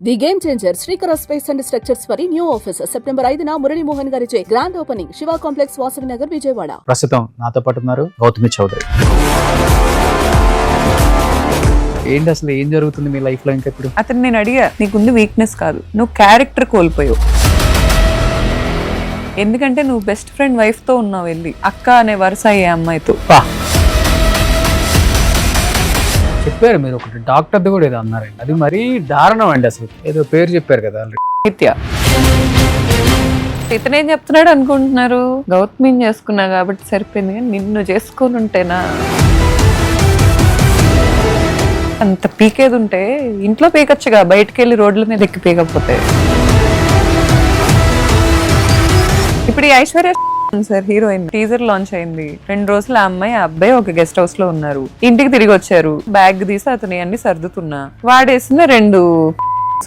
The game changer Srikara space and structures వారి new office September 5న మురళీ మోహన్ గారిచే grand opening Siva complex Vasavi Nagar Vijayawada. ప్రస్తుతం నాతో పాటు ఉన్నారు గౌతమి చౌదరి. ఏంటి అసలు ఏం జరుగుతుంది మీ లైఫ్ లో ఇంకా ఇప్పుడు? అతను నేను అడిగా, నీకుంది వీక్నెస్ కాదు, నువ్వు క్యారెక్టర్ కోల్పోయావు. ఎందుకంటే నువ్వు బెస్ట్ ఫ్రెండ్ వైఫ్ తో ఉన్నావు, వెళ్ళి అక్క అనే వరుస అయ్యే అమ్మాయితో. చెప్పారు మీరు ఒకటి, డాక్టర్ది కూడా ఏదో అన్నారండి, అది మరీ దారుణం అండి. అసలు ఏదో పేరు చెప్పారు కదా నిత్య. ఇతనేం చెప్తున్నాడు అనుకుంటున్నారు? గౌతమిని చేసుకున్నా కాబట్టి సరిపోయింది, కానీ నిన్ను చేసుకొని ఉంటేనా అంత పీకేది ఉంటే ఇంట్లో పీకచ్చుగా, బయటకు వెళ్ళి రోడ్ల మీద ఎక్కి పీకపోతే. ఇప్పుడు ఈ Aishwarya sir heroine teaser launch అయింది. 2 రోజులు ఆ అమ్మాయి ఆ అబ్బాయి ఒక గెస్ట్ హౌస్ లో ఉన్నారు. ఇంటికి తిరిగి వచ్చారు, బ్యాగ్ తీసి అతని అన్ని సర్దుతున్నా, వాడేసిన 2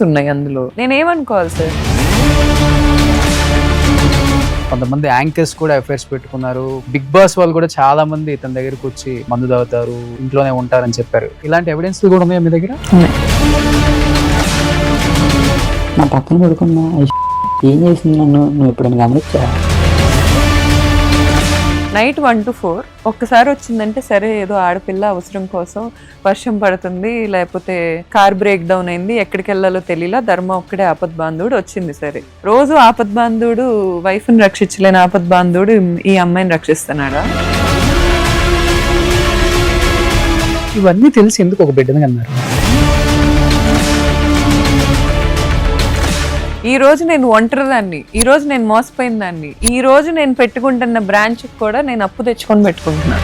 ఉన్నాయి అందులో. నేనేమనుకోవాలి సార్? కొంతమంది యాంకర్స్ కూడా అఫైర్స్ పెట్టుకున్నారు. బిగ్ బాస్ వాళ్ళు కూడా చాలా మంది ఇతని దగ్గరకు వచ్చి మందు తాగుతారు, ఇంట్లోనే ఉంటారని చెప్పారు. ఇలాంటి ఎవిడెన్స్ కూడా ఉన్నాయా మీ దగ్గర? నా పక్కన పడుకున్నా ఏం చేసింది నన్ను నువ్వు ఎప్పుడైనా గమనించా? నైట్ 1 to 4 ఒక్కసారి వచ్చిందంటే సరే, ఏదో ఆడపిల్ల అవసరం కోసం వర్షం పడుతుంది, లేకపోతే కార్ బ్రేక్ డౌన్ అయింది, ఎక్కడికి వెళ్ళాలో తెలియలా, ధర్మ ఒక్కడే ఆపద్బాంధుడు వచ్చింది. సరే, రోజు ఆపద్బాంధుడు వైఫ్ని రక్షించలేని ఆపద్బాంధుడు ఈ అమ్మాయిని రక్షిస్తున్నాడా? ఇవన్నీ తెలిసి ఎందుకు ఒక బిడ్డని అన్నారు? ఈ రోజు నేను ఒంటరిదాన్ని, ఈ రోజు నేను మోసపోయిన దాన్ని, ఈ రోజు నేను పెట్టుకుంటున్న బ్రాంచ్ కూడా నేను అప్పు తెచ్చుకొని పెట్టుకుంటున్నాను.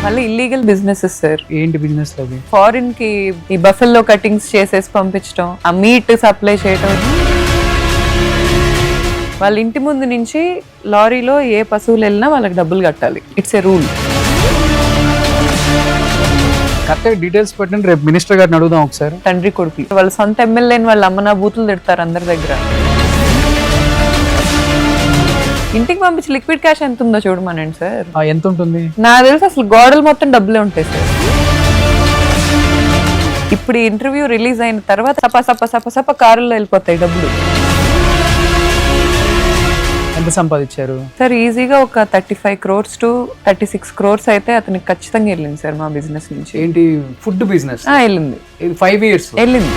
మళ్ళీ ఇల్లీగల్ బిజినెసెస్ సార్. ఏంటి బిజినెస్? ఫారిన్ కి ఈ బఫెల్లో కటింగ్స్ చేసేసి పంపించడం, ఆ మీట్ సప్లై చేయడం. వాళ్ళ ఇంటి ముందు నుంచి లారీలో ఏ పశువులు వెళ్ళినా వాళ్ళకి డబ్బులు కట్టాలి. It's a rule. Correct details పెట్టండి, రేపు మినిస్టర్ గారిని అడుగుదాం ఒకసారి. తండ్రి కొడుకు వాళ్ళ సొంత ఎమ్మెల్యేని వాళ్ళ అమ్మ నా బూతులు తిడతారు అందరి దగ్గర. ఇంటికి పంపించి లిక్విడ్ క్యాష్ ఎంత ఉందో చూడమనండి సార్. ఎంత ఉంటుంది? నాకు తెలిసి అసలు గోడలు మొత్తం డబ్బులే ఉంటాయి సార్. ఇప్పుడు ఈ ఇంటర్వ్యూ రిలీజ్ అయిన తర్వాత సప సప సప సప కారుల్లో వెళ్ళిపోతాయి డబ్బులు. ఎంత సంపాదించారు సార్? ఈజీగా ఒక 35 crores to 36 crores అయితే అతనికి ఖచ్చితంగా వెళ్ళింది సార్ మా బిజినెస్ నుంచి. ఏంటి ఫుడ్ బిజినెస్? వెళ్ళింది. 5 years వెళ్ళింది.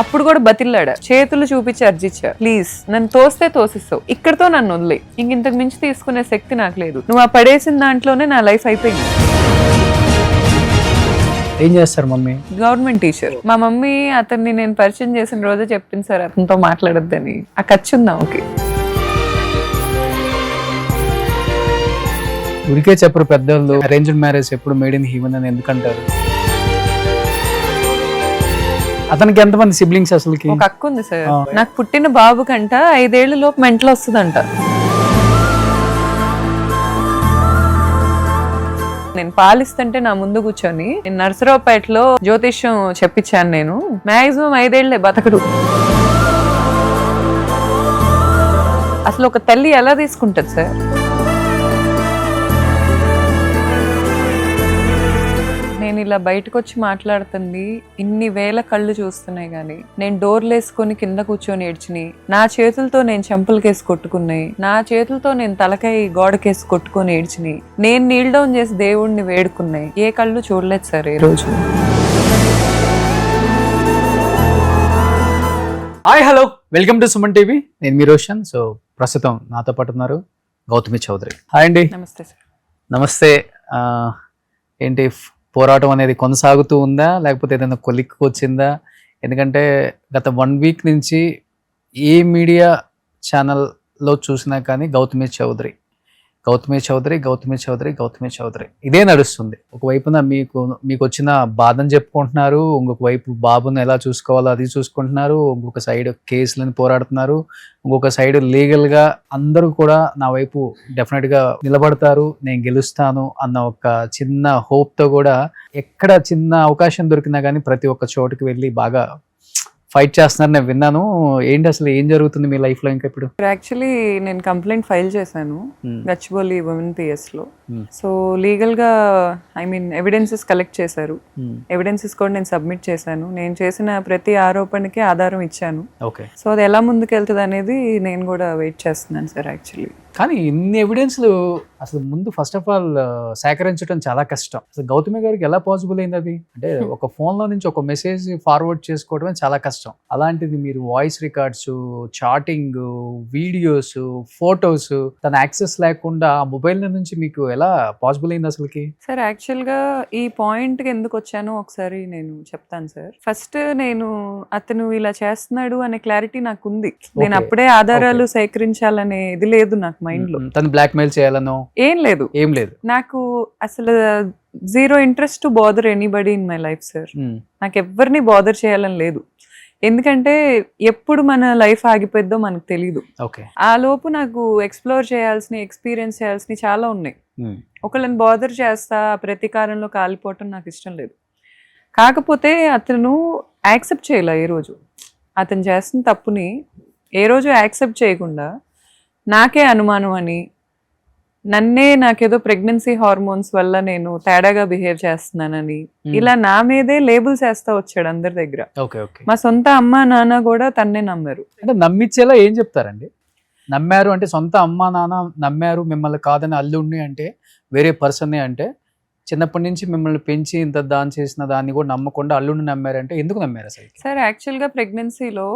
అప్పుడు కూడా బతిల్లాడా, చేతులు చూపించి అర్జిచ్చా, ప్లీజ్ నన్ను తోస్తే తోసిస్తావు, ఇక్కడతో నన్ను వదిలే, ఇంతకు మించి తీసుకునే శక్తి నాకు లేదు, నువ్వు ఆ పడేసిన దాంట్లోనే నా లైఫ్ అయిపోయింది. ఏం చేస్తారు మమ్మీ? Government teacher. మా మమ్మీ అతన్ని నేను పరిచయం చేసిన రోజే చెప్పింది సార్ అతనితో మాట్లాడొద్దని. ఆ ఖర్చు ఉందా? ఓకే, ఉరికే చెప్పరు పెద్దవాళ్ళు. అరేంజ్డ్ మ్యారేజ్ ఎప్పుడు మేడ్ ఇన్ హ్యూమన్ అని ఎందుకంటారు? అతనికి ఎంతమంది సిబ్లింగ్స్? అసలుకి ఒక అక్క ఉంది సార్. నాకు పుట్టిన బాబు కంట 5 ఏళ్ల లోపు మెంటల్ వస్తుందంట. నేను పాలిస్తుంటే నా ముందు కూర్చొని, నేను నర్సరావుపేటలో జ్యోతిష్యం చెప్పించాను. నేను మాక్సిమం 5 ఏళ్లే బతకడు. అసలు ఒక తల్లి ఎలా తీసుకుంటది సార్? నేను ఇలా బయటకు వచ్చి మాట్లాడుతుంది ఇన్ని వేల కళ్ళు చూస్తున్నాయి, కానీ నేను డోర్లు వేసుకొని కింద కూర్చొని ఏడ్చినాయి, నా చేతులతో నేను చెంపలకేసి కొట్టుకున్నాయి, నా చేతులతో నేను తలకాయ గోడకేసి కొట్టుకొని ఏడ్చినాయి, నేను నీల్ డౌన్ చేసి దేవుడిని వేడుకున్నాయి. ఏ కళ్ళు చూడలేదు సార్ ఈ రోజు. Hi, hello, welcome to Suman TV. నేను మీ రోషన్. సో ప్రస్తుతం నాతో పాటు ఉన్నారు గౌతమి చౌదరి. హాయ్ అండి. నమస్తే సార్. నమస్తే. ఏంటి పోరాటం అనేది కొనసాగుతూ ఉందా, లేకపోతే ఏదైనా కొలిక్కి వచ్చిందా? ఎందుకంటే గత 1 week నుంచి ఏ మీడియా ఛానల్లో చూసినా కానీ గౌతమి చౌదరి, గౌతమి చౌదరి, గౌతమి చౌదరి, గౌతమి చౌదరి ఇదే నడుస్తుంది. ఒకవైపున మీకు వచ్చిన బాధను చెప్పుకుంటున్నారు, ఇంకొక వైపు బాబుని ఎలా చూసుకోవాలో అది చూసుకుంటున్నారు, ఇంకొక సైడ్ కేసులను పోరాడుతున్నారు, ఇంకొక సైడ్ లీగల్గా అందరూ కూడా నా వైపు డెఫినెట్గా నిలబడతారు, నేను గెలుస్తాను అన్న ఒక చిన్న హోప్తో కూడా ఎక్కడ చిన్న అవకాశం దొరికినా కానీ ప్రతి ఒక్క చోటుకి వెళ్ళి బాగా ఫైట్ చేస్తున్నారు నేను విన్నాను. ఏంటి అసలు ఏం జరుగుతుంది మీ లైఫ్ లో ఇంకా ఇప్పుడు? యాక్చువల్లీ నేను కంప్లైంట్ ఫైల్ చేశాను Hmm. గచ్చిబౌలి ఉమెన్ పిఎస్లో. Hmm. సో లీగల్గా ఎవిడెన్సెస్ కలెక్ట్ చేశారు. Hmm. ఎవిడెన్సెస్ కూడా నేను సబ్మిట్ చేశాను. నేను చేసిన ప్రతి ఆరోపణకి ఆధారం ఇచ్చాను. ఓకే. సో అది ఎలా ముందుకెళ్తుంది అనేది నేను కూడా వెయిట్ చేస్తున్నాను సార్. యాక్చువల్లీ కానీ ఇన్ని ఎవిడెన్స్లు అసలు ముందు ఫస్ట్ ఆఫ్ ఆల్ సేకరించడం చాలా కష్టం. అసలు గౌతమి గారికి ఎలా పాసిబుల్ అయింది అది? అంటే ఒక ఫోన్ లో నుంచి ఒక మెసేజ్ ఫార్వర్డ్ చేసుకోవడమే చాలా కష్టం. అలాంటిది మీరు voice records, chatting, videos, photos తన యాక్సెస్ లేకుండా ఆ మొబైల్ నుంచి మీకు ఎలా పాసిబుల్ అయింది అసలుకి? సార్ యాక్చువల్గా ఈ పాయింట్కి ఎందుకు వచ్చానో ఒకసారి నేను చెప్తాను సార్. ఫస్ట్ నేను అతను ఇలా చేస్తున్నాడు అనే క్లారిటీ నాకు ఉంది. నేను Okay. అప్పుడే ఆధారాలు సేకరించాలనే ఇది లేదు నాకు మైండ్ లో. తను బ్లాక్ మెయిల్ చేయాలనో ఏం లేదు. నాకు అసలు zero interest to bother anybody in my life sir. నాకు ఎవరిని బాదర్ చేయాలని లేదు. ఎందుకంటే ఎప్పుడు మన లైఫ్ ఆగిపోద్దో మనకు తెలియదు. ఓకే. ఆ లోపు నాకు ఎక్స్ప్లోర్ చేయాల్సిన, ఎక్స్పీరియన్స్ చేయాల్సినవి చాలా ఉన్నాయి. ఒకళ్ళని బాదర్ చేస్తా ప్రతీకారంలో కాలిపోవటం నాకు ఇష్టం లేదు. కాకపోతే అతను యాక్సెప్ట్ చేయలే ఏ రోజు. అతను చేస్తున్న తప్పుని ఏ రోజు యాక్సెప్ట్ చేయకుండా నాకే అనుమానం అని, నన్నే నాకేదో ప్రెగ్నెన్సీ హార్మోన్స్ వల్ల నేను తేడాగా బిహేవ్ చేస్తున్నానని ఇలా నా మీదే లేబుల్స్ వేస్తా వచ్చాడు అందరి దగ్గర. ఓకే. ఓకే. మా సొంత అమ్మ నాన్న కూడా తన్నే నమ్మారు. అంటే నమ్మించేలా ఏం చెప్తారండి? నమ్మారు అంటే సొంత అమ్మ నాన్న నమ్మారు మిమ్మల్ని కాదని అల్లుడిని అంటే వేరే పర్సన్ అంటే చిన్నప్పటి నుంచి మిమ్మల్ని పెంచి ఇంత దాని చేసిన దాన్ని కూడా నమ్మకుండా అల్లుడిని నమ్మారంటే ఎందుకు నమ్మారు అసలు? సార్ యాక్చువల్గా ప్రెగ్నెన్సీలో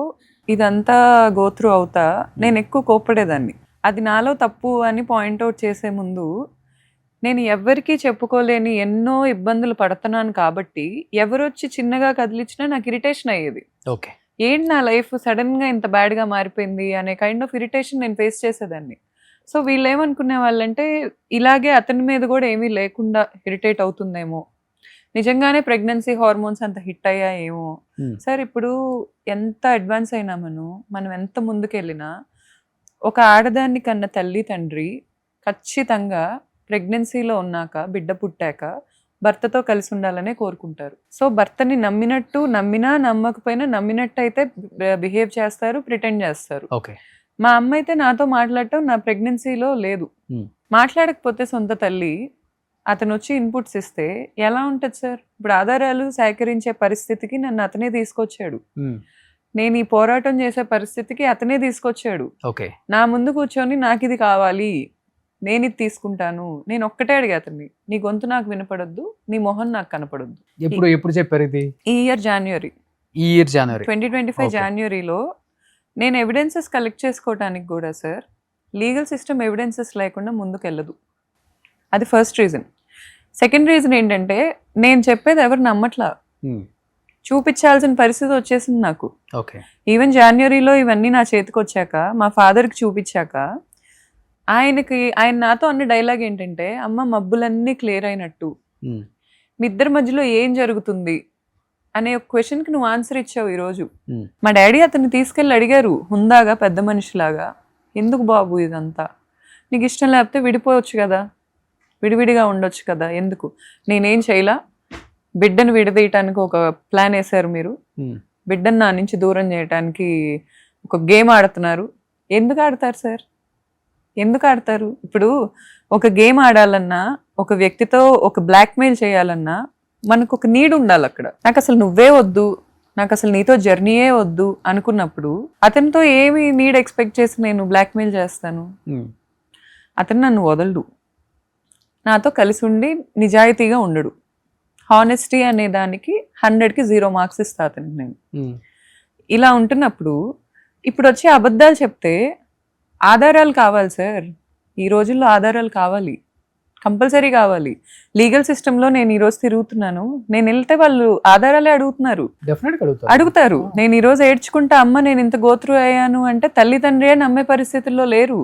ఇదంతా గోత్రూ అవుతా నేను ఎక్కువ కోప్పడేదాన్ని. అది నాలో తప్పు అని పాయింట్అవుట్ చేసే ముందు నేను ఎవరికీ చెప్పుకోలేని ఎన్నో ఇబ్బందులు పడుతున్నాను కాబట్టి ఎవరొచ్చి చిన్నగా కదిలించినా నాకు ఇరిటేషన్ అయ్యేది. ఓకే. ఏంటి నా లైఫ్ సడన్గా ఇంత బ్యాడ్గా మారిపోయింది అనే కైండ్ ఆఫ్ ఇరిటేషన్ నేను ఫేస్ చేసేదాన్ని. సో వీళ్ళు ఏమనుకునే వాళ్ళంటే ఇలాగే అతని మీద కూడా ఏమీ లేకుండా ఇరిటేట్ అవుతుందేమో, నిజంగానే ప్రెగ్నెన్సీ హార్మోన్స్ అంత హిట్ అయ్యాయేమో. సార్ ఇప్పుడు ఎంత అడ్వాన్స్ అయినా మనం ఎంత ముందుకెళ్ళినా ఒక ఆడదాన్ని కన్న తల్లి తండ్రి ఖచ్చితంగా ప్రెగ్నెన్సీలో ఉన్నాక, బిడ్డ పుట్టాక భర్తతో కలిసి ఉండాలనే కోరుకుంటారు. సో భర్తని నమ్మినా నమ్మకపోయినా నమ్మినట్టు అయితే బిహేవ్ చేస్తారు, ప్రిటెండ్ చేస్తారు. ఓకే. మా అమ్మ అయితే నాతో మాట్లాడటం నా ప్రెగ్నెన్సీలో లేదు. మాట్లాడకపోతే సొంత తల్లి అతను వచ్చి ఇన్పుట్స్ ఇస్తే ఎలా ఉంటుంది సార్? ఇప్పుడు ఆధారాలు సేకరించే పరిస్థితికి నన్ను అతనే తీసుకొచ్చాడు. నేను ఈ పోరాటం చేసే పరిస్థితికి అతనే తీసుకొచ్చాడు. ఓకే. నా ముందు కూర్చొని నాకు ఇది కావాలి, నేను ఇది తీసుకుంటాను. నేను ఒక్కటే అడిగా అతన్ని, నీ గొంతు నాకు వినపడొద్దు, నీ మొహం నాకు కనపడొద్దు. ఎప్పుడు చెప్పారు ఇది? ఈ ఇయర్ జనవరి 2025 జనవరిలో నేను ఎవిడెన్సెస్ కలెక్ట్ చేసుకోవడానికి కూడా సార్ లీగల్ సిస్టమ్ ఎవిడెన్సెస్ లేకుండా ముందుకెళ్ళదు. అది ఫస్ట్ రీజన్. సెకండ్ రీజన్ ఏంటంటే నేను చెప్పేది ఎవరు నమ్మట్లా, చూపించాల్సిన పరిస్థితి వచ్చేసింది నాకు. ఓకే. ఈవెన్ జనవరిలో ఇవన్నీ నా చేతికి వచ్చాక, మా ఫాదర్కి చూపించాక ఆయన నాతో అన్న డైలాగ్ ఏంటంటే, అమ్మ మబ్బులన్నీ క్లియర్ అయినట్టు, మీ ఇద్దరి మధ్యలో ఏం జరుగుతుంది అనే ఒక క్వశ్చన్కి నువ్వు ఆన్సర్ ఇచ్చావు ఈరోజు. మా డాడీ అతన్ని తీసుకెళ్ళి అడిగారు హుందాగా, పెద్ద మనిషిలాగా, ఎందుకు బాబు ఇదంతా, నీకు ఇష్టం లేకపోతే విడిపోవచ్చు కదా, విడివిడిగా ఉండొచ్చు కదా, ఎందుకు? నేనేం చేయలా, బిడ్డను విడదీయటానికి ఒక ప్లాన్ వేశారు మీరు, బిడ్డను నా నుంచి దూరం చేయటానికి ఒక గేమ్ ఆడుతున్నారు. ఎందుకు ఆడతారు సార్? ఎందుకు ఆడతారు? ఇప్పుడు ఒక గేమ్ ఆడాలన్నా, ఒక వ్యక్తితో ఒక బ్లాక్మెయిల్ చేయాలన్నా మనకు ఒక నీడ్ ఉండాలి అక్కడ. నాకు అసలు నువ్వే వద్దు, నాకు అసలు నీతో జర్నీయే వద్దు అనుకున్నప్పుడు అతనితో ఏమి నీడ్ ఎక్స్పెక్ట్ చేసి నేను బ్లాక్మెయిల్ చేస్తాను? అతను నన్ను వదలడు, నాతో కలిసి ఉండి నిజాయితీగా ఉండడు. హానెస్టీ అనే దానికి 100కి 0 మార్క్స్ ఇస్తా అతనికి నేను. ఇలా ఉంటున్నప్పుడు ఇప్పుడు వచ్చి అబద్ధాలు చెప్తే ఆధారాలు కావాలి సార్. ఈ రోజుల్లో ఆధారాలు కావాలి, కంపల్సరీ కావాలి. లీగల్ సిస్టంలో నేను ఈరోజు తిరుగుతున్నాను, నేను వెళ్తే వాళ్ళు ఆధారాలే అడుగుతారు. నేను ఈరోజు ఏడ్చుకుంటా అమ్మ నేను ఇంత గోత్రు అయ్యాను అంటే తల్లిదండ్రియే నమ్మే పరిస్థితుల్లో లేరు.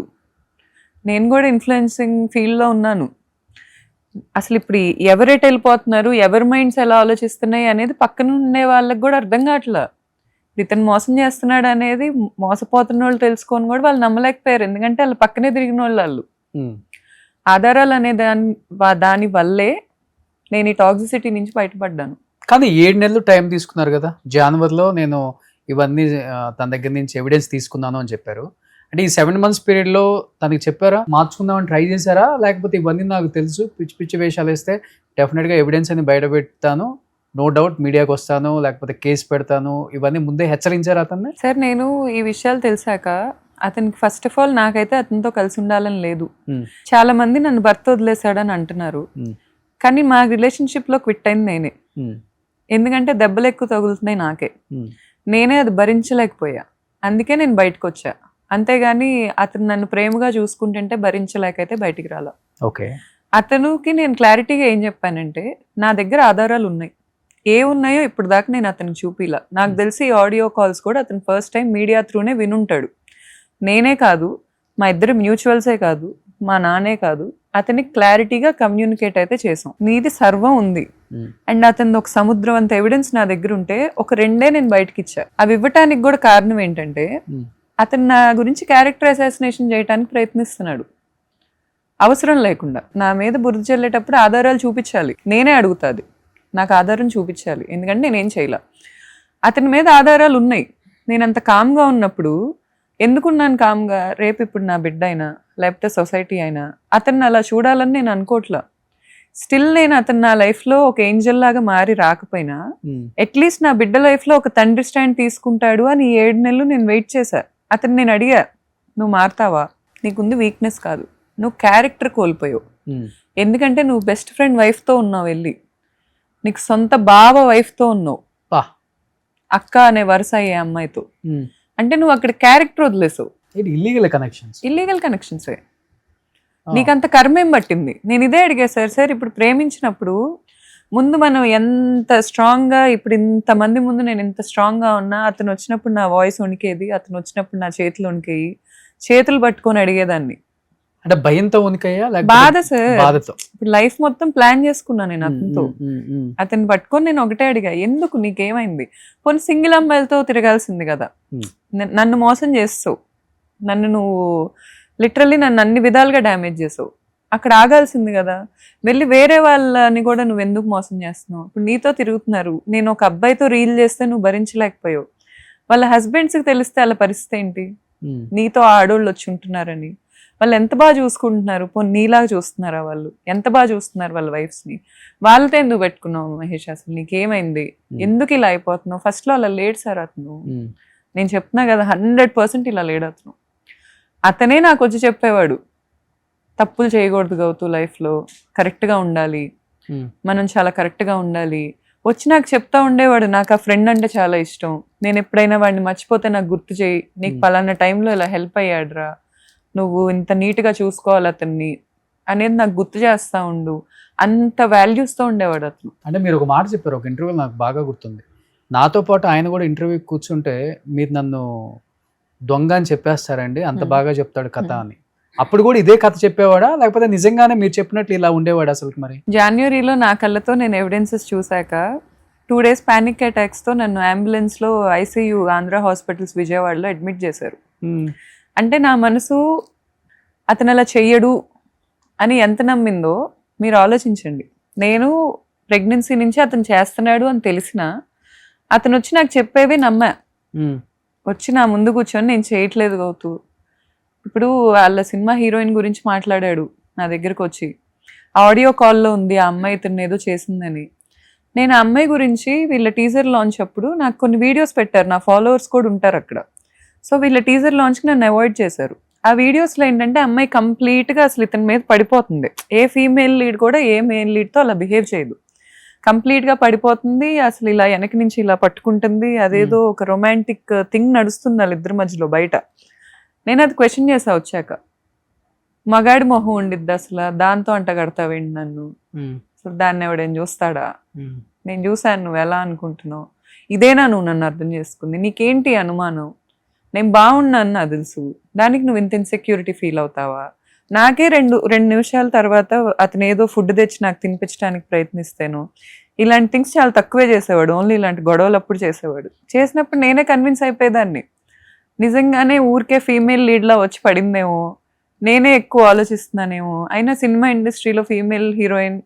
నేను కూడా ఇన్ఫ్లుయెన్సింగ్ ఫీల్డ్లో ఉన్నాను. అసలు ఇప్పుడు ఎవరెట్ వెళ్ళిపోతున్నారు, ఎవరి మైండ్స్ ఎలా ఆలోచిస్తున్నాయి అనేది పక్కన ఉండే వాళ్ళకి కూడా అర్థం కావట్లా. ఇతను మోసం చేస్తున్నాడు అనేది మోసపోతున్న వాళ్ళు తెలుసుకొని కూడా వాళ్ళు నమ్మలేకపోయారు. ఎందుకంటే వాళ్ళు పక్కనే తిరిగిన వాళ్ళు. ఆధారాలు అనే దాని వల్లే నేను ఈ టాక్సిసిటీ నుంచి బయటపడ్డాను. కానీ 7 నెలలు టైం తీసుకున్నారు కదా. జనవరిలో నేను ఇవన్నీ తన దగ్గర నుంచి ఎవిడెన్స్ తీసుకున్నాను అని చెప్పారు. అంటే ఈ 7 months పీరియడ్లో తనకి చెప్పారా, మార్చుకుందామని ట్రై చేశారా, లేకపోతే ఇవన్నీ నాకు తెలుసు, పిచ్చి పిచ్చి వేషాలు వేస్తే డెఫినెట్గా ఎవిడెన్స్ అని బయట పెడతాను, నో డౌట్ మీడియాకి వస్తాను, లేకపోతే కేసు పెడతాను, ఇవన్నీ ముందే హెచ్చరించారు అతన్ని? సార్ నేను ఈ విషయాలు తెలిసాక అతనికి ఫస్ట్ ఆఫ్ ఆల్ నాకైతే అతనితో కలిసి ఉండాలని లేదు. చాలా మంది నన్ను భర్త వదిలేశాడని అంటున్నారు, కానీ మా రిలేషన్షిప్లో క్విట్ అయింది నేనే. ఎందుకంటే దెబ్బలు ఎక్కువ తగులుతున్నాయి నాకే, నేనే అది భరించలేకపోయా, అందుకే నేను బయటకు వచ్చా. అంతేగాని అతను నన్ను ప్రేమగా చూసుకుంటుంటే భరించలేకైతే బయటికి రాలా. ఓకే. అతనికి నేను క్లారిటీగా ఏం చెప్పానంటే, నా దగ్గర ఆధారాలు ఉన్నాయి, ఏ ఉన్నాయో ఇప్పుడు దాకా నేను అతనికి చూపిలా. నాకు తెలిసి ఆడియో కాల్స్ కూడా అతను ఫస్ట్ టైం మీడియా త్రూనే వినుంటాడు. నేనే కాదు, మా ఇద్దరు మ్యూచువల్సే కాదు, మా నాన్నే కాదు, అతనికి క్లారిటీగా కమ్యూనికేట్ అయితే చేసాం. నీది సర్వం ఉంది అండ్ అతను ఒక సముద్రం అంత ఎవిడెన్స్ నా దగ్గర ఉంటే ఒక 2 నేను బయటకి ఇచ్చా. అవి ఇవ్వటానికి కూడా కారణం ఏంటంటే, అతను నా గురించి క్యారెక్టర్ అసాసినేషన్ చేయడానికి ప్రయత్నిస్తున్నాడు అవసరం లేకుండా. నా మీద బురద చల్లేటప్పుడు ఆధారాలు చూపించాలి, నేనే అడుగుతాది, నాకు ఆధారం చూపించాలి, ఎందుకంటే నేనేం చేయలే. అతని మీద ఆధారాలు ఉన్నాయి. నేను అంత కామ్గా ఉన్నప్పుడు ఎందుకున్నాను కామ్గా? రేపు ఇప్పుడు నా బిడ్డ అయినా లేకపోతే సొసైటీ అయినా అతన్ని అలా చూడాలని నేను అనుకోవట్లా. స్టిల్ నేను అతను నా లైఫ్లో ఒక ఏంజల్ లాగా మారి రాకపోయినా అట్లీస్ట్ నా బిడ్డ లైఫ్లో ఒక తండ్రి స్టాండ్ తీసుకుంటాడు అని 7 నెలలు నేను వెయిట్ చేశా. అతను నేను అడిగా, నువ్వు మారుతావా? నీకుంది వీక్నెస్ కాదు, నువ్వు క్యారెక్టర్ కోల్పోయావు. ఎందుకంటే నువ్వు బెస్ట్ ఫ్రెండ్ వైఫ్తో ఉన్నావు, వెళ్ళి నీకు సొంత బావ వైఫ్తో ఉన్నావు, అక్క అనే వరుస అయ్యే అమ్మాయితో. అంటే నువ్వు అక్కడ క్యారెక్టర్ వదిలేసావు. ఇల్లీగల్ కనెక్షన్సే. నీకంత కర్మేం పట్టింది? నేను ఇదే అడిగా సార్, ఇప్పుడు ప్రేమించినప్పుడు ముందు మనం ఎంత స్ట్రాంగ్గా, ఇప్పుడు ఇంతమంది ముందు నేను ఎంత స్ట్రాంగ్గా ఉన్నా, అతను వచ్చినప్పుడు నా వాయిస్ వణికేది, అతను వచ్చినప్పుడు నా చేతులు వణికేయి, చేతులు పట్టుకొని అడిగేదాన్ని. అంటే భయంతో వణికయ్యా? బాధ సార్, బాధతో. ఇప్పుడు లైఫ్ మొత్తం ప్లాన్ చేసుకున్నా నేను అతనితో. అతన్ని పట్టుకొని నేను ఒకటే అడిగా, ఎందుకు, నీకేమైంది? కొన్ని సింగిల్ అమ్మాయిలతో తిరగాల్సింది కదా, నన్ను మోసం చేస్తావు, నువ్వు లిటరల్లీ నన్ను అన్ని విధాలుగా డ్యామేజ్ చేసావు, అక్కడ ఆగాల్సింది కదా, వెళ్ళి వేరే వాళ్ళని కూడా నువ్వు ఎందుకు మోసం చేస్తున్నావు? ఇప్పుడు నీతో తిరుగుతున్నారు, నేను ఒక అబ్బాయితో రీల్ చేస్తే నువ్వు భరించలేకపోయావు, వాళ్ళ హస్బెండ్స్కి తెలిస్తే వాళ్ళ పరిస్థితి ఏంటి? నీతో ఆడోళ్ళు వచ్చి ఉంటున్నారని వాళ్ళు ఎంత బాగా చూసుకుంటున్నారు, పోనీ నీలాగా చూస్తున్నారా? వాళ్ళు ఎంత బాగా చూస్తున్నారు వాళ్ళ వైఫ్స్ని. వాళ్ళతో ఎందుకు పెట్టుకున్నావు మహేష్? అసలు నీకేమైంది? ఎందుకు ఇలా అయిపోతున్నావు? ఫస్ట్లో అలా లేడు సార్ అతను, నేను చెప్తున్నా కదా 100% ఇలా లేడు అతను. అతనే నాకు వచ్చి చెప్పేవాడు, తప్పులు చేయకూడదు గౌతు, లైఫ్లో కరెక్ట్గా ఉండాలి, మనం చాలా కరెక్ట్గా ఉండాలి. వచ్చి నాకు చెప్తా ఉండేవాడు, నాకు ఆ ఫ్రెండ్ అంటే చాలా ఇష్టం, నేను ఎప్పుడైనా వాడిని మర్చిపోతే నాకు గుర్తు చేయి, నీకు పలానా టైంలో ఇలా హెల్ప్ అయ్యాడురా, నువ్వు ఇంత నీట్గా చూసుకోవాలి అతన్ని అనేది నాకు గుర్తు చేస్తూ ఉండు, అంత వాల్యూస్తో ఉండేవాడు అతను. అంటే మీరు ఒక మాట చెప్పారు ఒక ఇంటర్వ్యూలో, నాకు బాగా గుర్తుంది. నాతో పాటు ఆయన కూడా ఇంటర్వ్యూ కూర్చుంటే మీరు నన్ను దొంగ అని చెప్పేస్తారండి, అంత బాగా చెప్తాడు కథ అని. అప్పుడు కూడా ఇదే కథ చెప్పేవాడా, లేకపోతే నిజంగానే మీరు చెప్పినట్లు ఇలా ఉండేవాడు అసలు? మరి జనవరిలో నా కళ్ళతో నేను ఎవిడెన్సెస్ చూశాక 2 days ప్యానిక్ అటాక్స్తో నన్ను అంబులెన్స్లో ఐసీయూ ఆంధ్ర హాస్పిటల్స్ విజయవాడలో అడ్మిట్ చేశారు. అంటే నా మనసు అతను అలా చెయ్యడు అని ఎంత నమ్మిందో మీరు ఆలోచించండి. నేను ప్రెగ్నెన్సీ నుంచి అతను చేస్తున్నాడు అని తెలిసినా అతను వచ్చి నాకు చెప్పేవి నమ్మా. వచ్చి నా ముందు కూర్చొని నేను చేయట్లేదు గౌతు, ఇప్పుడు వాళ్ళ సినిమా హీరోయిన్ గురించి మాట్లాడాడు నా దగ్గరకు వచ్చి, ఆడియో కాల్లో ఉంది ఆ అమ్మాయి ఇతను ఏదో చేసిందని. నేను ఆ అమ్మాయి గురించి వీళ్ళ టీజర్ లాంచ్ అప్పుడు నాకు కొన్ని వీడియోస్ పెట్టారు, నా ఫాలోవర్స్ కూడా ఉంటారు అక్కడ. సో వీళ్ళ టీజర్ లాంచ్కి నన్ను అవాయిడ్ చేశారు. ఆ వీడియోస్లో ఏంటంటే అమ్మాయి కంప్లీట్గా అసలు ఇతని మీద పడిపోతుంది. ఏ ఫీమేల్ లీడ్ కూడా ఏ మేల్ లీడ్తో అలా బిహేవ్ చేయదు, కంప్లీట్గా పడిపోతుంది. అసలు ఇలా వెనక నుంచి ఇలా పట్టుకుంటుంది, అదేదో ఒక రొమాంటిక్ థింగ్ నడుస్తుంది వాళ్ళిద్దరి మధ్యలో బయట. నేను అది క్వశ్చన్ చేసా వచ్చాక, మగాడి మొహం ఉండిద్ది అసలు, దాంతో అంట కడతావేంటి నన్ను, అసలు దాన్ని ఎవడేం చూస్తాడా? నేను చూశాను, నువ్వు ఎలా అనుకుంటున్నావు, ఇదేనా నువ్వు నన్ను అర్థం చేసుకుంది, నీకేంటి అనుమానం? నేను బాగున్నాను నాకు తెలుసు, దానికి నువ్వు ఇంత ఇన్సెక్యూరిటీ ఫీల్ అవుతావా? నాకే రెండు నిమిషాల తర్వాత అతను ఏదో ఫుడ్ తెచ్చి నాకు తినిపించడానికి ప్రయత్నిస్తాను, ఇలాంటి థింగ్స్ చాలా తక్కువే చేసేవాడు, ఓన్లీ ఇలాంటి గొడవలు అప్పుడు చేసేవాడు. చేసినప్పుడు నేనే కన్విన్స్ అయిపోయేదాన్ని, నిజంగానే ఊరికే ఫీమేల్ లీడ్లా వచ్చి పడిందేమో, నేనే ఎక్కువ ఆలోచిస్తున్నానేమో. అయినా సినిమా ఇండస్ట్రీలో ఫీమేల్ హీరోయిన్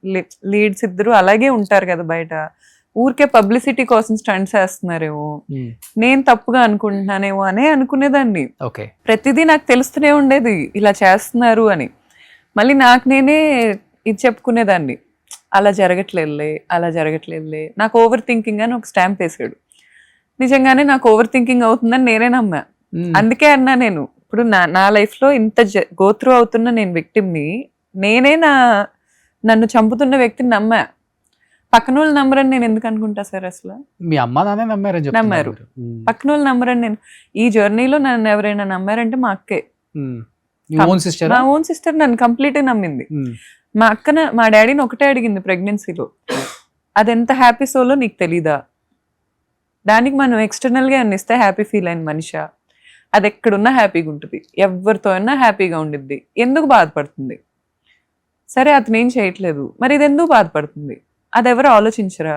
లీడ్స్ ఇద్దరు అలాగే ఉంటారు కదా బయట, ఊరికే పబ్లిసిటీ కోసం స్టంట్స్ వేస్తున్నారేమో, నేను తప్పుగా అనుకుంటున్నానేమో అనే అనుకునేదాన్ని. ఓకే. ప్రతిదీ నాకు తెలుస్తూనే ఉండేది ఇలా చేస్తున్నారు అని. మళ్ళీ నాకు నేనే ఇది చెప్పుకునేదాన్ని, అలా జరగట్లేదులే. నాకు ఓవర్ థింకింగ్ అని ఒక స్టాంప్ వేసాడు. నిజంగానే నాకు ఓవర్ థింకింగ్ అవుతుందని నేనే నమ్మా. అందుకే అన్నా, నేను ఇప్పుడు నా లైఫ్లో ఇంత గోత్రూ అవుతున్న నేను విక్టిమ్ని, నేనే నన్ను చంపుతున్న వ్యక్తిని నమ్మా. పక్కన వాళ్ళు నమ్మరని నేను ఎందుకు అనుకుంటా సార్? అసలు మీ అమ్మ నాన్నే నమ్మారు. పక్కన వాళ్ళు నమ్మరని నేను, ఈ జర్నీలో నన్ను ఎవరైనా నమ్మారంటే మా అక్కే. మా ఓన్ సిస్టర్ నన్ను కంప్లీట్గా నమ్మింది. మా అక్కన మా డాడీని ఒకటే అడిగింది ప్రెగ్నెన్సీలో, అదెంత హ్యాపీ సోలో నీకు తెలీదా? దానికి మనం ఎక్స్టర్నల్గా అన్నిస్తే హ్యాపీ ఫీల్ అయిన మనిషా? అది ఎక్కడున్నా హ్యాపీగా ఉంటుంది, ఎవరితో అయినా హ్యాపీగా ఉండిద్ది, ఎందుకు బాధపడుతుంది? సరే అతను ఏం చేయట్లేదు, మరి ఇది ఎందుకు బాధపడుతుంది? అది ఎవరు ఆలోచించరా?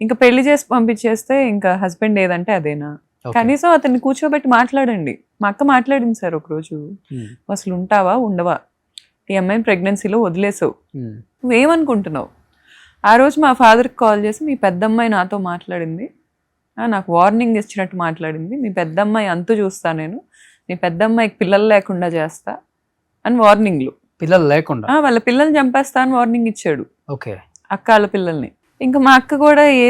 ఇంకా పెళ్లి చేసి పంపించేస్తే ఇంకా హస్బెండ్ ఏదంటే అదేనా? కనీసం అతన్ని కూర్చోబెట్టి మాట్లాడండి. మా అక్క మాట్లాడింది సార్ ఒకరోజు, అసలు ఉంటావా ఉండవా, ఈ అమ్మాయిని ప్రెగ్నెన్సీలో వదిలేసావు, నువ్వేమనుకుంటున్నావు? ఆ రోజు మా ఫాదర్కి కాల్ చేసి, మీ పెద్దమ్మాయి నాతో మాట్లాడింది, నాకు వార్నింగ్ ఇచ్చినట్టు మాట్లాడింది, మీ పెద్దమ్మాయి అంతు చూస్తా నేను, మీ పెద్దమ్మాయికి పిల్లలు లేకుండా చేస్తా అని వార్నింగ్లు. పిల్లలు లేకుండా వాళ్ళ పిల్లల్ని చంపేస్తా అని వార్నింగ్ ఇచ్చాడు. ఓకే. అక్క వాళ్ళ పిల్లల్ని. ఇంకా మా అక్క కూడా ఏ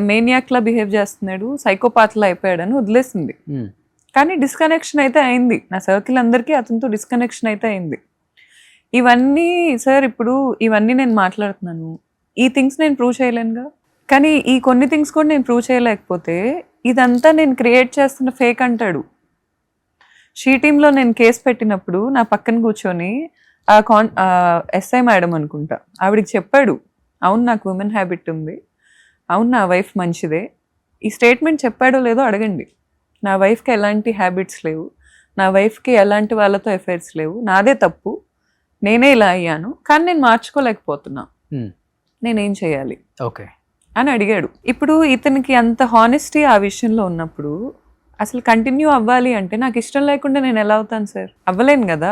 మేనియాక్లా బిహేవ్ చేస్తున్నాడు, సైకోపాత్లా అయిపోయాడని వదిలేసింది. కానీ డిస్కనెక్షన్ అయితే అయింది, నా సర్కిల్ అందరికీ అతనితో డిస్కనెక్షన్ అయితే అయింది. ఇవన్నీ సార్, ఇప్పుడు ఇవన్నీ నేను మాట్లాడుతున్నాను, ఈ థింగ్స్ నేను ప్రూవ్ చేయలేనుగా. కానీ ఈ కొన్ని థింగ్స్ కూడా నేను ప్రూవ్ చేయలేకపోతే ఇదంతా నేను క్రియేట్ చేస్తున్న ఫేక్ అంటాడు. షీ టీంలో నేను కేసు పెట్టినప్పుడు నా పక్కన కూర్చొని ఎస్ఐ మేడం అనుకుంటా, ఆవిడికి చెప్పాడు, అవును నాకు ఉమెన్ హ్యాబిట్ ఉంది, అవును నా వైఫ్ మంచిదే. ఈ స్టేట్మెంట్ చెప్పాడో లేదో అడగండి. నా వైఫ్కి ఎలాంటి హ్యాబిట్స్ లేవు, నా వైఫ్కి ఎలాంటి వాళ్ళతో ఎఫైర్స్ లేవు, నాదే తప్పు, నేనే ఇలా అయ్యాను, కానీ నేను మార్చుకోలేకపోతున్నా, నేనేం చేయాలి ఓకే అని అడిగాడు. ఇప్పుడు ఇతనికి అంత హానెస్టీ ఆ విషయంలో ఉన్నప్పుడు అసలు కంటిన్యూ అవ్వాలి అంటే నాకు ఇష్టం లేకుండా నేను ఎలా అవుతాను సార్? అవ్వలేను కదా.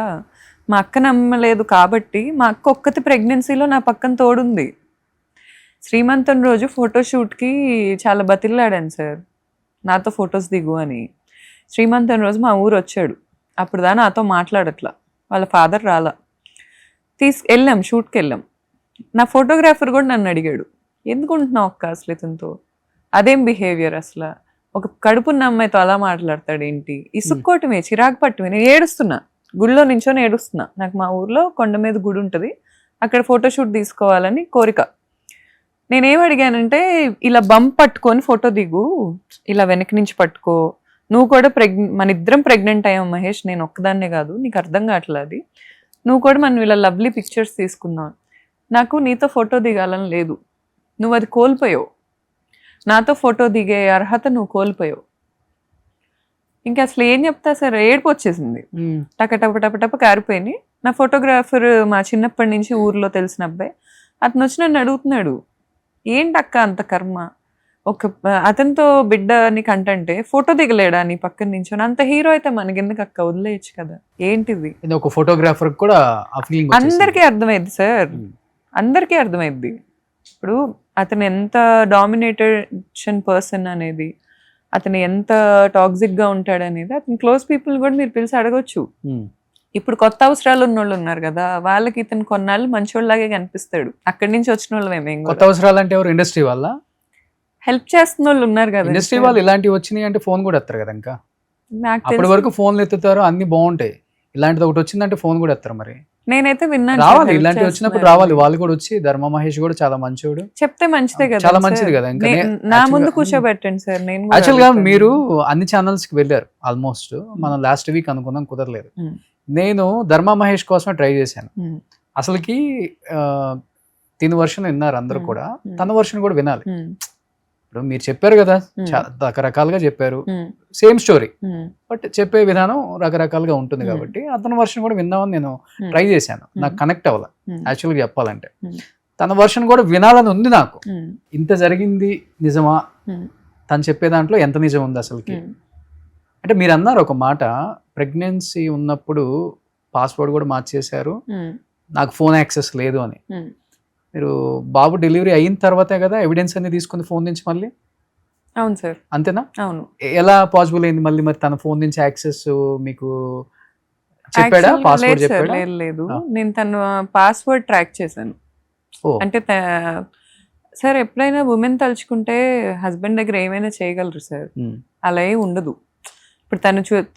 మా అక్క నమ్మలేదు కాబట్టి, మా అక్క ఒక్కతి ప్రెగ్నెన్సీలో నా పక్కన తోడుంది. శ్రీమంతం రోజు ఫోటోషూట్కి చాలా బతిల్లాడాను సార్, నాతో ఫొటోస్ దిగు అని. శ్రీమంతం రోజు మా ఊరు వచ్చాడు, అప్పుడు దా నాతో మాట్లాడట్లా, వాళ్ళ ఫాదర్ రాలా. వెళ్ళాం, షూట్కి వెళ్ళాం. నా ఫోటోగ్రాఫర్ కూడా నన్ను అడిగాడు, ఎందుకుంటున్నావు అక్క అసలు ఇతనితో, అదేం బిహేవియర్ అసలు, ఒక కడుపున్న అమ్మాయితో అలా మాట్లాడతాడు ఏంటి? ఇసుక్కోవటమే, చిరాకు పట్టమే. నేను ఏడుస్తున్నా, గుడిలో నించొని ఏడుస్తున్నా. నాకు మా ఊర్లో కొండ మీద గుడి ఉంటుంది, అక్కడ ఫోటోషూట్ తీసుకోవాలని కోరిక. నేనేం అడిగానంటే, ఇలా బంప్ పట్టుకొని ఫోటో దిగు, ఇలా వెనక నుంచి పట్టుకో, నువ్వు కూడా మన ఇద్దరం ప్రెగ్నెంట్ అయ్యాం మహేష్, నేను ఒక్కదాన్నే కాదు, నీకు అర్థం కావట్లేదు అది, నువ్వు కూడా మనం ఇలా లవ్లీ పిక్చర్స్ తీసుకుందాం, నాకు నీతో ఫోటో దిగాలని లేదు, నువ్వు అది కోల్పోయావు, నాతో ఫోటో దిగే అర్హత నువ్వు కోల్పోయావు. ఇంకా అసలు ఏం చెప్తా సార్, ఏడుపు వచ్చేసింది, టప కారిపోయినాయి. నా ఫోటోగ్రాఫర్ మా చిన్నప్పటి నుంచి ఊర్లో తెలిసిన అబ్బాయి, అతను వచ్చి నన్ను అడుగుతున్నాడు, ఏంటక్క అంత కర్మ, ఒక అతనితో బిడ్డ నీకు అంటే ఫోటో దిగలేడా నీ పక్కన నుంచి, అంత హీరో అయితే మనకెందుకు అక్క, వదిలేయచ్చు కదా, ఏంటిది? ఒక ఫోటోగ్రాఫర్ కూడా అందరికీ అర్థమైంది సార్, అందరికీ అర్థమైంది. ఇప్పుడు అతను ఎంత డామినేటెడ్ పర్సన్ అనేది, అతను ఎంత టాక్సిక్గా ఉంటాడనేది అతను క్లోజ్ పీపుల్ కూడా మీరు పిలిచి అడగొచ్చు. ఇప్పుడు కొత్త అవసరాలు ఉన్న వాళ్ళు ఉన్నారు కదా, వాళ్ళకి ఇతను కొన్నాళ్ళు మంచోళ్ళలాగే కనిపిస్తాడు. అక్కడి నుంచి వచ్చిన వాళ్ళు మేము. కొత్త అవసరాలు అంటే ఎవరు? ఇండస్ట్రీ వల్ల హెల్ప్ చేస్తున్న వాళ్ళు ఉన్నారు కదా. ఇండస్ట్రీ వాళ్ళు ఇలాంటివి వచ్చినాయి అంటే ఫోన్ కూడా ఎత్తారు కదా. ఇంకా నాకు అప్పటి వరకు ఫోన్లు ఎత్తుతారు, అన్ని బాగుంటాయి. ఇలాంటిది ఒకటి వచ్చిందంటే ఫోన్ కూడా ఎత్తారు. మరి నేనైతే విన్నాను, రావాలి, ఇలాంటివి వచ్చినప్పుడు రావాలి. వాళ్ళు కూడా వచ్చి ధర్మ మహేష్ కూడా చాలా మంచోడు, చెప్తే మంచిదే కదా, చాలా మంచిది కదా. ఇంకా నా ముందు కూర్చోబెట్టండి సార్. నేను యాక్చువల్ గా మీరు అన్ని ఛానల్స్ కి వెళ్ళారు ఆల్మోస్ట్. మనం లాస్ట్ వీక్ అనుకున్నాం, కుదరలేదు. నేను ధర్మ మహేష్ కోసమే ట్రై చేశాను. అసలుకి తిని వర్షన్ విన్నారు అందరూ కూడా, తన వర్షన్ కూడా వినాలి. ఇప్పుడు మీరు చెప్పారు కదా, రకరకాలుగా చెప్పారు, సేమ్ స్టోరీ, బట్ చెప్పే విధానం రకరకాలుగా ఉంటుంది కాబట్టి అతని వర్షన్ కూడా విందామని నేను ట్రై చేశాను. నాకు కనెక్ట్ అవ్వాలి యాక్చువల్గా చెప్పాలంటే. తన వర్షన్ కూడా వినాలని ఉంది నాకు. ఇంత జరిగింది నిజమా, తను చెప్పే దాంట్లో ఎంత నిజం ఉంది అసలుకి అంటే. మీరు అన్నారు ఒక మాట, ప్రెగ్నెన్సీ ఉన్నప్పుడు పాస్వర్డ్ కూడా మార్చేశారు, నాకు ఫోన్ యాక్సెస్ లేదు అని. మీరు బాబు డెలివరీ అయిన తర్వాతే కదా ఎవిడెన్స్ అన్ని తీసుకుంది ఫోన్ నుంచి మళ్ళీ, అవును సార్, అంతేనా? అవును. ఎలా పాసిబుల్ అయింది మళ్ళీ మరి తన ఫోన్ నుంచి యాక్సెస్ మీకు చెప్పాడా? Actually గా పాస్వర్డ్ లేదు సార్, చెప్పాడా? లేదు లేదు. ఆ. నేను తన పాస్వర్డ్ ట్రాక్ చేశాను. ఓ అంటే సార్ ఎప్పుడైనా ఉమెన్ తలుచుకుంటే హస్బెండ్ దగ్గర ఏమైనా చేయగలరు సార్, ఉమ్, అలా ఏం ఉండదు. ఇప్పుడు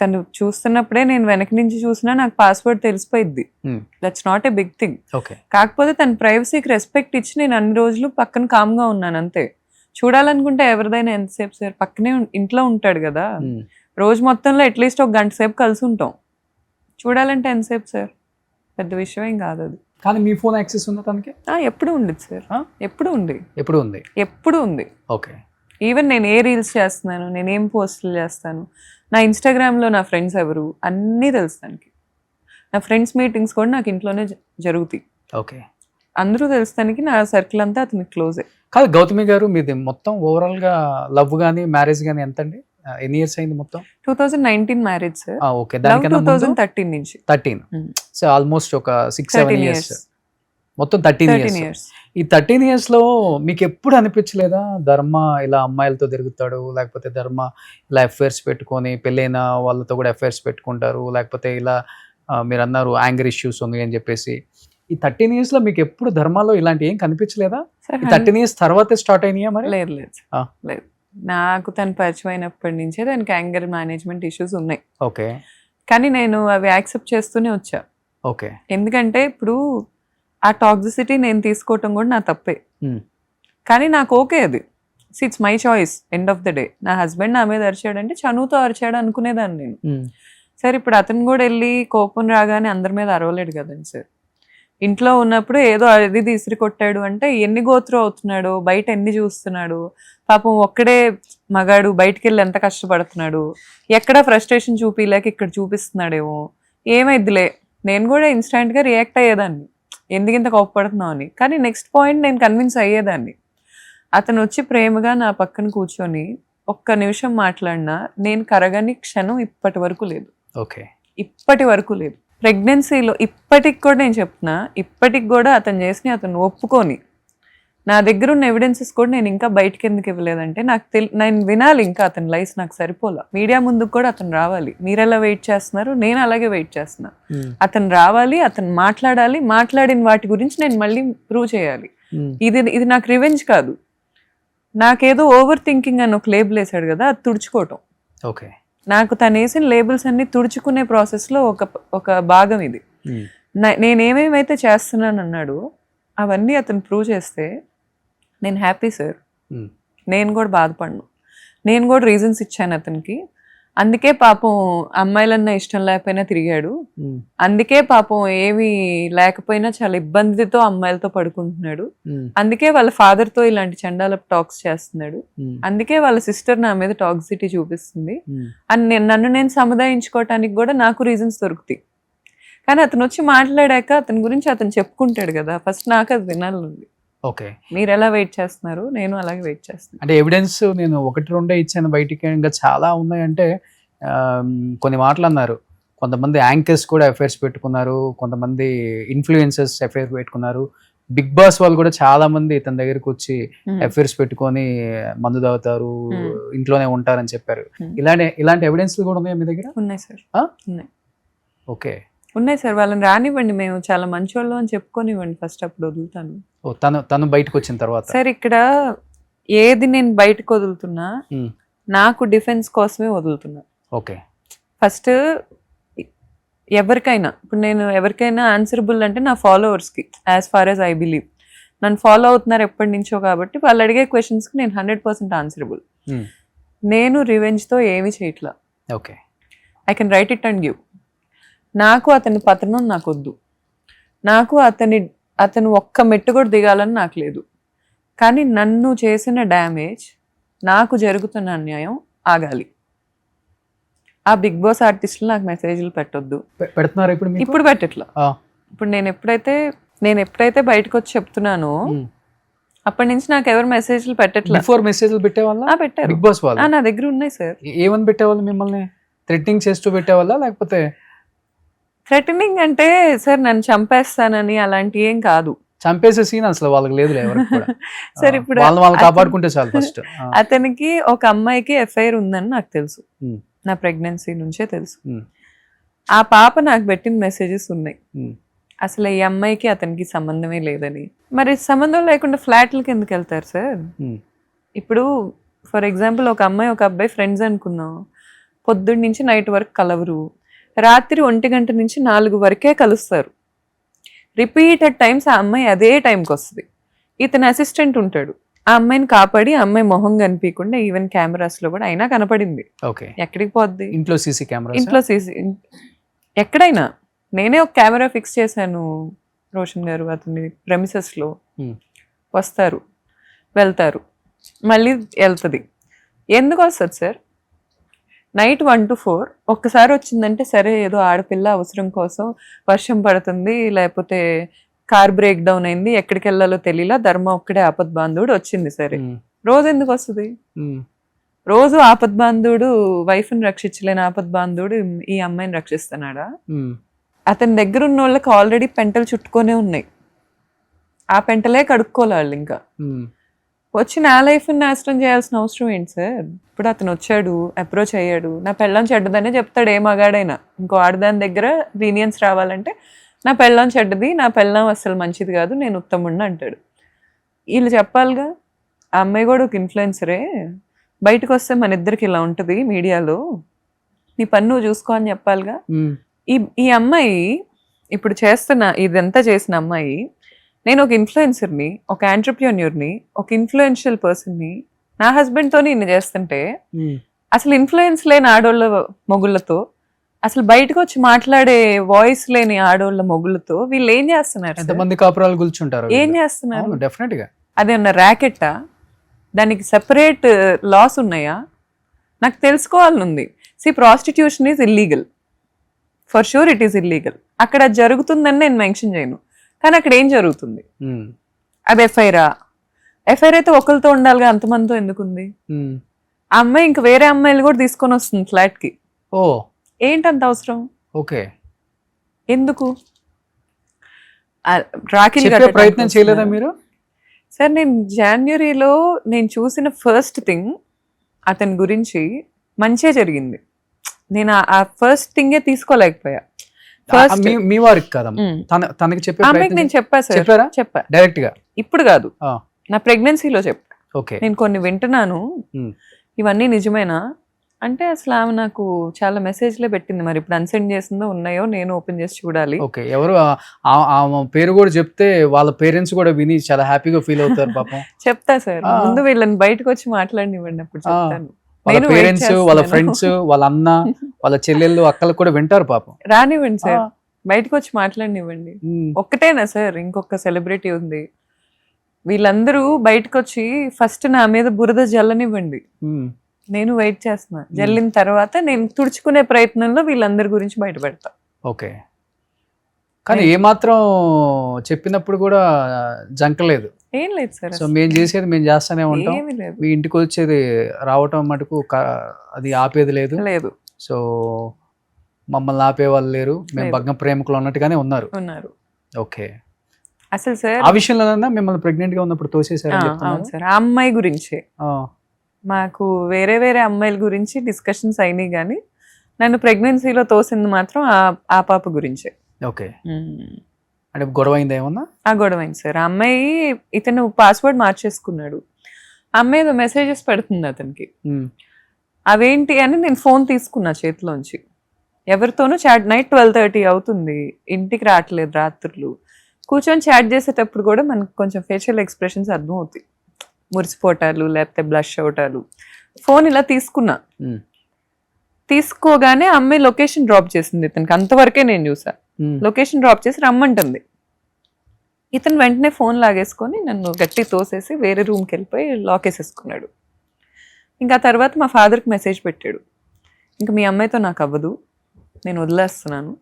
తను చూస్తున్నప్పుడే నేను వెనక నుంచి చూసినా నాకు పాస్వర్డ్ తెలిసిపోయిద్ది. Hmm. That's not a big thing. Okay. కాకపోతే తన ప్రైవసీకి రెస్పెక్ట్ ఇచ్చి నేను అన్ని రోజులు పక్కన కామ్గా ఉన్నాను అంతే. చూడాలనుకుంటే ఎవరిదైనా ఎంతసేపు సార్, పక్కనే ఇంట్లో ఉంటాడు కదా, ఉమ్, రోజు మొత్తంలో అట్లీస్ట్ ఒక గంట సేపు కలిసి ఉంటాం. చూడాలంటే ఎంతసేపు సార్, పెద్ద విషయం ఏం కాదు అది. కానీ మీ ఫోన్ యాక్సెస్ ఉందా తనకి? ఎప్పుడు ఉండేది సార్, ఆ? ఎప్పుడు ఉంది, ఎప్పుడు ఉంది? ఎప్పుడు ఉంది. ఓకే. ఈవెన్ నేను ఏ రీల్స్ చేస్తున్నాను, నేను ఏం పోస్టులు చేస్తాను, నా ఇన్స్టాగ్రామ్లో నా ఫ్రెండ్స్ ఎవరు అన్నీ తెలుసు దానికి. నా ఫ్రెండ్స్ మీటింగ్స్ కూడా నాకు ఇంట్లోనే జరుగుతాయి. ఓకే. అందరూ తెలుస్తానికి నా సర్కిల్ అంతా అతనికి క్లోజే. కాదు గౌతమి గారు, మీది మొత్తం ఓవరాల్ గా లవ్ గానీ మ్యారేజ్ గానీ ఎంత అండి? ఎన్ని ఇయర్స్ అయింది మొత్తం? 2019 మ్యారేజ్ సార్, ఓకే. లవ్ దానికన్నా 2013 నుంచి 13. సో ఆల్మోస్ట్ ఒక 6-7 13 ఇయర్స్, years. మొత్తం 13 13 ఇయర్స్. years. ఈ 13 ఇయర్స్ లో మీకు ఎప్పుడు అనిపించలేదా ధర్మ ఇలా అమ్మాయిలతో తిరుగుతాడు, లేకపోతే ధర్మ ఇలా అఫైర్స్ పెట్టుకొని పెళ్ళైన వాళ్ళతో కూడా అఫైర్స్ పెట్టుకుంటారు, లేకపోతే ఇలా మీరు అన్నారు యాంగర్ ఇష్యూస్ ఉంది అని చెప్పేసి, ఈ 13 ఇయర్స్ లో మీకు ఎప్పుడు ధర్మాలో ఇలాంటి ఏం కనిపించలేదా? సార్, ఈ 13 ఇయర్స్ తర్వాతే స్టార్ట్ అయినాయా మరి? లేదు లేదు ఆ. లేదు, నాకు తను పరిచయం అయినప్పటి నుంచే దానికి యాంగర్ మేనేజ్మెంట్ ఇష్యూస్ ఉన్నాయి. ఓకే. కానీ నేను అవి యాక్సెప్ట్ చేస్తూనే వచ్చా. ఓకే. ఎందుకంటే ఇప్పుడు ఆ టాక్సిసిటీ నేను తీసుకోవటం కూడా నా తప్పే. Hmm. కానీ నాకు ఓకే అది, it's my choice. End of the day నా హస్బెండ్ నా మీద అరిచాడంటే చనువుతో అరిచాడు అనుకునేదాన్ని నేను. సార్ ఇప్పుడు అతను కూడా వెళ్ళి కోపం రాగానే అందరి మీద అరవలేడు కదండి సార్. ఇంట్లో ఉన్నప్పుడు ఏదో అది తీసిరి కొట్టాడు అంటే ఎన్ని గోత్రం అవుతున్నాడు, బయట ఎన్ని చూస్తున్నాడు, పాపం ఒక్కడే మగాడు బయటికి వెళ్ళి ఎంత కష్టపడుతున్నాడు, ఎక్కడ ఫ్రస్ట్రేషన్ చూపిలేక ఇక్కడ చూపిస్తున్నాడేమో, ఏమైద్దిలే నేను కూడా ఇన్స్టెంట్గా రియాక్ట్ అయ్యేదాన్ని, ఎందుకు ఇంత కోపపడుతున్నావు అని. కానీ నెక్స్ట్ పాయింట్ నేను కన్విన్స్ అయ్యేదాన్ని. అతను వచ్చి ప్రేమగా నా పక్కన కూర్చొని ఒక్క నిమిషం మాట్లాడినా నేను కరగని క్షణం ఇప్పటి వరకు లేదు. ఓకే. ఇప్పటి వరకు లేదు. ప్రెగ్నెన్సీలో ఇప్పటికి కూడా నేను చెప్తున్నా, ఇప్పటికి కూడా అతను చేసి అతను ఒప్పుకొని నా దగ్గర ఉన్న ఎవిడెన్సెస్ కూడా నేను ఇంకా బయటకి ఎందుకు ఇవ్వలేదంటే నేను వినాలి, ఇంకా అతని లైఫ్ నాకు సరిపోలా. మీడియా ముందుకు కూడా అతను రావాలి. మీరు ఎలా వెయిట్ చేస్తున్నారు, నేను అలాగే వెయిట్ చేస్తున్నా. అతను రావాలి, అతను మాట్లాడాలి, మాట్లాడిన వాటి గురించి నేను మళ్ళీ ప్రూవ్ చేయాలి. ఇది నాకు రివెంజ్ కాదు, నాకేదో ఓవర్ థింకింగ్ అని ఒక లేబుల్ వేసాడు కదా, అది తుడుచుకోవటం. ఓకే. నాకు తను వేసిన లేబుల్స్ అన్ని తుడుచుకునే ప్రాసెస్లో ఒక భాగం ఇది. నేనేమేమైతే చేస్తున్నాను అన్నాడు అవన్నీ అతను ప్రూవ్ చేస్తే నేను హ్యాపీ సార్. నేను కూడా బాధపడను, నేను కూడా రీజన్స్ ఇచ్చాను అతనికి. అందుకే పాపం అమ్మాయిలన్నా ఇష్టం లేకపోయినా తిరిగాడు, అందుకే పాపం ఏమి లేకపోయినా చాలా ఇబ్బందితో అమ్మాయిలతో పడుకుంటున్నాడు, అందుకే వాళ్ళ ఫాదర్తో ఇలాంటి చండాల టాక్స్ చేస్తున్నాడు, అందుకే వాళ్ళ సిస్టర్ నా మీద టాక్సిటీ చూపిస్తుంది అని నన్ను నేను సముదాయించుకోవటానికి కూడా నాకు రీజన్స్ దొరుకుతాయి. కానీ అతను వచ్చి మాట్లాడాక అతని గురించి అతను చెప్పుకుంటాడు కదా, ఫస్ట్ నాకు అది వినాలండి. ఓకే. మీరు ఎలా వెయిట్ చేస్తున్నారు, నేను అలాగే వెయిట్ చేస్తున్నాను. అంటే ఎవిడెన్స్ నేను 1-2 ఇచ్చాను, బయటికి ఇంకా చాలా ఉన్నాయంటే కొన్ని మాటలు అన్నారు. కొంతమంది యాంకర్స్ కూడా అఫైర్స్ పెట్టుకున్నారు, కొంతమంది ఇన్ఫ్లుయెన్సర్స్ అఫైర్ పెట్టుకున్నారు, బిగ్ బాస్ వాళ్ళు కూడా చాలా మంది ఇతని దగ్గరికి వచ్చి అఫైర్స్ పెట్టుకొని మందు తాగుతారు, ఇంట్లోనే ఉంటారని చెప్పారు. ఇలాంటి ఎవిడెన్స్ కూడా ఉన్నాయా మీ దగ్గర? ఉన్నాయి సార్, ఉన్నాయి. ఓకే. ఉన్నాయి సార్, వాళ్ళని రానివ్వండి, మేము చాలా మంచోళ్ళు అని చెప్పుకోనివ్వండి ఫస్ట్, అప్పుడు వదులుతాను. తను బయటకు వచ్చిన తర్వాత సార్ ఇక్కడ ఏది నేను బయటకు వదులుతున్నా నాకు డిఫెన్స్ కోసమే వదులుతున్నా. ఓకే. ఫస్ట్ ఎవరికైనా, ఇప్పుడు నేను ఎవరికైనా ఆన్సరబుల్ అంటే నా ఫాలోవర్స్కి, as far as I believe నన్ను ఫాలో అవుతున్నారు ఎప్పటి నుంచో కాబట్టి వాళ్ళు అడిగే క్వశ్చన్స్కి నేను 100% ఆన్సరబుల్. నేను రివెంజ్తో ఏమీ చేయట్లా. Okay. I can write it and give. నాకు అతని పతనం నాకు వద్దు, నాకు అతను ఒక్క మెట్టు కూడా దిగాలని నాకు లేదు. కానీ నన్ను చేసిన డ్యామేజ్, నాకు జరుగుతున్న అన్యాయం ఆగాలి. ఆ బిగ్ బాస్ ఆర్టిస్టులు నాకు మెసేజ్లు పెట్టొద్దు. పెడుతున్నారు ఇప్పుడు పెట్టట్లా. ఇప్పుడు నేను ఎప్పుడైతే బయటకు వచ్చి చెప్తున్నానో అప్పటి నుంచి నాకు ఎవరు మెసేజ్లు పెట్టట్లా. బిఫోర్ మెసేజ్లు పెట్టేవాళ్ళ? పెట్టారు. బిగ్ బాస్ వాళ్ళు నా దగ్గర ఉన్నాయి సార్. ఏమని పెట్టేవాళ్ళు మిమ్మల్ని? థ్రెటనింగ్ చేస్తూ పెట్టేవాళ్ళ, లేకపోతే? థ్రెటనింగ్ అంటే సార్ నన్ను చంపేస్తానని అలాంటి ఏం కాదు. చంపేసే సీన్ అసలు వాళ్ళకి లేదు ఎవరికి కూడా. సరే ఇప్పుడు వాళ్ళు అతను- కాపాడుకుంటే చాలు ఫస్ట్. అతనికి ఒక అమ్మాయికి ఎఫ్ఐఆర్ ఉందని నాకు తెలుసు, Hmm. నా ప్రెగ్నెన్సీ నుంచే తెలుసు. Hmm. ఆ పాప నాకు పెట్టిన మెసేజెస్ ఉన్నాయి, అసలు ఈ అమ్మాయికి అతనికి సంబంధమే లేదని. మరి సంబంధం లేకుండా ఫ్లాట్లకి ఎందుకు వెళ్తారు సార్? ఇప్పుడు ఫర్ ఎగ్జాంపుల్ ఒక అమ్మాయి ఒక అబ్బాయి ఫ్రెండ్స్ అనుకుందాం, పొద్దున్న నుంచి నైట్ వరకు కలవరు, రాత్రి 1 గంట నుంచి 4 వరకే కలుస్తారు. రిపీటెడ్ టైమ్స్ ఆ అమ్మాయి అదే టైంకి వస్తుంది. ఇతను అసిస్టెంట్ ఉంటాడు, ఆ అమ్మాయిని కాపాడి ఆ అమ్మాయి మొహం కనిపించకుండా ఈవెన్ కెమెరాస్ లో కూడా అయినా కనపడింది. ఓకే. ఎక్కడికి పోద్ది? ఇంట్లో సీసీ కెమెరా. ఇంట్లో సీసీ ఎక్కడైనా నేనే ఒక కెమెరా ఫిక్స్ చేశాను రోషన్ గారు. అతని ప్రెమిసెస్ లో వస్తారు వెళ్తారు, మళ్ళీ వెళ్తుంది. ఎందుకు వస్తుంది సార్? నైట్ 1 to 4 ఒక్కసారి వచ్చిందంటే సరే ఏదో ఆడపిల్ల అవసరం కోసం, వర్షం పడుతుంది లేకపోతే కార్ బ్రేక్ డౌన్ అయింది, ఎక్కడికి వెళ్ళాలో తెలియలా, ధర్మ ఒక్కడే ఆపద్బాంధుడు వచ్చింది, సరే. రోజు ఎందుకు వస్తుంది? రోజు ఆపద్బాంధుడు వైఫ్ని రక్షించలేని ఆపద్బాంధుడు ఈ అమ్మాయిని రక్షిస్తున్నాడా? అతని దగ్గర ఉన్న వాళ్ళకి ఆల్రెడీ పెంటలు చుట్టుకొనే ఉన్నాయి, ఆ పెంటలే కడుక్కోవాలి వాళ్ళు. ఇంకా వచ్చి నా లైఫ్ని నాశనం చేయాల్సిన అవసరం ఏంటి సార్? ఇప్పుడు అతను వచ్చాడు, అప్రోచ్ అయ్యాడు, నా పెళ్ళం చెడ్డదనే చెప్తాడు ఏ మగాడైనా. ఇంకో ఆడదాని దగ్గర లీనియన్స్ రావాలంటే నా పెళ్ళం చెడ్డది, నా పెళ్ళం అస్సలు మంచిది కాదు, నేను ఉత్తముడిని అంటాడు. వీళ్ళు చెప్పాలిగా, ఆ అమ్మాయి కూడా ఒక ఇన్ఫ్లుయెన్సరే, బయటకు వస్తే మన ఇద్దరికి ఇలా ఉంటుంది మీడియాలో, నీ పని నువ్వు చూసుకో అని చెప్పాలిగా. ఈ అమ్మాయి ఇప్పుడు ఇదంతా చేసిన అమ్మాయి, నేను ఒక ఇన్ఫ్లుయెన్సర్ని, ఒక ఆంటర్ప్రెన్యూర్ని, ఒక ఇన్ఫ్లుయెన్షియల్ పర్సన్ని, నా హస్బెండ్తోని ఇన్ని చేస్తుంటే అసలు ఇన్ఫ్లుయెన్స్ లేని ఆడోళ్ళ మొగుళ్ళతో, అసలు బయటకు వచ్చి మాట్లాడే వాయిస్ లేని ఆడోళ్ళ మొగుళ్ళతో వీళ్ళు ఏం చేస్తున్నారు? ఎంతమంది కాపురాలు కూర్చుంటారు, ఏం చేస్తున్నారు? డెఫినెట్ గా అదేమన్నా ర్యాకెట్టా? దానికి సెపరేట్ లాస్ ఉన్నాయా? నాకు తెలుసుకోవాలని ఉంది. Prostitution is illegal, for sure it is illegal. అక్కడ జరుగుతుందని నేను మెన్షన్ చేయను, కానీ అక్కడ ఏం జరుగుతుంది? అది ఎఫ్ఐఆర్ అయితే ఒకరితో ఉండాలిగా, అంతమందితో ఎందుకుంది? ఆ అమ్మాయి ఇంకా వేరే అమ్మాయిలు కూడా తీసుకొని వస్తుంది ఫ్లాట్ కి. ఓ, ఏంటంత అవసరం? ఓకే. ఎందుకు రాఖీలు ప్రయత్నం చేయలేదా మీరు? సార్ నేను జనవరిలో నేను చూసిన ఫస్ట్ థింగ్ అతని గురించి మంచిగా జరిగింది. నేను ఆ ఫస్ట్ థింగే తీసుకోలేకపోయా. మీ వారికి కదా, తనకి చెప్పే అమ్మాయికి నేను చెప్పా సార్, చెప్పా డైరెక్ట్ గా. ఇప్పుడు కాదు, నా ప్రెగ్నెన్సీలో చెప్పా. ఓకే. నేను కొన్ని వింటున్నాను, ఇవన్నీ నిజమేనా అంటే అసలు ఆమె నాకు చాలా మెసేజ్లే పెట్టింది. మరి ఇప్పుడు అన్సెండ్ చేసిందో ఉన్నాయో నేను ఓపెన్ చేసి చూడాలి. ఓకే. ఎవరు ఆమె పేరు కూడా చెప్తే వాళ్ళ పేరెంట్స్ కూడా విని చాలా హ్యాపీగా ఫీల్ అవుతారు పాపం. చెప్తా సార్, ముందు వీళ్ళని బయటకు వచ్చి మాట్లాడినివ్వండి, అప్పుడు చెప్తాను. వాళ్ళ పేరెంట్స్, వాళ్ళ ఫ్రెండ్స్, వాళ్ళ అన్న, వాళ్ళ చెల్లెళ్ళు, అక్కలు కూడా వింటారు పాపం. రానివ్వండి సార్, బయటకు వచ్చి మాట్లాడినివ్వండి. ఒక్కటేనా సార్, ఇంకొక సెలబ్రిటీ ఉంది, వీళ్ళందరూ బయటకు వచ్చి ఫస్ట్ నా మీద బురద జల్లనివ్వండి, నేను వెయిట్ చేస్తున్నా. జల్లిన తర్వాత నేను తుడుచుకునే ప్రయత్నంలో వీళ్ళందరి గురించి బయటపెడతా. ఓకే. కానీ ఏమాత్రం చెప్పినప్పుడు కూడా జంకలేదు. ఏం లేదు సార్, సో మేము చేసేది మేము చేస్తానే ఉంటాం. ఏమీ లేదు. మీ ఇంటికి వచ్చేది రావటం మటుకు అది ఆపేది లేదు. లేదు. సో మమ్మల్ని ఆపే వాళ్ళు లేరు, మేము భగ్న ప్రేమికులు అన్నట్టుగానే ఉన్నారు. ఓకే. అసలు సార్ ఆ విషయంలో మిమ్మల్ని ప్రెగ్నెంట్ గా ఉన్నప్పుడు తోసేసారు. అవును సార్, ఆ అమ్మాయి గురించి మాకు వేరే వేరే అమ్మాయిల గురించి డిస్కషన్స్ అయినాయి, కానీ నన్ను ప్రెగ్నెన్సీలో తోసింది మాత్రం ఆ పాప గురించే. ఓకే. అంటే గొడవ అయింది ఏమన్నా? ఆ గొడవ అయింది సార్. ఆ అమ్మాయి, ఇతను పాస్వర్డ్ మార్చేసుకున్నాడు, ఆ అమ్మాయి ఏదో మెసేజెస్ పెడుతుంది అతనికి. అవేంటి అని నేను ఫోన్ తీసుకున్నా చేతిలోంచి, ఎవరితోనూ చాట్. నైట్ 12:30 అవుతుంది, ఇంటికి రావట్లేదు రాత్రులు, కూర్చొని చాట్ చేసేటప్పుడు కూడా మనకు కొంచెం ఫేషియల్ ఎక్స్ప్రెషన్స్ అర్థం అవుతాయి, మురిసిపోటాలు లేకపోతే బ్లష్ అవటాలు. ఫోన్ ఇలా తీసుకున్నా, తీసుకోగానే అమ్మాయి లొకేషన్ డ్రాప్ చేసింది ఇతనికి, అంతవరకే నేను చూసా. లొకేషన్ డ్రాప్ చేసి రమ్మంటుంది. ఇతను వెంటనే ఫోన్ లాగేసుకొని నన్ను గట్టి తోసేసి వేరే రూమ్కి వెళ్ళిపోయి లాక్ వేసేసుకున్నాడు. ఇంకా తర్వాత మా ఫాదర్కి మెసేజ్ పెట్టాడు, ఇంకా మీ అమ్మాయితో నాకు అవ్వదు, నేను వదిలేస్తున్నాను.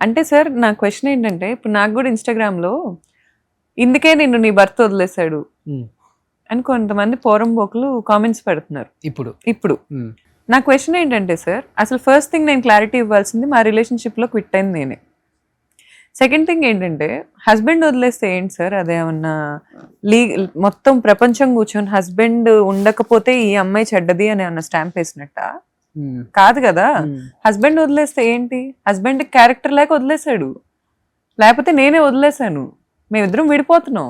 అంటే సార్ నా క్వశ్చన్ ఏంటంటే, ఇప్పుడు నాకు కూడా ఇన్స్టాగ్రామ్లో ఇందుకే నిన్ను నీ భర్త వదిలేశాడు అని కొంతమంది పోరంబోకులు కామెంట్స్ పెడుతున్నారు. ఇప్పుడు నా క్వశ్చన్ ఏంటంటే సార్, అసలు ఫస్ట్ థింగ్ నేను క్లారిటీ ఇవ్వాల్సింది, మా రిలేషన్షిప్లో క్విట్ అయింది నేనే. సెకండ్ థింగ్ ఏంటంటే హస్బెండ్ వదిలేస్తే ఏంటి సార్, అదేమన్నా మొత్తం ప్రపంచం కూర్చొని హస్బెండ్ ఉండకపోతే ఈ అమ్మాయి చెడ్డది అని ఏమన్నా స్టాంప్ వేసినట్ట కాదు కదా. హస్బెండ్ వదిలేస్తే ఏంటి, హస్బెండ్ క్యారెక్టర్ లేక వదిలేశాడు, లేకపోతే నేనే వదిలేశాను, మేమిద్దరం విడిపోతున్నాం.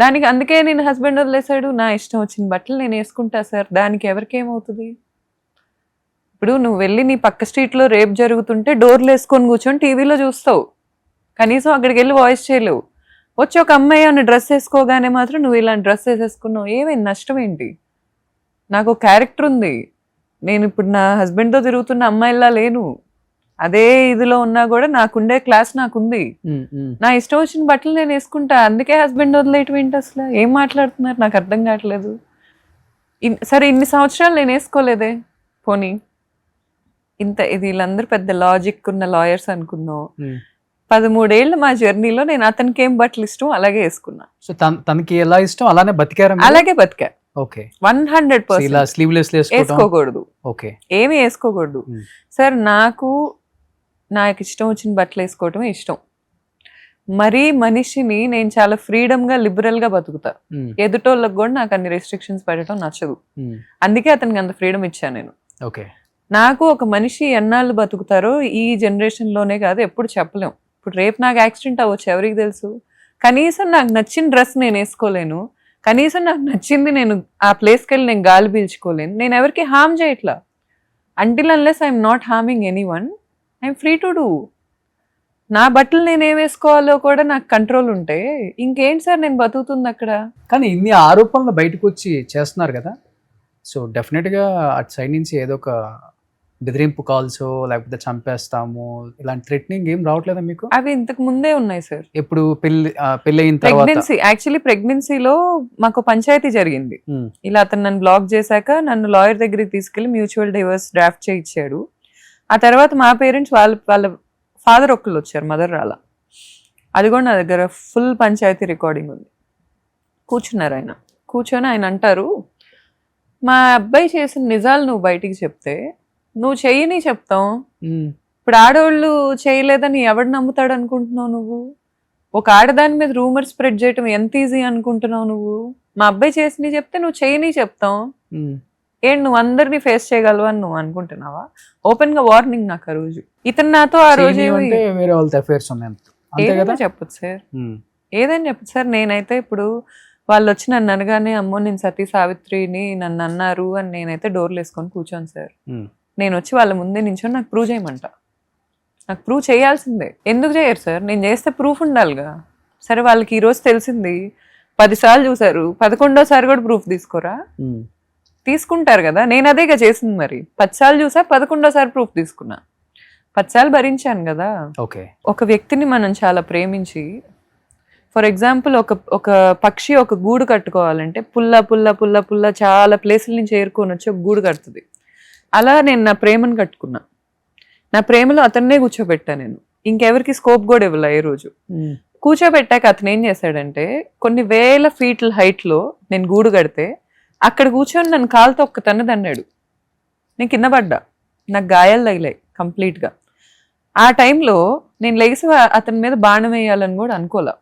దానికి అందుకే నేను హస్బెండ్ వదిలేశాడు, నా ఇష్టం వచ్చిన బట్టలు నేను వేసుకుంటా సార్, దానికి ఎవరికి ఏమవుతుంది? ఇప్పుడు నువ్వు వెళ్ళి నీ పక్క స్ట్రీట్లో రేప్ జరుగుతుంటే డోర్లు వేసుకొని కూర్చొని టీవీలో చూస్తావు, కనీసం అక్కడికి వెళ్ళి వాయిస్ చేయలేవు. వచ్చి ఒక అమ్మాయి అన్న డ్రెస్ వేసుకోగానే మాత్రం నువ్వు ఇలాంటి డ్రెస్ వేసేసుకున్నావు, ఏమైంది, నష్టం ఏంటి? నాకు ఒక క్యారెక్టర్ ఉంది, నేను ఇప్పుడు నా హస్బెండ్తో తిరుగుతున్న అమ్మాయిలా లేను, అదే ఇదిలో ఉన్నా కూడా నాకుండే క్లాస్ నాకుంది, నా ఇష్టం వచ్చిన బట్టలు నేను వేసుకుంటా, అందుకే హస్బెండ్ వదిలేయటం ఏంటి? అసలు ఏం మాట్లాడుతున్నారు, నాకు అర్థం కావట్లేదు. సరే ఇన్ని సంవత్సరాలు నేను వేసుకోలేదే, పోనీ ఇంత ఇది వీళ్ళందరూ పెద్ద లాజిక్ ఉన్న లాయర్స్ అనుకున్నాం. 13 ఏళ్ళు మా జర్నీలో నేను అతనికి ఏం బట్టలు ఇష్టం అలాగే వేసుకున్నా. సో తనకి ఎలా ఇష్టం అలానే బతికారా? అలాగే బతికా. ఓకే, 100% స్లీవ్లెస్ వేసుకోకూడదు, ఓకే, ఏమీ వేసుకోకూడదు సార్. నాకు ఇష్టం వచ్చిన బట్టలు వేసుకోవటమే ఇష్టం. మరీ మనిషిని నేను చాలా ఫ్రీడమ్గా లిబరల్గా బతుకుతా, ఎదుటోళ్ళకి కూడా నాకు అన్ని రెస్ట్రిక్షన్స్ పెట్టడం నచ్చదు, అందుకే అతనికి అంత ఫ్రీడమ్ ఇచ్చాను నేను. ఓకే, నాకు ఒక మనిషి ఎన్నాళ్ళు బతుకుతారో ఈ జనరేషన్లోనే కాదు ఎప్పుడు చెప్పలేం. ఇప్పుడు రేపు నాకు యాక్సిడెంట్ అవ్వచ్చు, ఎవరికి తెలుసు? కనీసం నాకు నచ్చిన డ్రెస్ నేను వేసుకోలేను, కనీసం నాకు నచ్చింది నేను ఆ ప్లేస్కి వెళ్ళి నేను గాలి పీల్చుకోలేను, నేను ఎవరికి హార్మ్ చేయట్లా. Until unless I'm not harming any one, I'm free to do. నా బట్టలు నేను ఏం వేసుకోవాలో కూడా నాకు కంట్రోల్ ఉంటే ఇంకేంటి సార్ నేను బతుకుతుంది అక్కడ. కానీ ఇన్ని ఆరోపణలు బయటకు వచ్చి చేస్తున్నారు కదా, సో డెఫినెట్గా అటు సైడ్ నుంచి ఏదో ఒక బెదిరింపు కాల్స్ లేకపోతే చంపేస్తాము ఇలాంటి థ్రెటనింగ్ ఏం రావట్లేదా మీకు? అవి ఇంతకు ముందే ఉన్నాయి సార్. ఎప్పుడు పెళ్లి అయిన తర్వాత యాక్చువల్లీ ప్రెగ్నెన్సీలో మాకు పంచాయతీ జరిగింది. ఇలా అతను నన్ను బ్లాక్ చేశాక నన్ను లాయర్ దగ్గరికి తీసుకెళ్లి మ్యూచువల్ డివోర్స్ డ్రాఫ్ట్ చేయించాడు. ఆ తర్వాత మా పేరెంట్స్ వాళ్ళ ఫాదర్ ఒక్కళ్ళు వచ్చారు, మదర్ రాలా. అది కూడా నా దగ్గర ఫుల్ పంచాయతీ రికార్డింగ్ ఉంది. కూర్చున్నారు ఆయన, కూర్చొని ఆయన అంటారు, మా అబ్బాయి చేసిన నిజాలు నువ్వు బయటికి చెప్తే నువ్వు చెయ్యని చెప్తాం, ఇప్పుడు ఆడవాళ్ళు చేయలేదని ఎవడు నమ్ముతాడు అనుకుంటున్నావు నువ్వు? ఒక ఆడదాని మీద రూమర్ స్ప్రెడ్ చేయటం ఎంత ఈజీ అనుకుంటున్నావు నువ్వు? మా అబ్బాయి చేసినవి చెప్తే నువ్వు చేయని చెప్తాం, ఏంటి నువ్వు అందరినీ ఫేస్ చేయగలవు అని నువ్వు అనుకుంటున్నావా? ఓపెన్ గా వార్నింగ్ నాకు ఆ రోజు. ఇతను నాతో ఆ రోజు ఏదైనా చెప్పచ్చు సార్, ఏదైనా చెప్పచ్చు సార్. నేనైతే ఇప్పుడు వాళ్ళు వచ్చి నన్ను అనగానే అమ్మో నేను సతీ సావిత్రిని నన్ను అన్నారు అని నేనైతే డోర్లు వేసుకొని కూర్చోను సార్. నేను వచ్చి వాళ్ళ ముందే నించొని నాకు ప్రూవ్ చేయమంట, నాకు ప్రూవ్ చేయాల్సిందే. ఎందుకు చేయరు సార్? నేను చేస్తే ప్రూఫ్ ఉండాలిగా. సరే వాళ్ళకి ఈరోజు తెలిసింది, 10 సార్లు చూసారు, 11వ కూడా ప్రూఫ్ తీసుకోరా? తీసుకుంటారు కదా. నేను అదేగా చేసింది. మరి 10 సార్లు చూసా, 11వ ప్రూఫ్ తీసుకున్నా, 10 సార్లు భరించాను కదా. ఒక వ్యక్తిని మనం చాలా ప్రేమించి, ఫర్ ఎగ్జాంపుల్ ఒక పక్షి ఒక గూడు కట్టుకోవాలంటే పుల్ల పుల్ల పుల్ల పుల్ల చాలా ప్లేసుల నుంచి ఏరుకొని వచ్చి ఒక గూడు కడుతుంది. అలా నేను నా ప్రేమను కట్టుకున్నా, నా ప్రేమలో అతన్నే కూర్చోబెట్టా. నేను ఇంకెవరికి స్కోప్ కూడా ఇవ్వలే. ఏ రోజు కూర్చోబెట్టాక అతను ఏం చేశాడంటే, కొన్ని వేల ఫీట్ల హైట్లో నేను గూడు కడితే అక్కడ కూర్చొని నన్ను కాలుతో ఒక్క తన్నదన్నాడు. నేను కింద పడ్డా, నాకు గాయాలు తగిలాయి కంప్లీట్గా. ఆ టైంలో నేను లెగిసి అతని మీద బాణం వేయాలని కూడా అనుకోలే,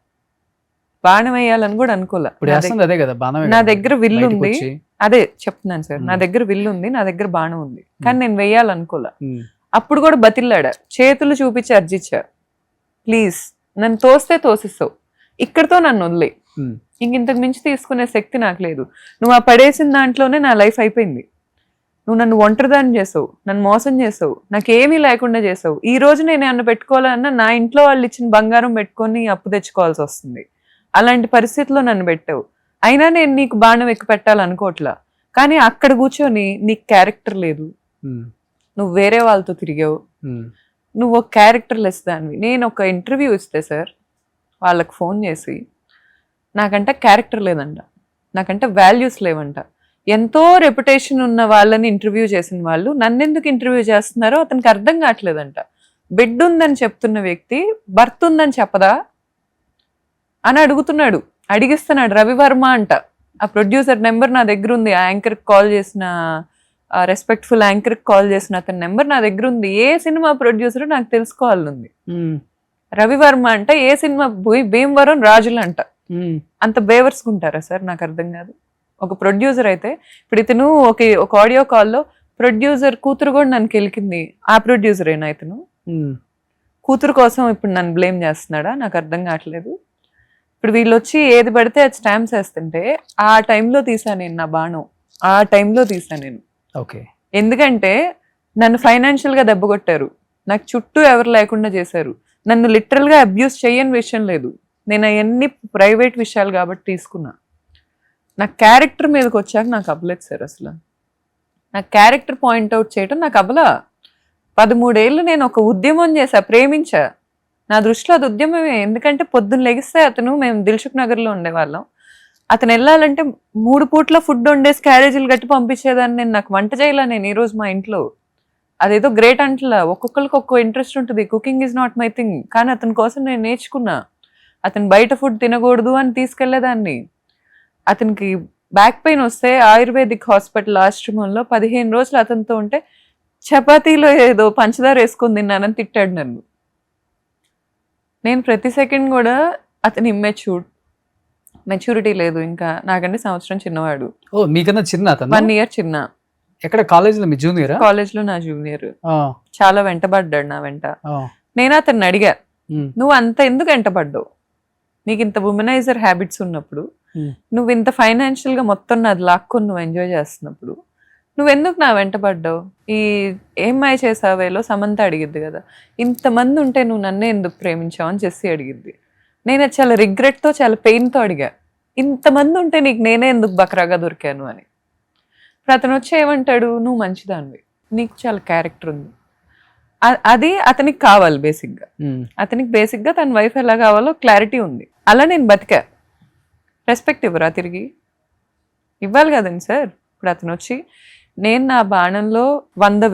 నా దగ్గర విల్లు ఉంది, అదే చెప్తున్నాను సార్, నా దగ్గర విల్లు ఉంది, నా దగ్గర బాణం ఉంది, కానీ నేను వెయ్యాలనుకోలే. అప్పుడు కూడా బతిల్లాడా, చేతులు చూపించి అర్జిచ్చా, ప్లీజ్ నన్ను తోస్తే తోసిస్తావు, ఇక్కడతో నన్ను వదిలే, ఇంతకు మించి తీసుకునే శక్తి నాకు లేదు. నువ్వు ఆ పడేసిన దాంట్లోనే నా లైఫ్ అయిపోయింది. నువ్వు నన్ను ఒంటరిదాన్ని చేసావు, నన్ను మోసం చేసావు, నాకేమీ లేకుండా చేసావు. ఈ రోజు నేను ఏమన్నా పెట్టుకోవాలన్నా నా ఇంట్లో వాళ్ళు ఇచ్చిన బంగారం పెట్టుకొని అప్పు తెచ్చుకోవాల్సి వస్తుంది. అలాంటి పరిస్థితిలో నన్ను పెట్టావు. అయినా నేను నీకు బాణం ఎక్కువ పెట్టాలనుకోవట్లా, కానీ అక్కడ కూర్చొని నీకు క్యారెక్టర్ లేదు, నువ్వు వేరే వాళ్ళతో తిరిగావు, నువ్వు ఒక క్యారెక్టర్ లెస్ దానివి. నేను ఒక ఇంటర్వ్యూ ఇస్తే సార్ వాళ్ళకి ఫోన్ చేసి, నాకంటే క్యారెక్టర్ లేదంట, నాకంటే వాల్యూస్ లేవంట. ఎంతో రెప్యుటేషన్ ఉన్న వాళ్ళని ఇంటర్వ్యూ చేసిన వాళ్ళు నన్నెందుకు ఇంటర్వ్యూ చేస్తున్నారో అతనికి అర్థం కావట్లేదంట. బిడ్డ ఉందని చెప్తున్న వ్యక్తి భర్త ఉందని చెప్పదా అని అడుగుతున్నాడు, అడిగిస్తున్నాడు. రవివర్మ అంట, ఆ ప్రొడ్యూసర్ నెంబర్ నా దగ్గర ఉంది, ఆ యాంకర్కి కాల్ చేసిన, రెస్పెక్ట్ఫుల్ యాంకర్కి కాల్ చేసిన అతని నెంబర్ నా దగ్గర ఉంది. ఏ సినిమా ప్రొడ్యూసర్ నాకు తెలుసుకోవాలనుంది. రవివర్మ అంటే ఏ సినిమా భీమవరం రాజులు అంట. అంత బేవర్స్కుంటారా సార్? నాకు అర్థం కాదు. ఒక ప్రొడ్యూసర్ అయితే ఇప్పుడు ఇతను ఒక ఆడియో కాల్లో ప్రొడ్యూసర్ కూతురు కూడా నన్ను కెలికింది. ఆ ప్రొడ్యూసరేనా ఇతను? కూతురు కోసం ఇప్పుడు నన్ను బ్లేమ్ చేస్తున్నాడా? నాకు అర్థం కావట్లేదు. ఇప్పుడు వీళ్ళు వచ్చి ఏది పడితే అది స్టాంప్స్ వేస్తుంటే ఆ టైంలో తీసాను నేను నా బాణం. ఆ టైంలో తీసాను నేను. ఓకే. ఎందుకంటే నన్ను ఫైనాన్షియల్ గా దెబ్బ కొట్టారు, నాకు చుట్టూ ఎవరు లేకుండా చేశారు, నన్ను లిటరల్ గా అబ్యూస్ చేయని విషయం లేదు. నేను అవన్నీ ప్రైవేట్ విషయాలు కాబట్టి తీసుకున్నా. నా క్యారెక్టర్ మీదకి వచ్చాక నాకు అవ్వలేదు సార్. అసలు నా క్యారెక్టర్ పాయింట్అవుట్ చేయడం నాకు అవ్వలా. 13 ఏళ్ళు నేను ఒక ఉద్యమం చేశా, ప్రేమించా. నా దృష్టిలో అది ఉద్యమమే. ఎందుకంటే పొద్దున్న లెగిస్తే మేము దిల్సుఖ్ నగర్లో ఉండేవాళ్ళం. అతను వెళ్ళాలంటే 3 పూట్ల ఫుడ్ వండేసి క్యారేజీలు కట్టి పంపించేదాన్ని. నేను నాకు వంట చేయాల నేను ఈరోజు మా ఇంట్లో. అదేదో గ్రేట్ అంటలా, ఒక్కొక్కరికి ఒక్కో ఇంట్రెస్ట్ ఉంటుంది. Cooking is not my thing. కానీ అతని కోసం నేను నేర్చుకున్నా. అతను బయట ఫుడ్ తినకూడదు అని తీసుకెళ్లేదాన్ని. అతనికి బ్యాక్ పెయిన్ వస్తే ఆయుర్వేదిక్ హాస్పిటల్ ఆశ్రమంలో 15 రోజులు అతనితో ఉంటే చపాతీలో ఏదో పంచదార వేసుకొని తిన్నానని తిట్టాడు నన్ను. నేను ప్రతి సెకండ్ కూడా అతని మెచ్యూరిటీ లేదు. ఇంకా నాకంటే సంవత్సరం చిన్నవాడు. ఓ, మీకన్నా చిన్న అతను? 1 year చిన్న. ఎక్కడ కాలేజీలో మీ జూనియరా? కాలేజ్లో నా జూనియర్. చాలా వెంటబడ్డాడు నా వెంట. నేను అతన్ని అడిగా, నువ్వు అంత ఎందుకు వెంటబడ్డావు? నీకు ఇంత ఉమెనైజర్ హ్యాబిట్స్ ఉన్నప్పుడు, నువ్వు ఇంత ఫైనాన్షియల్ గా మొత్తం నాది లాక్కొని నువ్వు ఎంజాయ్ చేస్తున్నప్పుడు నువ్వెందుకు నా వెంటబడ్డావు? ఈ ఏమ్మాయి చేసావేలో సమంత అడిగిద్ది కదా, ఇంతమంది ఉంటే నువ్వు నన్నే ఎందుకు ప్రేమించావు అని జెస్సీ అడిగిద్ది. నేను చాలా రిగ్రెట్తో చాలా పెయిన్తో అడిగా, ఇంతమంది ఉంటే నీకు నేనే ఎందుకు బకరాగా దొరికాను అని. ఇప్పుడు అతను వచ్చి ఏమంటాడు, నువ్వు మంచిదానివి, నీకు చాలా క్యారెక్టర్ ఉంది. అది అతనికి కావాలి బేసిక్గా. అతనికి బేసిక్గా తన వైఫ్ ఎలా కావాలో క్లారిటీ ఉంది. అలా నేను బతికా. రెస్పెక్ట్ ఇవ్వరా తిరిగి? ఇవ్వాలి కదండి సార్. ఇప్పుడు అతను వచ్చి నేను నా బాణంలో 100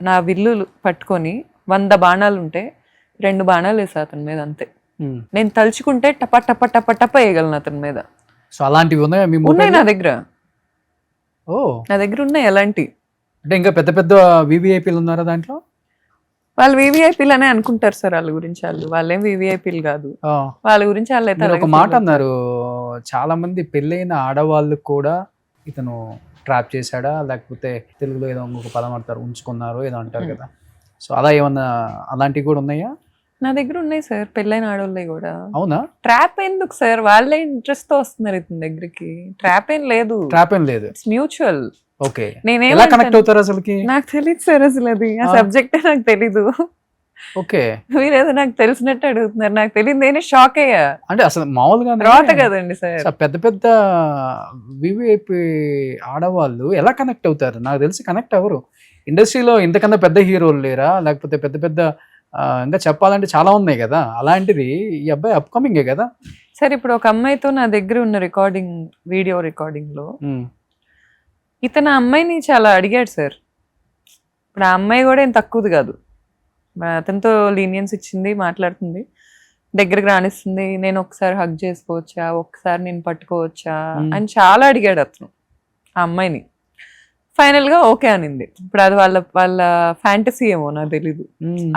నా విల్లులు పట్టుకొని 100 బాణాలు ఉంటే 2 బాణాలు వేసా అతని మీద, అంతే. నేను తలుచుకుంటే టప టప టప టప వేయగలను అతని మీద. సో అలాంటివి ఉన్నాయి నా దగ్గర. ఓ, నా దగ్గర ఉన్నాయి అలాంటి. అంటే ఇంకా పెద్ద పెద్ద వివిఐపీలు ఉన్నారా దాంట్లో? వాళ్ళు వివిఐపీలు అనే అనుకుంటారు సార్. వాళ్ళ గురించి వాళ్ళేం వివిఐపీలు కాదు. వాళ్ళ గురించి వాళ్ళైతే ఒక మాట అన్నారు, చాలా మంది పెళ్ళైన ఆడవాళ్ళు కూడా ఇతను ట్రాప్ చేశాడా, లేకపోతే తెలుగులో ఏదో ఇంకొక పదం అంటారు, ఉంచుకున్నారు ఏదో అంటారు కదా. సో అలా ఏమన్నా అలాంటివి కూడా ఉన్నాయా? నా దగ్గర ఉన్నాయి సార్, పెళ్ళైన ఆడవాళ్ళే కూడా. అవునా? ట్రాప్ ఎందుకు సార్? వాళ్ళే ఇంట్రెస్ట్ తో వస్తున్నారు ఇతని దగ్గరికి. ట్రాప్ ఏం లేదు. It's mutual. ఓకే. ఎలా కనెక్ట్ అవుతారు అసలుకి? నాకు తెలియదు సార్ అసలు, అది ఆ సబ్జెక్టే నాకు తెలీదు. ఓకే. మీరేదో నాకు తెలిసినట్టు అడుగుతున్నారు. నాకు తెలియదు, నేనే షాక్ అయ్యా. అంటే అసలు మామూలుగా రాత కదండి సార్. పెద్ద పెద్ద వివిఐపి ఆడవాళ్ళు ఎలా కనెక్ట్ అవుతారు? నాకు తెలిసి కనెక్ట్ అవ్వరు. ఇండస్ట్రీలో ఇంతకన్నా పెద్ద హీరోలు లేరా? లేకపోతే పెద్ద పెద్ద ఇంకా చెప్పాలంటే చాలా ఉన్నాయి కదా. అలాంటిది ఈ అబ్బాయి అప్కమింగే కదా సార్. ఇప్పుడు ఒక అమ్మాయితో నా దగ్గర ఉన్న వీడియో రికార్డింగ్ లో ఇతను ఆ అమ్మాయిని చాలా అడిగాడు సార్. ఇప్పుడు ఆ అమ్మాయి కూడా ఏం తక్కువది కాదు. అతనితో లీనియన్స్ ఇచ్చింది, మాట్లాడుతుంది, దగ్గరికి రానిస్తుంది. నేను ఒకసారి హగ్ చేసుకోవచ్చా, ఒకసారి నేను పట్టుకోవచ్చా అని చాలా అడిగాడు అతను ఆ అమ్మాయిని. ఫైనల్ గా ఓకే అనింది. ఇప్పుడు అది వాళ్ళ ఫ్యాంటసీ ఏమో నాకు తెలీదు.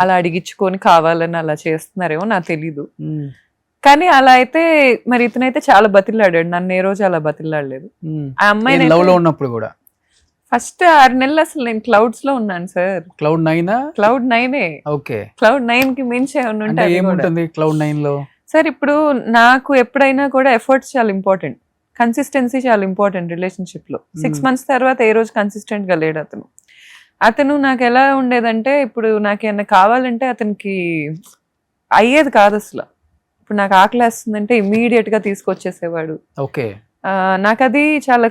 అలా అడిగించుకొని కావాలని అలా చేస్తున్నారేమో నాకు తెలీదు. కానీ అలా అయితే మరి ఇతనైతే చాలా బతిలాడాడు. నన్ను ఏ రోజు అలా బతిలాడలేదు. ఆ అమ్మాయి లవ్ లో ఉన్నప్పుడు కూడా ఫస్ట్ 6 నెలలు అసలు నేను క్లౌడ్స్ లో ఉన్నాను sir. Cloud 9? Cloud 9. Okay. Cloud 9 కి మించి ఏముంటుంది Cloud 9 లో సార్? ఇప్పుడు నాకు ఎప్పుడైనా కూడా ఎఫర్ట్స్ చాలా ఇంపార్టెంట్, కన్సిస్టెన్సీ చాలా ఇంపార్టెంట్ రిలేషన్షిప్ లో. 6 months తర్వాత ఏ రోజు కన్సిస్టెంట్ గా లేడు అతను. నాకు ఎలా ఉండేదంటే, ఇప్పుడు నాకేమన్నా కావాలంటే అతనికి అయ్యేది కాదు అసలు. ఇప్పుడు నాకు ఆకలి వేస్తుందంటే ఇమ్మీడియట్ గా తీసుకొచ్చేసేవాడు. ఓకే. నాకు అది చాలా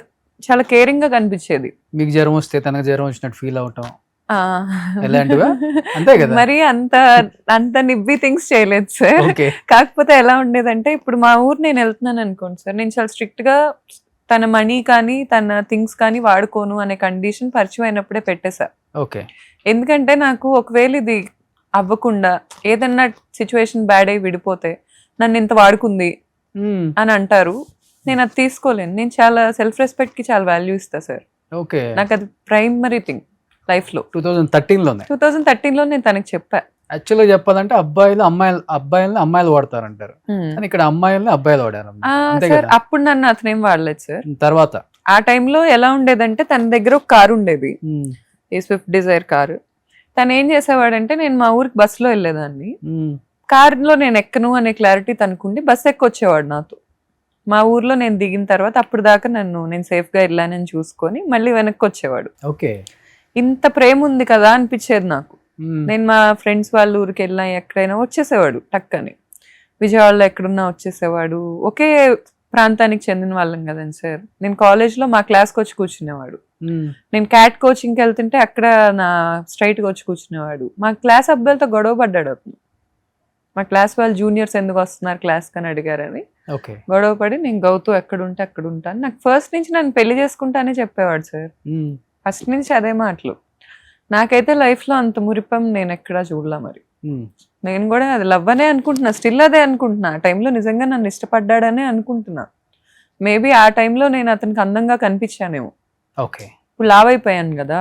చాలా కేరింగ్ గా కనిపించేది. మీకు జ్వరం వస్తే తనకు జ్వరం వచ్చినట్టు ఫీల్ అవటం అంతే కదా. మరి అంత నిబ్బి థింగ్స్ చేయలేదు సార్. కాకపోతే ఎలా ఉండేదంటే, ఇప్పుడు మా ఊరు నేను వెళ్తున్నాను అనుకోండి సార్, నేను చాలా స్ట్రిక్ట్ గా తన మనీ కానీ తన థింగ్స్ కానీ వాడుకోను అనే కండిషన్ పరిచయం అయినప్పుడే పెట్టేశా. ఓకే. ఎందుకంటే నాకు ఒకవేళ ఇది అవ్వకుండా ఏదన్నా సిచ్యువేషన్ బ్యాడ్ అయి విడిపోతే నన్ను ఇంత వాడుకుంది అని అంటారు. నేను అది తీసుకోలేను. నేను చాలా సెల్ఫ్ రెస్పెక్ట్ కి చాలా వాల్యూ ఇస్తా సార్. ఓకే. నాకు అది ప్రైమరీ థింగ్ లైఫ్ లో. 2013 లో నేను తనకి చెప్పా, యాక్చువల్గా చెప్పాలంటే అబ్బాయిల్ని అమ్మాయిలు వాడతారంటారు, కానీ ఇక్కడ అమ్మాయిల్ని అబ్బాయిలు వాడారు అంతే సార్ కదా. అప్పుడు నన్ను అతనేం వాడలేదు సార్. తర్వాత ఆ టైంలో ఎలా ఉండేదంటే తన దగ్గర ఒక కారు ఉండేది, ఈ స్విఫ్ట్ డిజైర్ కారు. తను ఏం చేసేవాడంటే నేను మా ఊరికి బస్సులో వెళ్ళేదాన్ని, కారులో నేను ఎక్కను అనే క్లారిటీ తనకుండి బస్సు ఎక్కొచ్చేవాడు నాతో. మా ఊర్లో నేను దిగిన తర్వాత అప్పుడు దాకా నేను సేఫ్గా వెళ్ళానని చూసుకొని మళ్ళీ వెనక్కి వచ్చేవాడు. ఓకే, ఇంత ప్రేమ ఉంది కదా అనిపించేది నాకు. నేను మా ఫ్రెండ్స్ వాళ్ళ ఊరికి వెళ్ళినా ఎక్కడైనా వచ్చేసేవాడు టక్కని. విజయవాడలో ఎక్కడున్నా వచ్చేసేవాడు. ఒకే ప్రాంతానికి చెందిన వాళ్ళం కదండి సార్. నేను కాలేజ్లో మా క్లాస్కి వచ్చి కూర్చునేవాడు. నేను క్యాట్ కోచింగ్కి వెళ్తుంటే అక్కడ నా స్ట్రైట్గా వచ్చి కూర్చునేవాడు. మా క్లాస్ అబ్బాయిలతో గొడవ పడ్డాడు అతను. మా క్లాస్ వాళ్ళు జూనియర్స్ ఎందుకు వస్తున్నారు క్లాస్కి అని అడిగారని గొడవ పడి నేను గౌతు ఎక్కడుంటే అక్కడ ఉంటాను. నాకు ఫస్ట్ నుంచి నన్ను పెళ్లి చేసుకుంటానే చెప్పేవాడు సార్. ఫస్ట్ నుంచి అదే మాటలు. నాకైతే లైఫ్లో అంత మురిపం నేను ఎక్కడా చూడలా. మరి నేను కూడా అది లవ్ అనే అనుకుంటున్నా, స్టిల్ అదే అనుకుంటున్నా. ఆ టైంలో నిజంగా నన్ను ఇష్టపడ్డాడనే అనుకుంటున్నా. మేబీ ఆ టైంలో నేను అతనికి అందంగా కనిపించానేమో. ఇప్పుడు లావ్ అయిపోయాను కదా,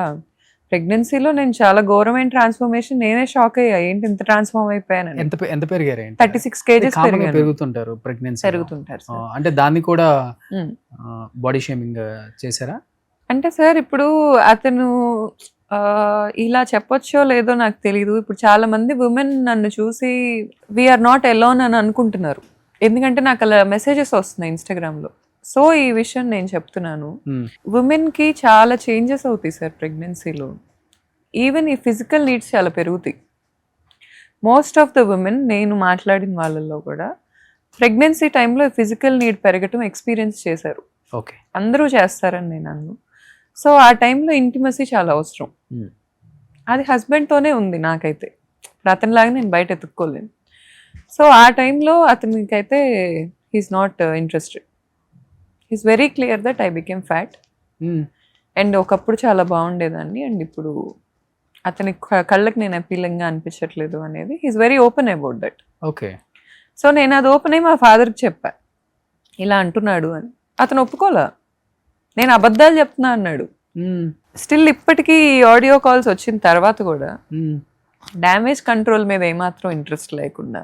ప్రెగ్నెన్సీలో నేను చాలా ఘోరమైన ట్రాన్స్ఫర్మేషన్. నేనే షాక్ అయ్యా, ఏంటి ఇంత ట్రాన్స్ఫార్మ్ అయిపోయాను. ఎంత పెరిగారు? 36 kgs పెరుగుతుంటారు ప్రెగ్నెన్సీ, పెరుగుతుంటారు. అంటే దాన్ని కూడా బాడీ షేమింగ్ చేశారా? అంటే సార్ ఇప్పుడు అతను ఇలా చెప్పొచ్చో లేదో నాకు తెలీదు. ఇప్పుడు చాలా మంది ఉమెన్ నన్ను చూసి వీఆర్ నాట్ ఎలోన్ అని అనుకుంటున్నారు. ఎందుకంటే నాకు అలా మెసేజెస్ వస్తున్నాయి ఇన్స్టాగ్రామ్లో. సో ఈ విషయం నేను చెప్తున్నాను, ఉమెన్కి చాలా చేంజెస్ అవుతాయి సార్ ప్రెగ్నెన్సీలో. ఈవెన్ ఈ ఫిజికల్ నీడ్స్ చాలా పెరుగుతాయి. మోస్ట్ ఆఫ్ ద ఉమెన్ నేను మాట్లాడిన వాళ్ళల్లో కూడా ప్రెగ్నెన్సీ టైంలో ఫిజికల్ నీడ్ పెరగటం ఎక్స్పీరియన్స్ చేశారు. అందరూ చేస్తారని నేను అన్ను. సో ఆ టైంలో ఇంటిమసీ చాలా అవసరం. అది హస్బెండ్తోనే ఉంది నాకైతే. అతనిలాగా నేను బయట ఎత్తుక్కోలేను. సో ఆ టైంలో అతనికైతే he's not interested. He's very clear that I became fat. And ఒకప్పుడు చాలా బాగుండేదాన్ని, అండ్ ఇప్పుడు అతని కళ్ళకి నేను అపీలింగ్గా అనిపించట్లేదు అనేది he's very open about that. Okay. So నేను అది ఓపెన్ అయ్యి మా ఫాదర్కి చెప్పా, ఇలా అంటున్నాడు అని. అతను ఒప్పుకోలా. నేను అబద్ధాలు చెప్తున్నా అన్నాడు. స్టిల్ ఇప్పటికీ ఆడియో కాల్స్ వచ్చిన తర్వాత కూడా డ్యామేజ్ కంట్రోల్ మీద ఏమాత్రం ఇంట్రెస్ట్ లేకుండా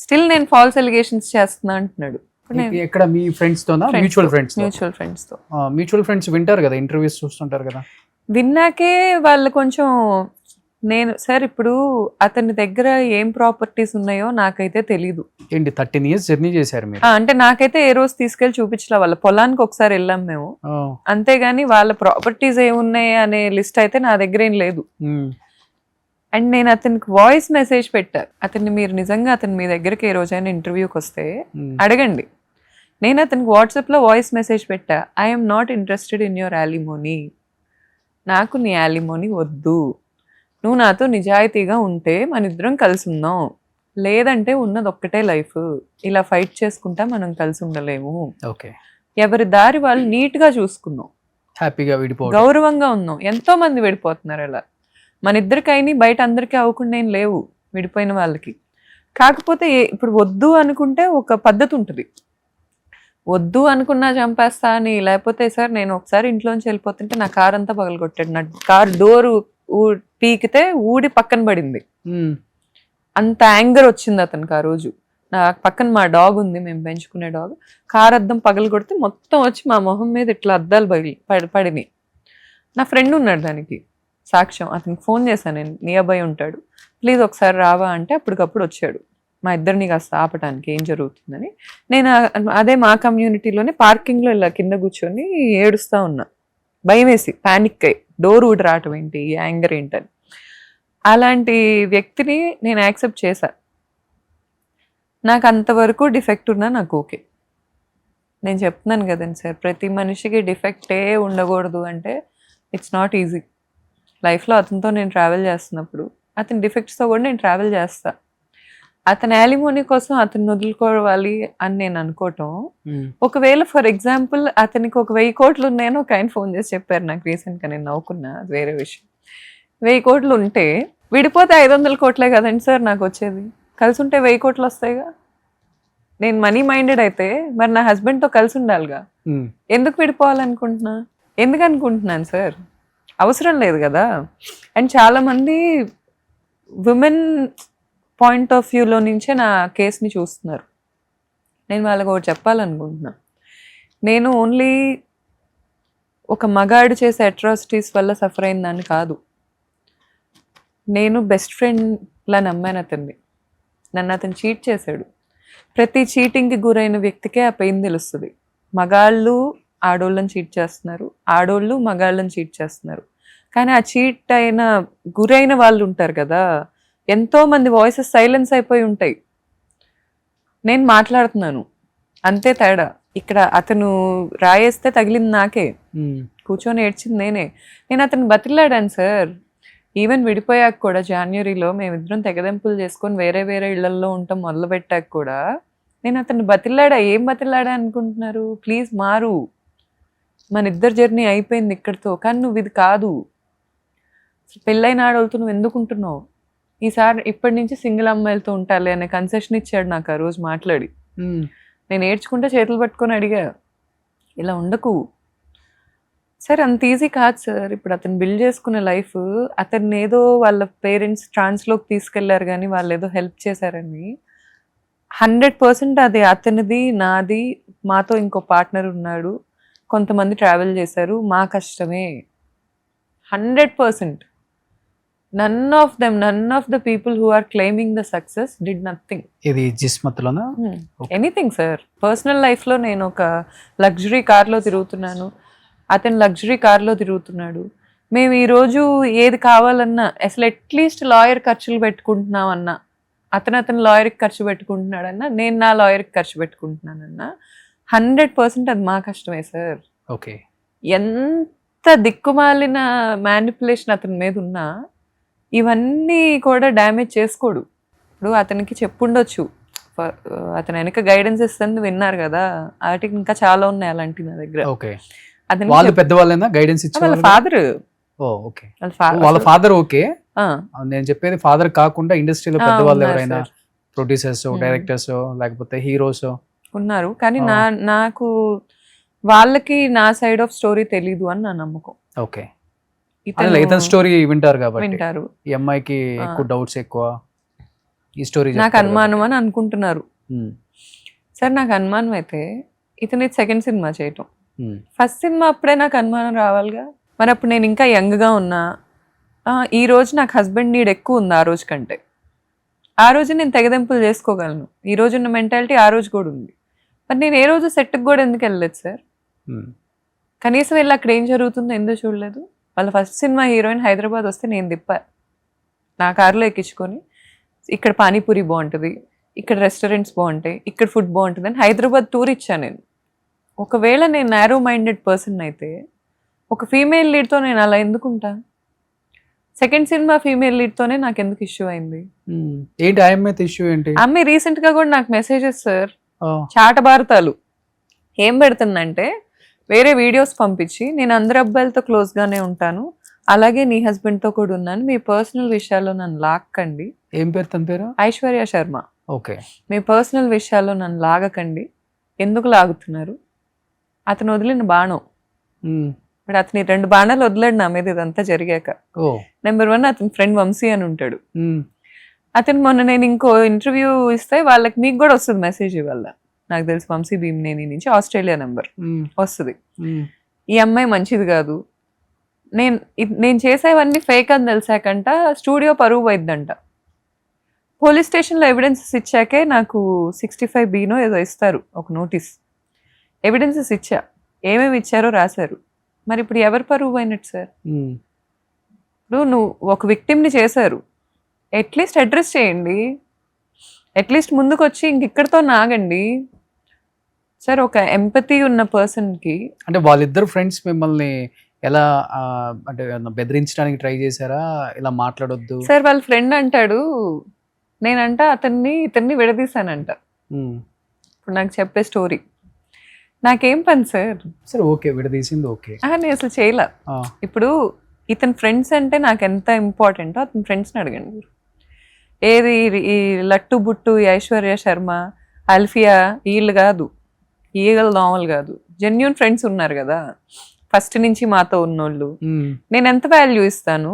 స్టిల్ నేను ఫాల్స్ ఎలిగేషన్స్ చేస్తున్నా అంటున్నాడు. ఎక్కడ మీ ఫ్రెండ్స్ తోనా? మ్యూచువల్ ఫ్రెండ్స్ తో. మ్యూచువల్ ఫ్రెండ్స్ వింటారు కదా, ఇంటర్వ్యూస్ చూస్తుంటారు కదా. విన్నాకే వాళ్ళు కొంచెం నేను సార్ ఇప్పుడు అతని దగ్గర ఏం ప్రాపర్టీస్ ఉన్నాయో నాకైతే తెలీదు. ఏంటి 13 years జర్నీ చేశారు మీరు? అంటే నాకైతే ఏ రోజు తీసుకెళ్లి చూపించలే. వాళ్ళ పొలానికి ఒకసారి వెళ్ళాం మేము, అంతేగాని వాళ్ళ ప్రాపర్టీస్ ఏమున్నాయి అనే లిస్ట్ అయితే నా దగ్గర ఏం లేదు. అండ్ నేను అతనికి వాయిస్ మెసేజ్ పెట్టా, అతన్ని మీరు నిజంగా అతను మీ దగ్గరికి ఏ రోజైనా ఇంటర్వ్యూకి వస్తే అడగండి. నేను అతనికి వాట్సాప్లో వాయిస్ మెసేజ్ పెట్టా, I'm not interested in your alimony. నాకు నీ యాలిమోనీ వద్దు. నువ్వు నాతో నిజాయితీగా ఉంటే మన ఇద్దరం కలిసి ఉందాం, లేదంటే ఉన్నది ఒక్కటే లైఫ్, ఇలా ఫైట్ చేసుకుంటా మనం కలిసి ఉండలేము. ఎవరి దారి వాళ్ళు నీట్గా చూసుకుందాం, హ్యాపీగా గౌరవంగా ఉందాం. ఎంతో మంది విడిపోతున్నారు అలా. మన ఇద్దరికైనా బయట అందరికీ అవ్వకుండా ఏం లేవు విడిపోయిన వాళ్ళకి. కాకపోతే ఇప్పుడు వద్దు అనుకుంటే ఒక పద్ధతి ఉంటుంది. వద్దు అనుకున్నా చంపేస్తా అని, లేకపోతే సార్ నేను ఒకసారి ఇంట్లోంచి వెళ్ళిపోతుంటే నా కార్ అంతా పగలగొట్టాడు. నా కార్ డోరు పీకితే ఊడి పక్కన పడింది. అంత యాంగర్ వచ్చింది అతనికి ఆ రోజు. నా పక్కన మా డాగ్ ఉంది, మేము పెంచుకునే డాగ్. కార్ అద్దం పగలు కొడితే మొత్తం వచ్చి మా మొహం మీద ఇట్లా అద్దాలు పడినాయి. నా ఫ్రెండ్ ఉన్నాడు దానికి సాక్ష్యం. అతనికి ఫోన్ చేశాను నేను, నియర్ బై ఉంటాడు, ప్లీజ్ ఒకసారి రావా అంటే అప్పటికప్పుడు వచ్చాడు మా ఇద్దరిని కాస్త ఆపటానికి ఏం జరుగుతుందని. నేను అదే మా కమ్యూనిటీలోనే పార్కింగ్లో ఇలా కింద కూర్చొని ఏడుస్తూ ఉన్నా, భయం వేసి, ప్యానిక్ అయ్యి, డోర్ ఊడి రావటం ఏంటి, యాంగర్ ఏంటని. అలాంటి వ్యక్తిని నేను యాక్సెప్ట్ చేశా. నాకు అంతవరకు డిఫెక్ట్ ఉన్నా నాకు ఓకే. నేను చెప్తున్నాను కదండి సార్, ప్రతి మనిషికి డిఫెక్టే ఉండకూడదు అంటే ఇట్స్ నాట్ ఈజీ. లైఫ్లో అతనితో నేను ట్రావెల్ చేస్తున్నప్పుడు అతని డిఫెక్ట్స్తో కూడా నేను ట్రావెల్ చేస్తా. అతని యాలిమోనీ కోసం అతను వదులుకోవాలి అని నేను అనుకోవటం. ఒకవేళ ఫర్ ఎగ్జాంపుల్ అతనికి ఒక 1000 కోట్లు ఉన్నాయని ఒక ఆయన ఫోన్ చేసి చెప్పారు నాకు రీసెంట్గా, నేను నవ్వుకున్నా, అది వేరే విషయం. 1000 కోట్లు ఉంటే విడిపోతే 500 కోట్లే కదండి సార్ నాకు వచ్చేది. కలిసి ఉంటే 1000 కోట్లు వస్తాయిగా. నేను మనీ మైండెడ్ అయితే మరి నా హస్బెండ్తో కలిసి ఉండాలిగా. ఎందుకు విడిపోవాలనుకుంటున్నా? ఎందుకు అనుకుంటున్నాను సార్? అవసరం లేదు కదా. అండ్ చాలామంది విమెన్ పాయింట్ ఆఫ్ వ్యూలో నుంచే నా కేసుని చూస్తున్నారు. నేను వాళ్ళకి ఒకటి చెప్పాలనుకుంటున్నా, నేను ఓన్లీ ఒక మగాడు చేసే అట్రాసిటీస్ వల్ల సఫర్ అయిందని కాదు. నేను బెస్ట్ ఫ్రెండ్లా నమ్మాను అతన్ని. నన్ను అతను చీట్ చేశాడు. ప్రతి చీటింగ్కి గురైన వ్యక్తికే ఆ పెయిన్ తెలుస్తుంది. మగాళ్ళు ఆడోళ్ళని చీట్ చేస్తున్నారు, ఆడోళ్ళు మగాళ్ళని చీట్ చేస్తున్నారు. కానీ ఆ చీట్ అయిన గురైన వాళ్ళు ఉంటారు కదా, ఎంతోమంది వాయిసెస్ సైలెన్స్ అయిపోయి ఉంటాయి. నేను మాట్లాడుతున్నాను, అంతే తేడా. ఇక్కడ అతను రాయేస్తే తగిలింది నాకే, కూర్చొని ఏడ్చింది నేనే. నేను అతను బతిలాడాను సార్. ఈవెన్ విడిపోయాక కూడా జనవరిలో మేమిద్దరం తెగదెంపులు చేసుకొని వేరే వేరే ఇళ్లల్లో ఉంటాం మొదలు పెట్టాక కూడా నేను అతను బతిలాడా. ఏం బతిలాడా అనుకుంటున్నారు? ప్లీజ్ మారు, మన ఇద్దరు జర్నీ అయిపోయింది ఇక్కడితో, కానీ నువ్వు ఇది కాదు. పెళ్ళైన ఆడవుతూ నువ్వు ఎందుకుంటున్నావు? ఈసారి ఇప్పటి నుంచి సింగిల్ అమ్మాయిలతో ఉంటాలి అనే కన్సెషన్ ఇచ్చాడు నాకు ఆ రోజు మాట్లాడి. నేను ఏడ్చుకుంటే చేతులు పట్టుకొని అడిగా, ఇలా ఉండకు. సార్ అంత ఈజీ కాదు సార్. ఇప్పుడు అతను బిల్డ్ చేసుకునే లైఫ్, అతన్ని ఏదో వాళ్ళ పేరెంట్స్ ట్రాన్స్లోకి తీసుకెళ్లారు కానీ వాళ్ళు ఏదో హెల్ప్ చేశారని 100% అది అతనిది, నాది, మాతో ఇంకో పార్ట్నర్ ఉన్నాడు, కొంతమంది ట్రావెల్ చేశారు, మా కష్టమే 100%. None of the people who are claiming the success did nothing. ఇది జిస్మత్లోనా? Anything sir. పర్సనల్ లైఫ్లో నేను ఒక లగ్జరీ కార్లో తిరుగుతున్నాను, అతను లగ్జరీ కార్లో తిరుగుతున్నాడు. మేము ఈరోజు ఏది కావాలన్నా, అసలు అట్లీస్ట్ లాయర్ ఖర్చులు పెట్టుకుంటున్నామన్నా, అతను లాయర్కి ఖర్చు పెట్టుకుంటున్నాడన్నా, నేను నా లాయర్కి ఖర్చు పెట్టుకుంటున్నానన్నా 100% అది మా కష్టమే సార్. ఓకే. ఎంత దిక్కుమాలిన మ్యానిపులేషన్ అతని మీద ఉన్నా ఇవన్నీ కూడా డ్యామేజ్ చేసుకోడు. ఇప్పుడు అతనికి చెప్పుండొచ్చు, అతను వెనక గైడెన్స్ ఇస్తుంది విన్నారు కదా, వాటికి ఇంకా చాలా ఉన్నాయి అలాంటివి నా దగ్గర. ఓకే. వాళ్ళు పెద్దవాళ్ళైనా గైడెన్స్ ఇచ్చారు? వాళ్ళ ఫాదర్. ఓకే, వాళ్ళ ఫాదర్. ఓకే, నేను చెప్పేది ఫాదర్ కాకుండా ఇండస్ట్రీలో పెద్దవాళ్ళు ఎవరైనా, ప్రొడ్యూసర్స్, డైరెక్టర్స్, లేకపోతే హీరోస్ ఉన్నారు. కానీ నాకు వాళ్ళకి నా సైడ్ ఆఫ్ స్టోరీ తెలీదు అని నా నమ్మకం. ఓకే, ఇతని స్టోరీ వింటారు కాబట్టి వింటారు. ఈ అమ్మాయికి ఎక్కువ డౌట్స్, ఎక్కువ ఈ స్టోరీ నాకు అనుమానం అని అనుకుంటున్నారు సార్. నాకు అనుమానం అయితే ఇతని సెకండ్ సినిమా చేయటం, ఫస్ట్ సినిమా అప్పుడే నాకు అనుమానం రావాలిగా. మరి అప్పుడు నేను ఇంకా యంగ్గా ఉన్నా. ఈ రోజు నాకు హస్బెండ్ నీడ్ ఎక్కువ ఉంది ఆ రోజు కంటే. ఆ రోజు నేను తెగదెంపులు చేసుకోగలను. ఈ రోజు ఉన్న మెంటాలిటీ ఆ రోజు కూడా ఉంది. మరి నేను ఏ రోజు సెట్కి కూడా ఎందుకు వెళ్ళలేదు సార్? కనీసం వెళ్ళి అక్కడ ఏం జరుగుతుందో ఎందుకు చూడలేదు? వాళ్ళ ఫస్ట్ సినిమా హీరోయిన్ హైదరాబాద్ వస్తే నేను తిప్పా, నా కారులో ఎక్కించుకొని, ఇక్కడ పానీపూరి బాగుంటుంది, ఇక్కడ రెస్టారెంట్స్ బాగుంటాయి, ఇక్కడ ఫుడ్ బాగుంటుంది అని హైదరాబాద్ టూర్ ఇచ్చాను నేను. ఒకవేళ నేను నారో మైండెడ్ పర్సన్ అయితే ఒక ఫీమేల్ లీడ్తో నేను అలా ఎందుకుంటా? సెకండ్ సినిమా ఫీమేల్ లీడ్తోనే నాకు ఎందుకు ఇష్యూ అయింది? ఏంటి ఇష్యూ ఏంటి? అమ్మాయి రీసెంట్గా కూడా నాకు మెసేజెస్ సార్, చాట భారతాలు ఏం పెడుతుందంటే, వేరే వీడియోస్ పంపించి, నేను అందరు అబ్బాయిలతో క్లోజ్గానే ఉంటాను, అలాగే నీ హస్బెండ్తో కూడా ఉన్నాను, మీ పర్సనల్ విషయాల్లో నన్ను లాక్కండి. ఏం పేరు తన పేరు? ఐశ్వర్య శర్మ. ఓకే. మీ పర్సనల్ విషయాల్లో నన్ను లాగకండి, ఎందుకు లాగుతున్నారు? అతను వదిలిన బాణం. బట్ అతని 2 బాణాలు వదిలాడు నా మీద ఇదంతా జరిగాక. నెంబర్ 1 అతని ఫ్రెండ్ వంశీ అని ఉంటాడు. అతను మొన్న నేను ఇంకో ఇంటర్వ్యూ ఇస్తే వాళ్ళకి మీకు కూడా వస్తుంది మెసేజ్ వల్ల, నాకు తెలిసి వంశీ భీమ్నేని నుంచి, ఆస్ట్రేలియా నెంబర్ వస్తుంది. ఈ అమ్మాయి మంచిది కాదు, నేను చేసేవన్నీ ఫేక్ అని తెలిసాకంట స్టూడియో పరువు పోయిద్దంట. పోలీస్ స్టేషన్లో ఎవిడెన్సెస్ ఇచ్చాకే నాకు 65B ఏదో ఇస్తారు ఒక నోటీస్. ఎవిడెన్సెస్ ఇచ్చా, ఏమేమి ఇచ్చారో రాశారు. మరి ఇప్పుడు ఎవరు పరువు పోయినట్టు సార్? ఇప్పుడు నువ్వు ఒక విక్టిమ్ని చేశారు, అట్లీస్ట్ అడ్రస్ చేయండి, అట్లీస్ట్ ముందుకు వచ్చి ఇక్కడితో నాగండి సార్. ఒక ఎంపతి ఉన్న పర్సన్కి. అంటే వాళ్ళిద్దరు ఫ్రెండ్స్ మిమ్మల్ని ఎలా అంటే బెదిరించడానికి ట్రై చేశారా? ఇలా మాట్లాడొద్దు సార్. వాళ్ళ ఫ్రెండ్ అంటాడు, నేనంట ఇతన్ని విడదీశానంట. ఇప్పుడు నాకు చెప్పే స్టోరీ నాకేం పని సార్? సరే ఓకే, విడదీసింది ఓకే, నేను అసలు చేయలే. ఇప్పుడు ఇతని ఫ్రెండ్స్ అంటే నాకు ఎంత ఇంపార్టెంటో అతని ఫ్రెండ్స్ని అడగండి. ఏది ఈ లట్టు బుట్టు, ఈ ఐశ్వర్య శర్మ, అల్ఫియా, వీళ్ళు కాదు, ఈగల దోమలు కాదు, జెన్యూన్ ఫ్రెండ్స్ ఉన్నారు కదా ఫస్ట్ నుంచి మాతో ఉన్నోళ్ళు. నేను ఎంత వాల్యూ ఇస్తాను?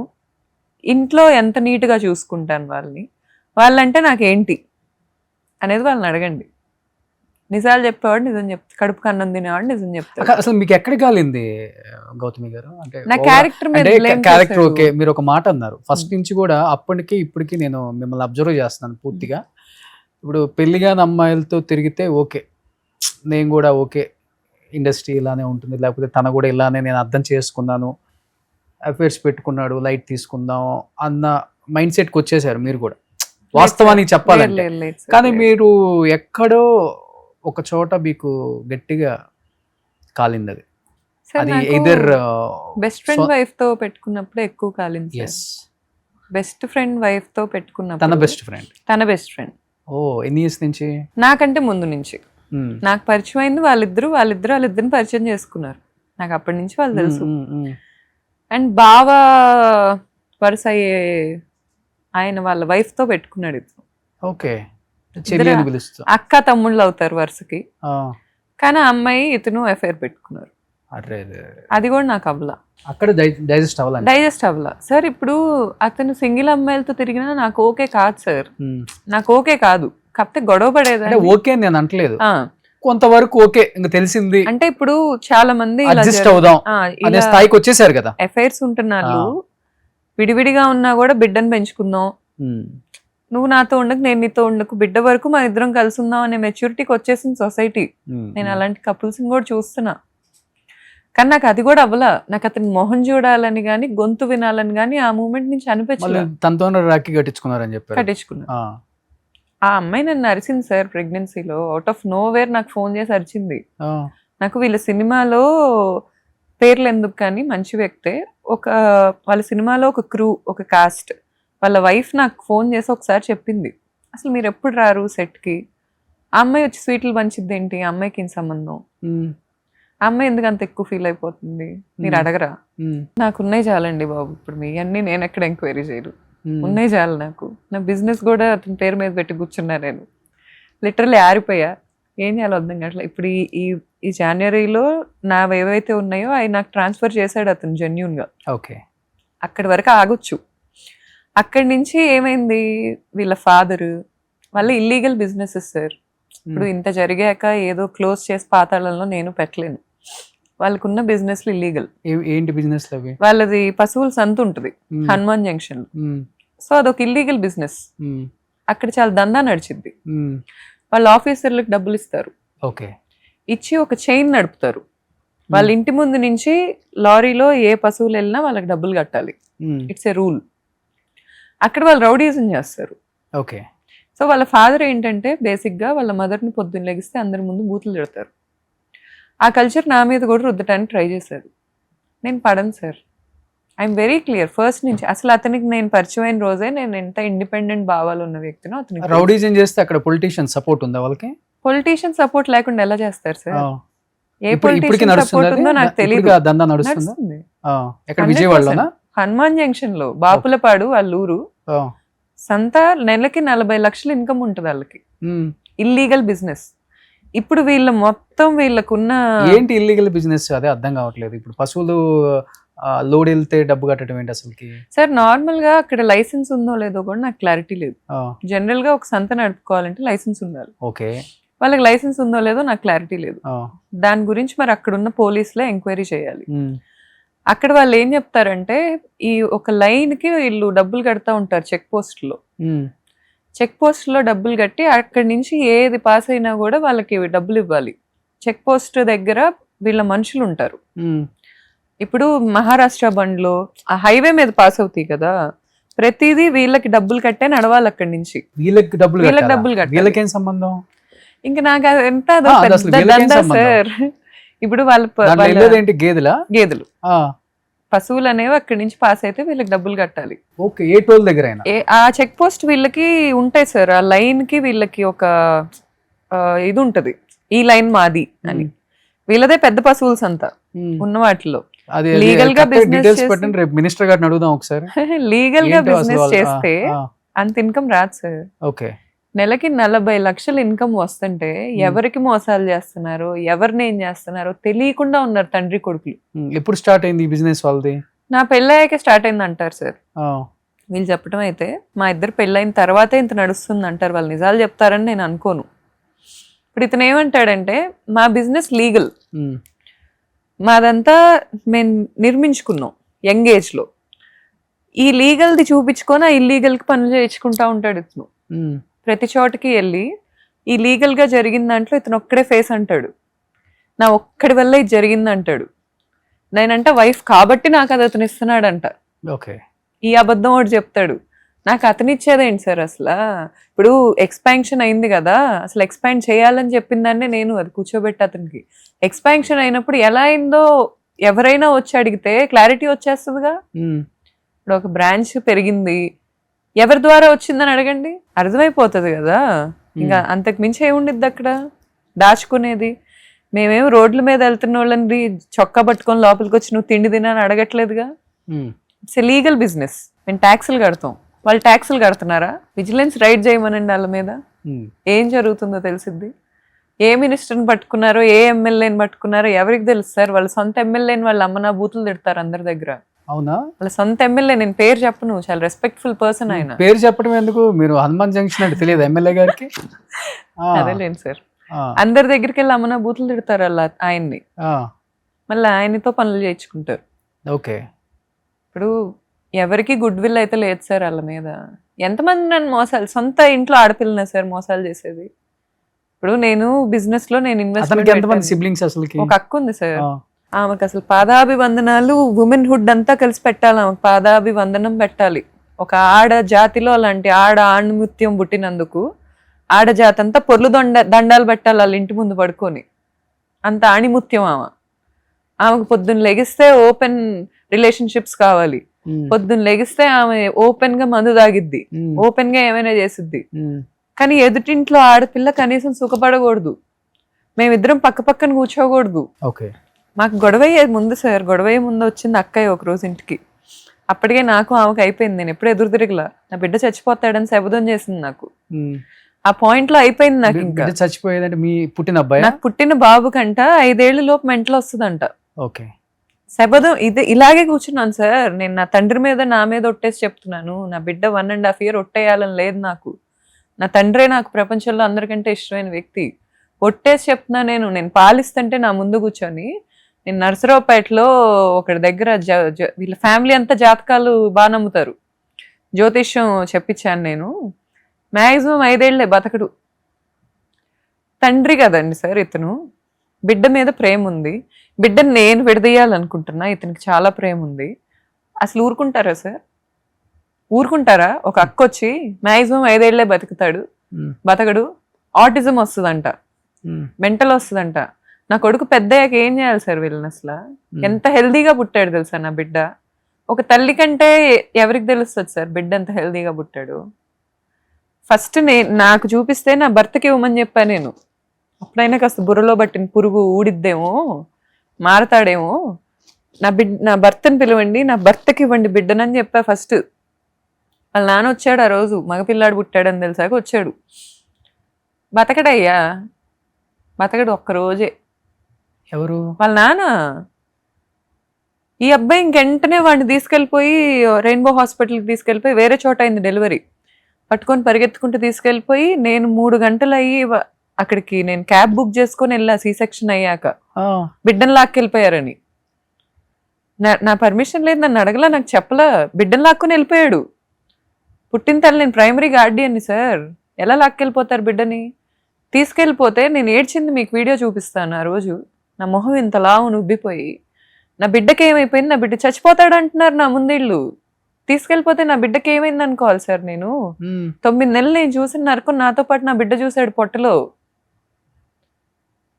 ఇంట్లో ఎంత నీట్గా చూసుకుంటాను వాళ్ళని, వాళ్ళంటే నాకేంటి అనేది వాళ్ళని అడగండి. నిజాలు చెప్పేవాడు నిజం చెప్తాడు, కడుపు కన్నం తినేవాడు నిజం చెప్తాడు. అసలు మీకు ఎక్కడ కాలింది గౌతమి గారు? అంటే నా క్యారెక్టర్ మీద blame క్యారెక్టర్ చేశాడు. ఓకే, మీరు ఒక మాట అన్నారు ఫస్ట్ నుంచి కూడా, అప్పటికి ఇప్పటికి నేను మిమ్మల్ని అబ్జర్వ్ చేస్తున్నాను పూర్తిగా. ఇప్పుడు పెళ్లిగాని అమ్మాయిలతో తిరిగితే ఓకే, నేను కూడా ఓకే, ఇండస్ట్రీ ఇలానే ఉంటుంది, లేకపోతే తన కూడా ఇలానే నేను అర్థం చేసుకున్నాను, అఫేర్స్ పెట్టుకున్నాడు, లైట్ తీసుకుందాం అన్న మైండ్ సెట్కి వచ్చేసారు మీరు కూడా, వాస్తవానికి చెప్పాలంటే. లేదు sir, కానీ లేదు. మీరు ఎక్కడో ఒక చోట మీకు గట్టిగా కాలింది అది. Sir, అది నాకు ఎయిదర్ బెస్ట్ ఫ్రెండ్ వైఫ్ తో పెట్టుకున్నప్పుడు ఎక్కువ కాలింది. ఎస్, బెస్ట్ ఫ్రెండ్ వైఫ్ తో తన పెట్టుకున్నప్పుడు బెస్ట్ ఫ్రెండ్. తన బెస్ట్ ఫ్రెండ్ ఓ, ఎన్ని ఇయర్స్ నుంచి? నాకంటే ముందు నుంచి నాకు పరిచయం అయింది. వాళ్ళిద్దరిని పరిచయం చేసుకున్నారు. నాకు అప్పటి నుంచి వాళ్ళు తెలుసు. అండ్ బావ వరుస అయ్యే ఆయన వాళ్ళ వైఫ్ తో పెట్టుకున్నాడు ఇద్దరు. ఓకే, చెల్లి అని పిలుస్తా. అక్క తమ్ముళ్ళు అవుతారు వరుసకి. కానీ ఆ అమ్మాయి ఇతను అఫైర్ పెట్టుకున్నారు. అరే, అది కూడా నాకు అవ్వలా, అక్కడ డైజెస్ట్ అవ్వాలండి. డైజెస్ట్ అవ్వలా సార్. ఇప్పుడు అతను సింగిల్ అమ్మాయిలతో తిరిగినా నాకు ఓకే కాదు సార్, నాకు ఓకే కాదు. కాకపోతే గొడవ అంటే పడేది. ఓకే అని నేను అంటలేదు, కొంతవరకు ఓకే, ఇంకా తెలిసింది అంటే ఇప్పుడు చాలా మంది అడ్జస్ట్ అవుదాం అనే స్థాయికి వచ్చేసారు కదా. అఫైర్స్ ఉంటున్న వాళ్ళు విడివిడిగా ఉన్నా కూడా బిడ్డను పెంచుకుందాం, నువ్వు నాతో ఉండకు నేను నీతో ఉండకు, బిడ్డ వరకు మన ఇద్దరం కలిసి ఉందాం అనే మెచ్యూరిటీకి వచ్చేసింది సొసైటీ. నేను అలాంటి కపుల్స్ కూడా చూస్తున్నా. కానీ నాకు అది కూడా అవ్వలా. నాకు అతని మొహం చూడాలని కానీ గొంతు వినాలని కానీ ఆ మూమెంట్ నుంచి అనిపించలేదు. తనతో రాఖీ కట్టించుకున్నారని చెప్పారు. కట్టించుకున్నా. ఆ అమ్మాయి నన్ను అరిచింది సార్ ప్రెగ్నెన్సీలో. అవుట్ ఆఫ్ నో వేర్ నాకు ఫోన్ చేసి అరిచింది. నాకు వీళ్ళ సినిమాలో పేర్లు ఎందుకు కానీ మంచి వ్యక్తే, వాళ్ళ సినిమాలో ఒక క్రూ, ఒక కాస్ట్, వాళ్ళ వైఫ్ నాకు ఫోన్ చేసి ఒకసారి చెప్పింది, అసలు మీరు ఎప్పుడు రారు సెట్కి, ఆ అమ్మాయి వచ్చి స్వీట్లు పంచిద్ది ఏంటి, ఆ అమ్మాయికి ఏం సంబంధం, ఆ అమ్మాయి ఎందుకు అంత ఎక్కువ ఫీల్ అయిపోతుంది, మీరు అడగరా. నాకు ఉన్నాయి చాలండి బాబు, ఇప్పుడు మీ అన్ని నేను ఎక్కడ ఎంక్వైరీ చేయరు, ఉన్నాయి చాలు నాకు. నా బిజినెస్ కూడా అతని పేరు మీద పెట్టి కూర్చున్నా. నేను లిటరల్లీ ఆరిపోయా, ఏం చేయాలో అర్థం కావట్లేదు. ఇప్పుడు ఈ జనవరిలో నా ఏవైతే ఉన్నాయో అవి నాకు ట్రాన్స్ఫర్ చేశాడు అతను జెన్యూన్గా. ఓకే, అక్కడి వరకు ఆగొచ్చు. అక్కడి నుంచి ఏమైంది, వీళ్ళ ఫాదరు వాళ్ళ ఇల్లీగల్ బిజినెసెస్ సార్. ఇప్పుడు ఇంత జరిగాక ఏదో క్లోజ్ చేసి పాతాళంలో నేను పెట్టలేను. వాళ్ళకున్న బిజినెస్లు ఇల్లీగల్. ఏంటి బిజినెస్? వాళ్ళది పశువుల సంత ఉంటుంది హనుమాన్ జంక్షన్. సో అదొక ఇల్లీగల్ బిజినెస్. అక్కడ చాలా దందా నడిచింది. వాళ్ళ ఆఫీసర్లకు డబ్బులు ఇస్తారు, ఓకే, ఇచ్చి ఒక చైన్ నడుపుతారు. వాళ్ళ ఇంటి ముందు నుంచి లారీలో ఏ పశువులు వెళ్ళినా వాళ్ళకి డబ్బులు కట్టాలి. It's a rule. అక్కడ వాళ్ళు రౌడీజం చేస్తారు. ఓకే. సో వాళ్ళ ఫాదర్ ఏంటంటే బేసిక్గా వాళ్ళ మదర్ని పొద్దున్న లెగిస్తే అందరి ముందు బూతులు తిడతారు. ఆ కల్చర్ నా మీద కూడా రుద్దటానికి ట్రై చేశారు. నేను పడను sir, I'm very clear first నుంచి. అసలు అతనికి నేను పరిచయం అయిన రోజే నేను ఎంత ఇండిపెండెంట్ భావాలు ఉన్న వ్యక్తినో అతనికి. రౌడీజం చేస్తే అక్కడ పొలిటీషియన్ సపోర్ట్ ఉందా వాళ్ళకి? పొలిటీషియన్ సపోర్ట్ లేకుండా ఎలా చేస్తారు సార్? ఏ ఇప్పటికి పొలిటీషియన్ సపోర్ట్ ఉందో నాకు తెలియదు. దందా నడుస్తుంది ఎక్కడ? విజయవాడలోనా? హనుమాన్ జంక్షన్ లో, బాపులపాడు వాళ్ళ ఊరు. సంత నెలకి 40 లక్షలు ఇన్కమ్ ఉంటుంది వాళ్ళకి, ఇల్లీగల్ బిజినెస్. ఇప్పుడు వీళ్ళకున్న ఏంటి ఇల్లీగల్ బిజినెస్? అదే అర్థం కావట్లేదు. ఇప్పుడు పశువులు లోడ్ వెళ్తే డబ్బు కట్టడం ఏంటి అసలుకి? సార్ నార్మల్ గా అక్కడ లైసెన్స్ ఉందో లేదో కూడా నాకు క్లారిటీ లేదు. జనరల్ గా ఒక సంత నడుపుకోవాలంటే లైసెన్స్ ఉండాలి. ఓకే, వాళ్ళకి లైసెన్స్ ఉందో లేదో నాకు క్లారిటీ లేదు. దాని గురించి మరి అక్కడ ఉన్న పోలీసులే ఎంక్వైరీ చేయాలి. అక్కడ వాళ్ళు ఏం చెప్తారంటే ఈ ఒక లైన్ కి వీళ్ళు డబ్బులు కడతా ఉంటారు చెక్ పోస్ట్ లో. చెక్ పోస్ట్ లో డబ్బులు కట్టి అక్కడి నుంచి ఏది పాస్ అయినా కూడా వాళ్ళకి డబ్బులు ఇవ్వాలి. చెక్ పోస్ట్ దగ్గర వీళ్ళ మనుషులు ఉంటారు. ఇప్పుడు మహారాష్ట్ర బండ్లో ఆ హైవే మీద పాస్ అవుతాయి కదా, ప్రతిదీ వీళ్ళకి డబ్బులు కట్టే నడవాలి అక్కడి నుంచి. వీళ్ళకి డబ్బులు కట్టాలి. వీళ్ళకేం సంబంధం? ఇంకా నాకు ఎంత సార్. ఇప్పుడు ఏంటి గేదెలు పశువులు అనేవి అక్కడి నుంచి పాస్ అయితే వీళ్ళకి డబ్బులు కట్టాలి. ఓకే, ఏ టోల్ దగ్గర? ఆ చెక్ పోస్ట్ వీళ్ళకి ఉంటాయి సార్. ఆ లైన్ కి వీళ్ళకి ఒక ఇది ఉంటది, ఈ లైన్ మాది అని. వీళ్ళదే పెద్ద పశువులు సంత ఉన్న వాటిలో. లీగల్ గా బిజినెస్ మినిస్టర్ గారిని అడుగుదాం ఒకసారి. లీగల్ గా బిజినెస్ చేస్తే అంత ఇన్కమ్ రాదు సార్. ఓకే, నెలకి 40 లక్షలు ఇన్కమ్ వస్తుంటే ఎవరికి మోసాలు చేస్తున్నారు, ఎవరిని ఏం చేస్తున్నారో తెలియకుండా ఉన్నారు తండ్రి కొడుకులు. ఎప్పుడు స్టార్ట్ అయింది ఈ బిజినెస్ వాళ్ళది? నా పెళ్ళయ్యాక స్టార్ట్ అయింది అంటారు సార్. వీళ్ళు చెప్పడం అయితే మా ఇద్దరు పెళ్ళైన తర్వాతే ఇంత నడుస్తుంది అంటారు. వాళ్ళు నిజాలు చెప్తారని నేను అనుకోను. ఇప్పుడు ఇతను ఏమంటాడంటే మా బిజినెస్ లీగల్, మాదంతా మేము నిర్మించుకున్నాం యంగ్ ఏజ్లో, ఈ లీగల్ది చూపించుకొని ఆ ఇల్లీగల్కి పనులు చేయించుకుంటా ఉంటాడు ఇతను. ప్రతి చోటకి వెళ్ళి ఈ లీగల్గా జరిగిన దాంట్లో ఇతను ఒక్కడే ఫేస్ అంటాడు, నా ఒక్కడి వల్ల ఇది జరిగింది అంటాడు. నేనంట వైఫ్ కాబట్టి నాకు అది అతను ఇస్తున్నాడంట. ఓకే, ఈ అబద్ధం ఒకటి చెప్తాడు. నాకు అతను ఇచ్చేదేంటి సార్ అసలు? ఇప్పుడు ఎక్స్పాన్షన్ అయింది కదా, అసలు ఎక్స్పాండ్ చేయాలని చెప్పిన దాన్నే నేను అది కూర్చోబెట్టి అతనికి ఎక్స్పాన్షన్ అయినప్పుడు ఎలా అయిందో ఎవరైనా వచ్చి అడిగితే క్లారిటీ వచ్చేస్తుందిగా. ఇప్పుడు ఒక బ్రాంచ్ పెరిగింది, ఎవరి ద్వారా వచ్చిందని అడగండి, అర్థమైపోతుంది కదా. ఇంకా అంతకు మించి ఏముండిద్ది అక్కడ దాచుకునేది? మేమేం రోడ్ల మీద వెళ్తున్న వాళ్ళని చొక్కా పట్టుకొని లోపలికి వచ్చి నువ్వు తిండి తినా అని అడగట్లేదుగా. It's a legal business. మేము ట్యాక్సులు కడతాం, వాళ్ళు ట్యాక్సులు కడుతున్నారా? విజిలెన్స్ రైడ్ చేయమనండి వాళ్ళ మీద, ఏం జరుగుతుందో తెలిసిద్ది. ఏ మినిస్టర్ని పట్టుకున్నారో, ఏ ఎమ్మెల్యేని పట్టుకున్నారో ఎవరికి తెలుసు సార్? వాళ్ళ సొంత ఎమ్మెల్యేని వాళ్ళ అమ్మనా బూతులు తిడతారు అందరి దగ్గర. అవునా? వాళ్ళ సొంత ఎమ్మెల్యే, నేను పేరు చెప్పను, చాలా రెస్పెక్ట్ఫుల్ పర్సన్ ఆయన. పేరు చెప్పడం ఎందుకు? మీరు హనుమాన్ జంక్షన్ అంటే తెలియదు ఎమ్మెల్యే గారికి? అదేలేండి సార్, అందరి దగ్గరికి వెళ్ళి అమ్మనా బూతులు తిడతారు వాళ్ళ ఆయన్ని, మళ్ళీ ఆయనతో పనులు చేయించుకుంటారు. ఓకే, ఇప్పుడు ఎవరికి గుడ్ విల్ అయితే లేదు సార్ వాళ్ళ మీద. ఎంతమంది నన్ను మోసాలు, సొంత ఇంట్లో ఆడపిల్లనే సార్ మోసాలు చేసేది. ఇప్పుడు నేను బిజినెస్ లో నేను ఇన్వెస్ట్, ఒక అక్క ఉంది సార్, ఆమెకు అసలు పాదాభివందనాలు, ఉమెన్ హుడ్ అంతా కలిసి పెట్టాలి, ఆమెకు పాదాభివందనం పెట్టాలి. ఒక ఆడ జాతిలో అలాంటి ఆణిముత్యం పుట్టినందుకు ఆడజాతి అంతా పొర్లు దండాలు పెట్టాలి వాళ్ళ ఇంటి ముందు పడుకొని, అంత ఆణిముత్యం ఆమె. ఆమెకు పొద్దున్న లెగిస్తే ఓపెన్ రిలేషన్షిప్స్ కావాలి, పొద్దున్న లెగిస్తే ఆమె ఓపెన్ గా మందు తాగిద్ది, ఓపెన్ గా ఏమైనా చేసిద్ది. కానీ ఎదుటింట్లో ఆడపిల్ల కనీసం సుఖపడకూడదు, మేమిద్దరం పక్క పక్కన కూర్చోకూడదు. మాకు గొడవయ్యేది ముందు సార్, గొడవయ్యే ముందు వచ్చింది అక్కయ్య ఒక రోజు ఇంటికి. అప్పటికే నాకు ఆమెకు అయిపోయింది, నేను ఎప్పుడు ఎదురు తిరగలా. నా బిడ్డ చచ్చిపోతాడని శబదం చేసింది నాకు. ఆ పాయింట్ లో అయిపోయింది నాకు. ఇంకా చచ్చిపోయేదంటే మీ పుట్టిన అబ్బాయి? నాకు పుట్టిన బాబు కంట 5 ఏళ్ల లోపు మెంటల్ వస్తుందంట. ఓకే, శబదం ఇలాగే కూర్చున్నాను సార్. నేను నా తండ్రి మీద నా మీద ఒట్టేసి చెప్తున్నాను, నా బిడ్డ 1.5 years ఒట్టేయాలని లేదు నాకు. నా తండ్రే నాకు ప్రపంచంలో అందరికంటే ఇష్టమైన వ్యక్తి. ఒట్టేసి చెప్తున్నా నేను పాలిస్తుంటే నా ముందు కూర్చొని, నేను నర్సరావుపేటలో ఒకటి దగ్గర వీళ్ళ ఫ్యామిలీ అంతా జాతకాలు బాగా నమ్ముతారు, జ్యోతిష్యం చెప్పించాను నేను. మ్యాక్సిమం 5 ఏళ్లే బతకడు. తండ్రి కదండి సార్ ఇతను, బిడ్డ మీద ప్రేమ ఉంది, బిడ్డను నేను విడదీయాలనుకుంటున్నా, ఇతనికి చాలా ప్రేమ ఉంది. అసలు ఊరుకుంటారా సార్? ఊరుకుంటారా? ఒక అక్క వచ్చి మ్యాక్సిమం 5 ఏళ్లే బతకడు, ఆటిజం వస్తుందంట, మెంటల్ వస్తుందంట. నా కొడుకు పెద్దయ్యాక ఏం చేయాలి సార్ వీళ్ళని? అసలు ఎంత హెల్దీగా పుట్టాడు తెలుసా నా బిడ్డ. ఒక తల్లి కంటే ఎవరికి తెలుస్తుంది సార్ బిడ్డ ఎంత హెల్దీగా పుట్టాడు? ఫస్ట్ నాకు చూపిస్తే నా భర్తకి ఇవ్వమని చెప్పా నేను. అప్పుడైనా కాస్త బుర్రలో పట్టిన పురుగు ఊడిద్దేమో, మారతాడేమో. నా భర్తని పిలవండి, నా భర్తకి ఇవ్వండి బిడ్డనని చెప్పా ఫస్ట్. వాళ్ళ నాన్న వచ్చాడు ఆ రోజు, మగపిల్లాడు పుట్టాడని తెలిసాక వచ్చాడు. బతకడయ్యా, బతకడు ఒక్కరోజే. ఎవరు? వాళ్ళ నాన్న. ఈ అబ్బాయి ఇంకెంటనే వాడిని తీసుకెళ్ళిపోయి రెయిన్బో హాస్పిటల్కి తీసుకెళ్ళిపోయి, వేరే చోట అయింది డెలివరీ, పట్టుకొని పరిగెత్తుకుంటూ తీసుకెళ్ళిపోయి, నేను 3 గంటలు అయ్యి అక్కడికి నేను క్యాబ్ బుక్ చేసుకొని వెళ్ళా సీ సెక్షన్ అయ్యాక, బిడ్డను లాక్కెళ్ళిపోయారని. నా పర్మిషన్ లేదు, నన్ను అడగలా, నాకు చెప్పలా, బిడ్డను లాక్కొని వెళ్ళిపోయాడు. పుట్టిన తల్లి, నేను ప్రైమరీ గార్డియన్ని సార్, ఎలా లాక్కెళ్ళిపోతారు బిడ్డని? తీసుకెళ్ళిపోతే నేను ఏడ్చింది మీకు వీడియో చూపిస్తాను. ఆ రోజు నా మొహం ఇంతలా ఉబ్బిపోయి, నా బిడ్డకి ఏమైపోయింది, నా బిడ్డ చచ్చిపోతాడు అంటున్నారు నా ముందిళ్ళు. తీసుకెళ్ళిపోతే నా బిడ్డకి ఏమైంది అనుకోవాలి సార్ నేను? 9 నెలలు నేను చూసిన నరకం నాతో పాటు నా బిడ్డ చూశాడు పొట్టలో.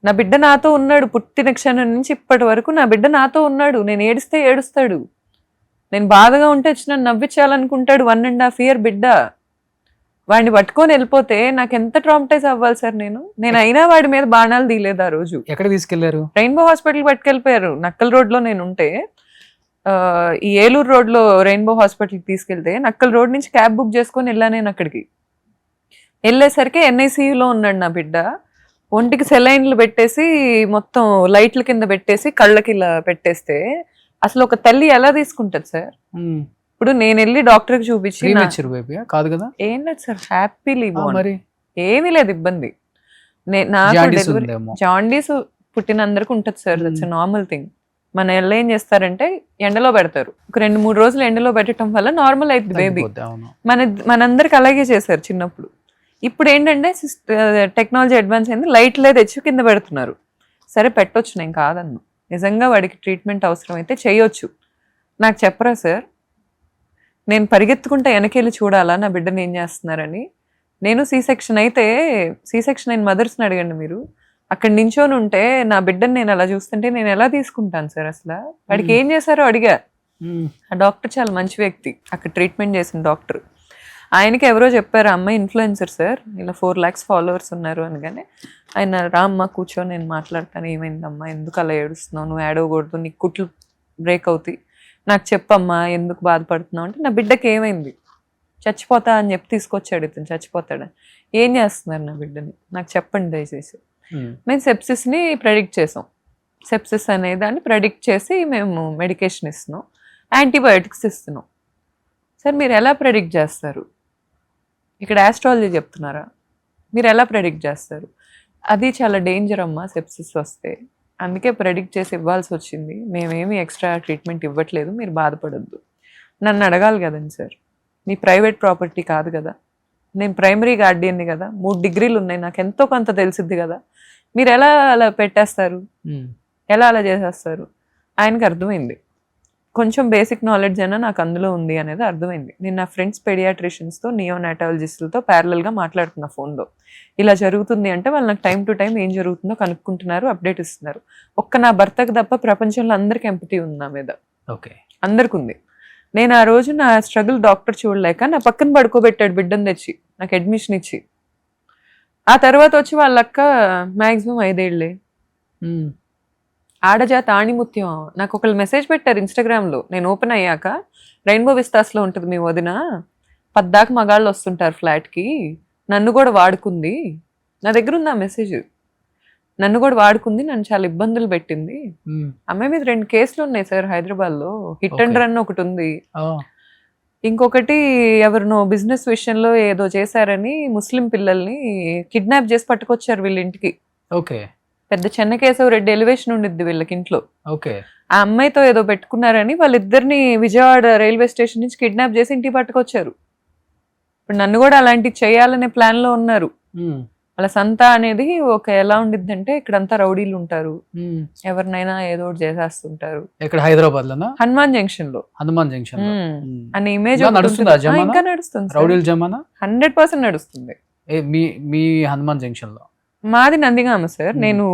నా బిడ్డ నాతో ఉన్నాడు పుట్టిన క్షణం నుంచి ఇప్పటి వరకు, నా బిడ్డ నాతో ఉన్నాడు. నేను ఏడిస్తే ఏడుస్తాడు, నేను బాధగా ఉంటే వచ్చి నన్ను నవ్వించాలనుకుంటాడు. 1.5 years బిడ్డ. వాడిని పట్టుకొని వెళ్ళిపోతే నాకు ఎంత ట్రామటైజ్ అవ్వాలి సార్ నేను అయినా వాడి మీద బాణాలు తీయలేదు ఆ రోజు. ఎక్కడ తీసుకెళ్లారు? రెయిన్బో హాస్పిటల్ పట్టుకెళ్ళిపోయారు. నక్కల్ రోడ్ లో నేను ఉంటే, ఈ ఏలూరు రోడ్ లో రెయిన్బో హాస్పిటల్కి తీసుకెళ్తే, నక్కల్ రోడ్ నుంచి క్యాబ్ బుక్ చేసుకొని వెళ్ళా నేను. అక్కడికి వెళ్ళేసరికి NICUలో ఉన్నాడు నా బిడ్డ. ఒంటికి సెలైన్లు పెట్టేసి, మొత్తం లైట్ల కింద పెట్టేసి, కళ్ళకి ఇలా పెట్టేస్తే అసలు ఒక తల్లి ఎలా తీసుకుంటది సార్? ఇప్పుడు నేను వెళ్ళి డాక్టర్కి చూపించి ప్రీమెచ్యూర్ బేబీ కాదు కదా? ఏం లేదు సార్, హ్యాపీలీ మరి ఏమీ లేదు ఇబ్బంది. నాకు జాండీస్ డెలివరీ ఉందేమో. జాండీస్ పుట్టిన అందరికి ఉంటుంది సార్, దట్స్ నార్మల్ థింగ్. మన వాళ్ళు ఏం చేస్తారంటే ఎండలో పెడతారు, ఒక 2-3 రోజులు ఎండలో పెట్టడం వల్ల నార్మల్ అవుతుంది బేబీ. తగ్గిపోద్ది, అవును. మనందరికి అలాగే చేశారు చిన్నప్పుడు. ఇప్పుడు ఏంటంటే టెక్నాలజీ అడ్వాన్స్ అయింది, లైట్లే తెచ్చి కింద పెడుతున్నారు. సరే పెట్టొచ్చు, నేను కాదన్ను. నిజంగా వాడికి ట్రీట్మెంట్ అవసరం అయితే చేయొచ్చు. నాకు చెప్పరా సార్, నేను పరిగెత్తుకుంటా వెనకెళ్ళి చూడాలా నా బిడ్డని ఏం చేస్తున్నారని? నేను సీసెక్షన్ అయితే సీసెక్షన్ అయిన మదర్స్ని అడగండి మీరు, అక్కడ నించోని ఉంటే నా బిడ్డని నేను అలా చూస్తుంటే నేను ఎలా తీసుకుంటాను సార్? అసలు వాడికి ఏం చేశారో అడిగా. ఆ డాక్టర్ చాలా మంచి వ్యక్తి, అక్కడ ట్రీట్మెంట్ చేసిన డాక్టర్. ఆయనకి ఎవరో చెప్పారు, అమ్మాయి ఇన్ఫ్లుయెన్సర్ సార్, ఇలా 4 lakhs ఫాలోవర్స్ ఉన్నారు అనగానే ఆయన రా అమ్మ కూర్చో, నేను మాట్లాడతాను, ఏమైందమ్మా, ఎందుకు అలా ఏడుస్తున్నావు, నువ్వు ఏడవకూడదు, నీకు కుట్లు బ్రేక్ అవుతాయి, నాకు చెప్పమ్మా ఎందుకు బాధపడుతున్నావు అంటే, నా బిడ్డకి ఏమైంది, చచ్చిపోతా అని చెప్పి తీసుకొచ్చాడు ఇతను, చచ్చిపోతాడని. ఏం చేస్తున్నారు నా బిడ్డని నాకు చెప్పండి దయచేసి. మేము సెప్సిస్ని ప్రెడిక్ట్ చేసాం. సెప్సిస్ అనే దాన్ని ప్రెడిక్ట్ చేసి మేము మెడికేషన్ ఇస్తున్నాం, యాంటీబయాటిక్స్ ఇస్తున్నాం. సార్ మీరు ఎలా ప్రెడిక్ట్ చేస్తారు? ఇక్కడ ఆస్ట్రాలజీ చెప్తున్నారా? మీరు ఎలా ప్రెడిక్ట్ చేస్తారు? అది చాలా డేంజర్ అమ్మా సెప్సిస్ వస్తే, అందుకే ప్రెడిక్ట్ చేసి ఇవ్వాల్సి వచ్చింది. మేమేమి ఎక్స్ట్రా ట్రీట్మెంట్ ఇవ్వట్లేదు, మీరు బాధపడద్దు. నన్ను అడగాలి కదండి సార్, మీ ప్రైవేట్ ప్రాపర్టీ కాదు కదా, నేను ప్రైమరీ గార్డియన్ని కదా, 3 degrees ఉన్నాయి, నాకు ఎంతో కొంత తెలిసిద్ది కదా, మీరు ఎలా అలా పెట్టేస్తారు, ఎలా అలా చేసేస్తారు? ఆయనకు అర్థమైంది, కొంచెం బేసిక్ నాలెడ్జ్ అయినా నాకు అందులో ఉంది అనేది అర్థమైంది. నేను నా ఫ్రెండ్స్ పెడియాట్రిషియన్స్తో, నియోనాటాలజిస్టులతో ప్యారలల్గా మాట్లాడుతున్నా ఫోన్లో. ఇలా జరుగుతుంది అంటే వాళ్ళు నాకు టైం టు టైం ఏం జరుగుతుందో కనుక్కుంటున్నారు, అప్డేట్ ఇస్తున్నారు. ఒక్క నా భర్తకు తప్ప ప్రపంచంలో అందరికి ఎంపతి ఉంది నా మీద, ఓకే, అందరికి ఉంది. నేను ఆ రోజు నా స్ట్రగుల్ డాక్టర్ చూడలేక నా పక్కన పడుకోబెట్టాడు బిడ్డను తెచ్చి, నాకు అడ్మిషన్ ఇచ్చి. ఆ తర్వాత వచ్చి వాళ్ళక్క మ్యాక్సిమం 5 ఏళ్ళే, ఆడజాత ఆణిముత్యం. నాకు ఒకళ్ళు మెసేజ్ పెట్టారు ఇన్స్టాగ్రామ్లో, నేను ఓపెన్ అయ్యాక, రెయిన్బో విస్తాస్లో ఉంటుంది మీ వదిన, 10 దాకా మగాళ్ళు వస్తుంటారు ఫ్లాట్కి, నన్ను కూడా వాడుకుంది. నా దగ్గర ఉంది ఆ మెసేజ్. నన్ను కూడా వాడుకుంది, నన్ను చాలా ఇబ్బందులు పెట్టింది. అమ్మాయి మీద 2 కేసులు ఉన్నాయి సార్ హైదరాబాద్లో, హిట్ అండ్ రన్ ఒకటి ఉంది, ఇంకొకటి ఎవరినో బిజినెస్ విషయంలో ఏదో చేశారని ముస్లిం పిల్లల్ని కిడ్నాప్ చేసి పట్టుకొచ్చారు వీళ్ళ ఇంటికి. ఓకే, పెద్ద చెన్నకేశవ రెడ్డి ఎలివేషన్ ఉండిద్ది వీళ్ళకి ఇంట్లో. ఓకే, ఆ అమ్మాయితో ఏదో పెట్టుకున్నారని వాళ్ళిద్దరిని విజయవాడ రైల్వే స్టేషన్ నుంచి కిడ్నాప్ చేసి ఇంటికి పట్టుకొచ్చారు. ఇప్పుడు నన్ను కూడా అలాంటివి చేయాలనే ప్లాన్ లో ఉన్నారు. వాళ్ళ సంత అనేది ఒక ఎలా ఉండిద్ది అంటే, ఇక్కడంతా రౌడీలు ఉంటారు, ఎవరినైనా ఏదో ఒకటి చేసేస్తుంటారు. ఇక్కడ హైదరాబాద్ లోనా? హనుమాన్ జంక్షన్ లో. హనుమాన్ జంక్షన్ అనే ఇమేజ్ ఇంకా నడుస్తుంది, రౌడీల జమానా 100% నడుస్తుంది. మీ హనుమాన్ జంక్షన్ లో? మాది నందిగామ సార్, నేను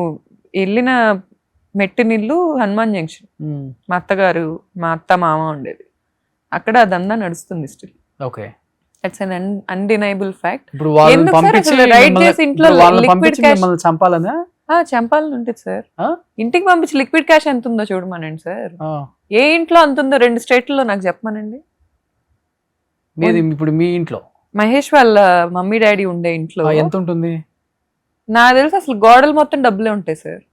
వెళ్ళిన మెట్టినిల్లు హనుమాన్ జంక్షన్. మా అత్తగారు, మా అత్త మామ ఉండేది అక్కడ, అదంతా నడుస్తుంది still. Okay, it's an undeniable fact. ఇప్పుడు వాళ్ళని పంపించి చంపాలనా? చంపాలని ఉంటుంది సార్. ఇంటికి పంపించి లిక్విడ్ క్యాష్ ఎంత ఉందో చూడమనండి సార్. ఏ ఇంట్లో అంత ఉందో 2 స్టేట్లలో నాకు చెప్పమనండి. ఇప్పుడు మీ ఇంట్లో మహేష్ వాళ్ళ మమ్మీ డాడీ ఉండే ఇంట్లో ఎంత ఉంటుంది? నాకు తెలిసి అసలు గోడలు మొత్తం డబ్బులే ఉంటాయి సార్,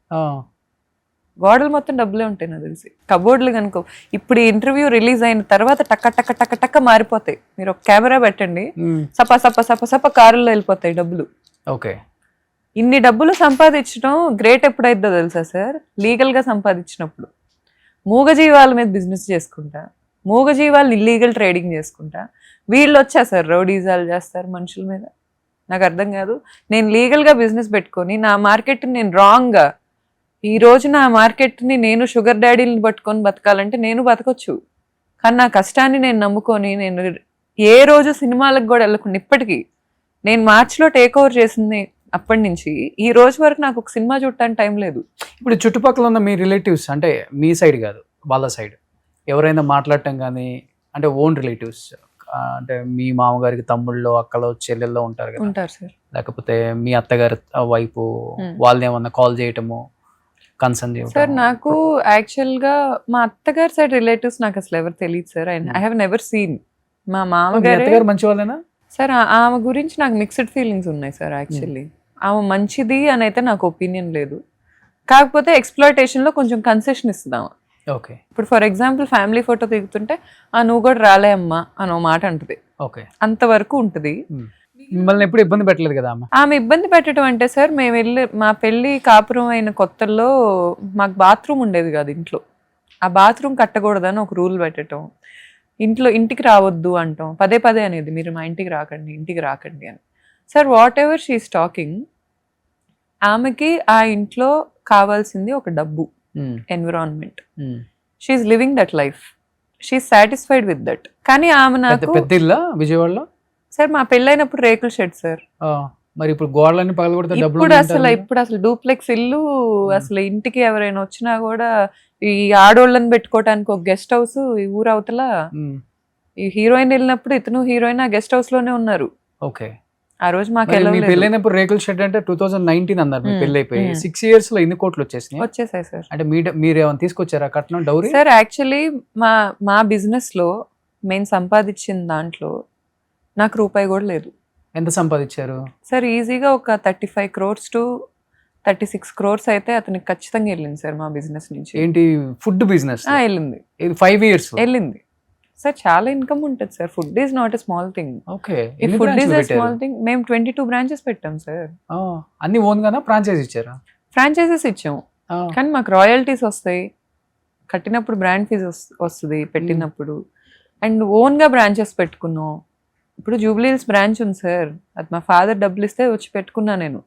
గోడలు మొత్తం డబ్బులే ఉంటాయి నాకు తెలిసి. కబోర్డులు కనుక ఇప్పుడు ఇంటర్వ్యూ రిలీజ్ అయిన తర్వాత టక్క టక్క టక్క టక్క మారిపోతాయి. మీరు ఒక కెమెరా పెట్టండి, సప సప సప సప కారుల్లో వెళ్ళిపోతాయి డబ్బులు. ఓకే, ఇన్ని డబ్బులు సంపాదించడం గ్రేట్ ఎప్పుడైద్దో తెలుసా సార్? లీగల్ గా సంపాదించినప్పుడు. మూగజీవాల మీద బిజినెస్ చేసుకుంటా, మూగజీవాలు ఇల్లీగల్ ట్రేడింగ్ చేసుకుంటా, వీళ్ళు వచ్చా సార్ రౌడీజాలు చేస్తారు మనుషుల మీద. నాకు అర్థం కాదు. నేను లీగల్గా బిజినెస్ పెట్టుకొని నా మార్కెట్ని నేను రాంగ్గా, ఈ రోజు నా మార్కెట్ని నేను షుగర్ డాడీని పట్టుకొని బతకాలంటే నేను బతకొచ్చు, కానీ నా కష్టాన్ని నేను నమ్ముకొని నేను ఏ రోజు సినిమాలకు కూడా వెళ్ళకుండా, ఇప్పటికీ నేను మార్చిలో టేక్ ఓవర్ చేసింది అప్పటి నుంచి ఈ రోజు వరకు నాకు ఒక సినిమా చూడటానికి టైం లేదు. ఇప్పుడు చుట్టుపక్కల ఉన్న మీ రిలేటివ్స్, అంటే మీ సైడ్ కాదు వాళ్ళ సైడ్, ఎవరైనా మాట్లాడటం కానీ, అంటే ఓన్ రిలేటివ్స్, అంటే మీ మామగారికి తమ్ముళ్ళు, అక్కలో, చెల్లెల్లో ఉంటారు కదా, ఉంటారు సార్. లేకపోతే మీ అత్తగారి వైపు వాళ్ళని ఏమన్నా కాల్ చేయటము, కన్సర్న్ చేయటం? సార్ నాకు యాక్చువల్ గా మా అత్తగారి సైడ్ రిలేటివ్స్ నాకు అసలు ఎవరు తెలియదు sir. I have never seen. మా మామగారు మంచి వాళ్ళేనా సార్? ఆమె గురించి నాకు మిక్స్డ్ ఫీలింగ్స్ ఉన్నాయి సార్. యాక్చువల్లీ ఆమె మంచిది అని అయితే నాకు ఒపీనియన్ లేదు, కాకపోతే ఎక్స్ప్లాయిటేషన్ లో కొంచెం కన్సెషన్ ఇస్తుందాం. ఓకే ఇప్పుడు ఫర్ ఎగ్జాంపుల్ ఫ్యామిలీ ఫోటో దిగుతుంటే నువ్వు కూడా రాలే అమ్మా అని మాట అంటది, ఓకే. అంతవరకు ఉంటుంది. మిమ్మల్ని ఎప్పుడు ఇబ్బంది పెట్టలేదు కదా అమ్మ? ఆమె ఇబ్బంది పెట్టడం అంటే సార్, మేము వెళ్ళి మా పెళ్ళి కాపురం అయిన కొత్తల్లో మాకు బాత్రూమ్ ఉండేది కాదు ఇంట్లో. ఆ బాత్రూమ్ కట్టకూడదని ఒక రూల్ పెట్టడం, ఇంటికి రావద్దు అంటాం, పదే పదే అనేది మీరు మా ఇంటికి రాకండి అని. Sir whatever she's talking, ఆమెకి ఆ ఇంట్లో కావాల్సింది ఒక డబ్బు, environment. She's living that life, she's satisfied with that. కానీ ఆమె నాకు పెద్ద ఇల్లా విజయవాడలో? సార్ మా పెళ్ళైనప్పుడు రేకుల షెడ్ సార్. మరి ఇప్పుడు గోడలన్నీ పగలగొడితే డబ్బులు ఇప్పుడు అసలు డూప్లెక్స్ ఇల్లు. అసలు ఇంటికి ఎవరైనా వచ్చినా కూడా ఈ ఆడోళ్ళని పెట్టుకోవడానికి ఒక గెస్ట్ హౌస్ ఈ ఊరు అవతల. ఈ హీరోయిన్ వెళ్ళినప్పుడు ఇతను హీరోయిన్ ఆ గెస్ట్ హౌస్ లోనే ఉన్నారు. ఓకే. ఆ రోజు మాకు పెళ్ళైనప్పుడు రేకుల షెడ్ అంటే 2019 అన్నారు మీ పెళ్ళి అయిపోయి. 6 years లో ఎన్ని కోట్లు వచ్చేసాయి సార్. అంటే మీరు ఏమైనా తీసుకొచ్చారా కట్నం, డౌరీ? సార్ యాక్చువల్లీ మా బిజినెస్ లో మేము సంపాదించిన దాంట్లో నాకు రూపాయి కూడా లేదు. ఎంత సంపాదించారు సార్? ఈజీగా ఒక 35 crores to 36 crores అయితే అతనికి ఖచ్చితంగా వెళ్ళింది సార్ మా బిజినెస్ నుంచి. ఏంటి ఫుడ్ బిజినెస్? వెళ్ళింది. 5 years వెళ్ళింది సార్. చాలా ఇన్కమ్ ఉంటుంది sir. Food is not a small thing. Okay. Food is a small thing. మేము 22 branches పెట్టాం సార్. అన్ని ఓన్ గానా ఫ్రాంచైజ్ ఇచ్చారా? ఫ్రాంచైజెస్ ఇచ్చాం, కానీ మాకు రాయల్టీస్ వస్తాయి, కట్టినప్పుడు బ్రాండ్ ఫీజ్ వస్తుంది పెట్టినప్పుడు. అండ్ ఓన్ గా బ్రాంచెస్ పెట్టుకున్నాం. ఇప్పుడు జూబ్లీ హిల్స్ బ్రాంచ్ ఉంది సార్, అది మా ఫాదర్ డబ్బులు ఇస్తే వచ్చి పెట్టుకున్నా నేను.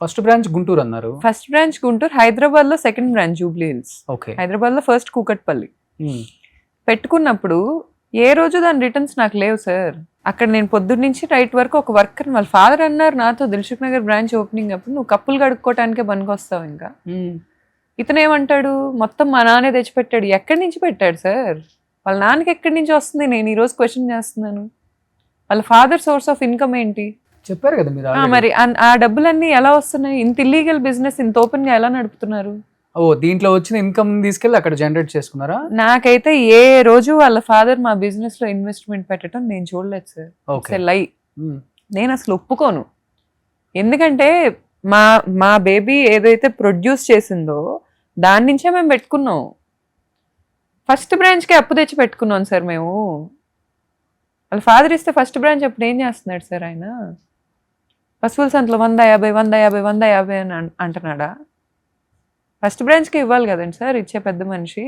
ఫస్ట్ బ్రాంచ్ గుంటూరు అన్నారు. ఫస్ట్ బ్రాంచ్ గుంటూరు, హైదరాబాద్ లో second branch Jubilee hills. Hyderabad లో ఫస్ట్ కూకట్పల్లి పెట్టుకున్నప్పుడు ఏ రోజు దాని రిటర్న్స్ నాకు లేవు సార్. అక్కడ నేను పొద్దున్న నుంచి రైట్ వరకు ఒక వర్కర్, వాళ్ళ ఫాదర్ అన్నారు నాతో, దిల్సుఖ్ నగర్ బ్రాంచ్ ఓపెనింగ్ అప్పుడు నువ్వు కప్పులు కడుక్కోవటానికే పనికొస్తావు. ఇంకా ఇతను ఏమంటాడు, మొత్తం మా నాన్నే తెచ్చిపెట్టాడు. ఎక్కడి నుంచి పెట్టాడు సార్? వాళ్ళ నాన్నకి ఎక్కడి నుంచి వస్తుంది? నేను ఈ రోజు క్వశ్చన్ చేస్తున్నాను. వాళ్ళ ఫాదర్ సోర్స్ ఆఫ్ ఇన్కమ్ ఏంటి చెప్పారు కదా మీరు. మరి ఆ డబ్బులన్నీ ఎలా వస్తున్నాయి? ఇంత ఇల్లీగల్ బిజినెస్ ఇంత ఓపెన్ గా ఎలా నడుపుతున్నారు? దీంట్లో వచ్చిన ఇన్కమ్ తీసుకెళ్ళి అక్కడ జనరేట్ చేసుకున్నారా? నాకైతే ఏ రోజు వాళ్ళ ఫాదర్ మా బిజినెస్ లో ఇన్వెస్ట్మెంట్ పెట్టడం నేను చూడలేదు సార్. లై నేను అసలు ఒప్పుకోను. ఎందుకంటే మా బేబీ ఏదైతే ప్రొడ్యూస్ చేసిందో దాని నుంచే మేము పెట్టుకున్నాం. ఫస్ట్ బ్రాంచ్కి అప్పు తెచ్చి పెట్టుకున్నాం సార్ మేము. వాళ్ళ ఫాదర్ ఇస్తే ఫస్ట్ బ్రాంచ్ అప్పుడు ఏం చేస్తున్నాడు సార్ ఆయన? పశువుల సంతలో 150 అని అంటున్నాడా? ఫస్ట్ బ్రాంచ్కి ఇవ్వాలి కదండి సార్ ఇచ్చే పెద్ద మనిషి.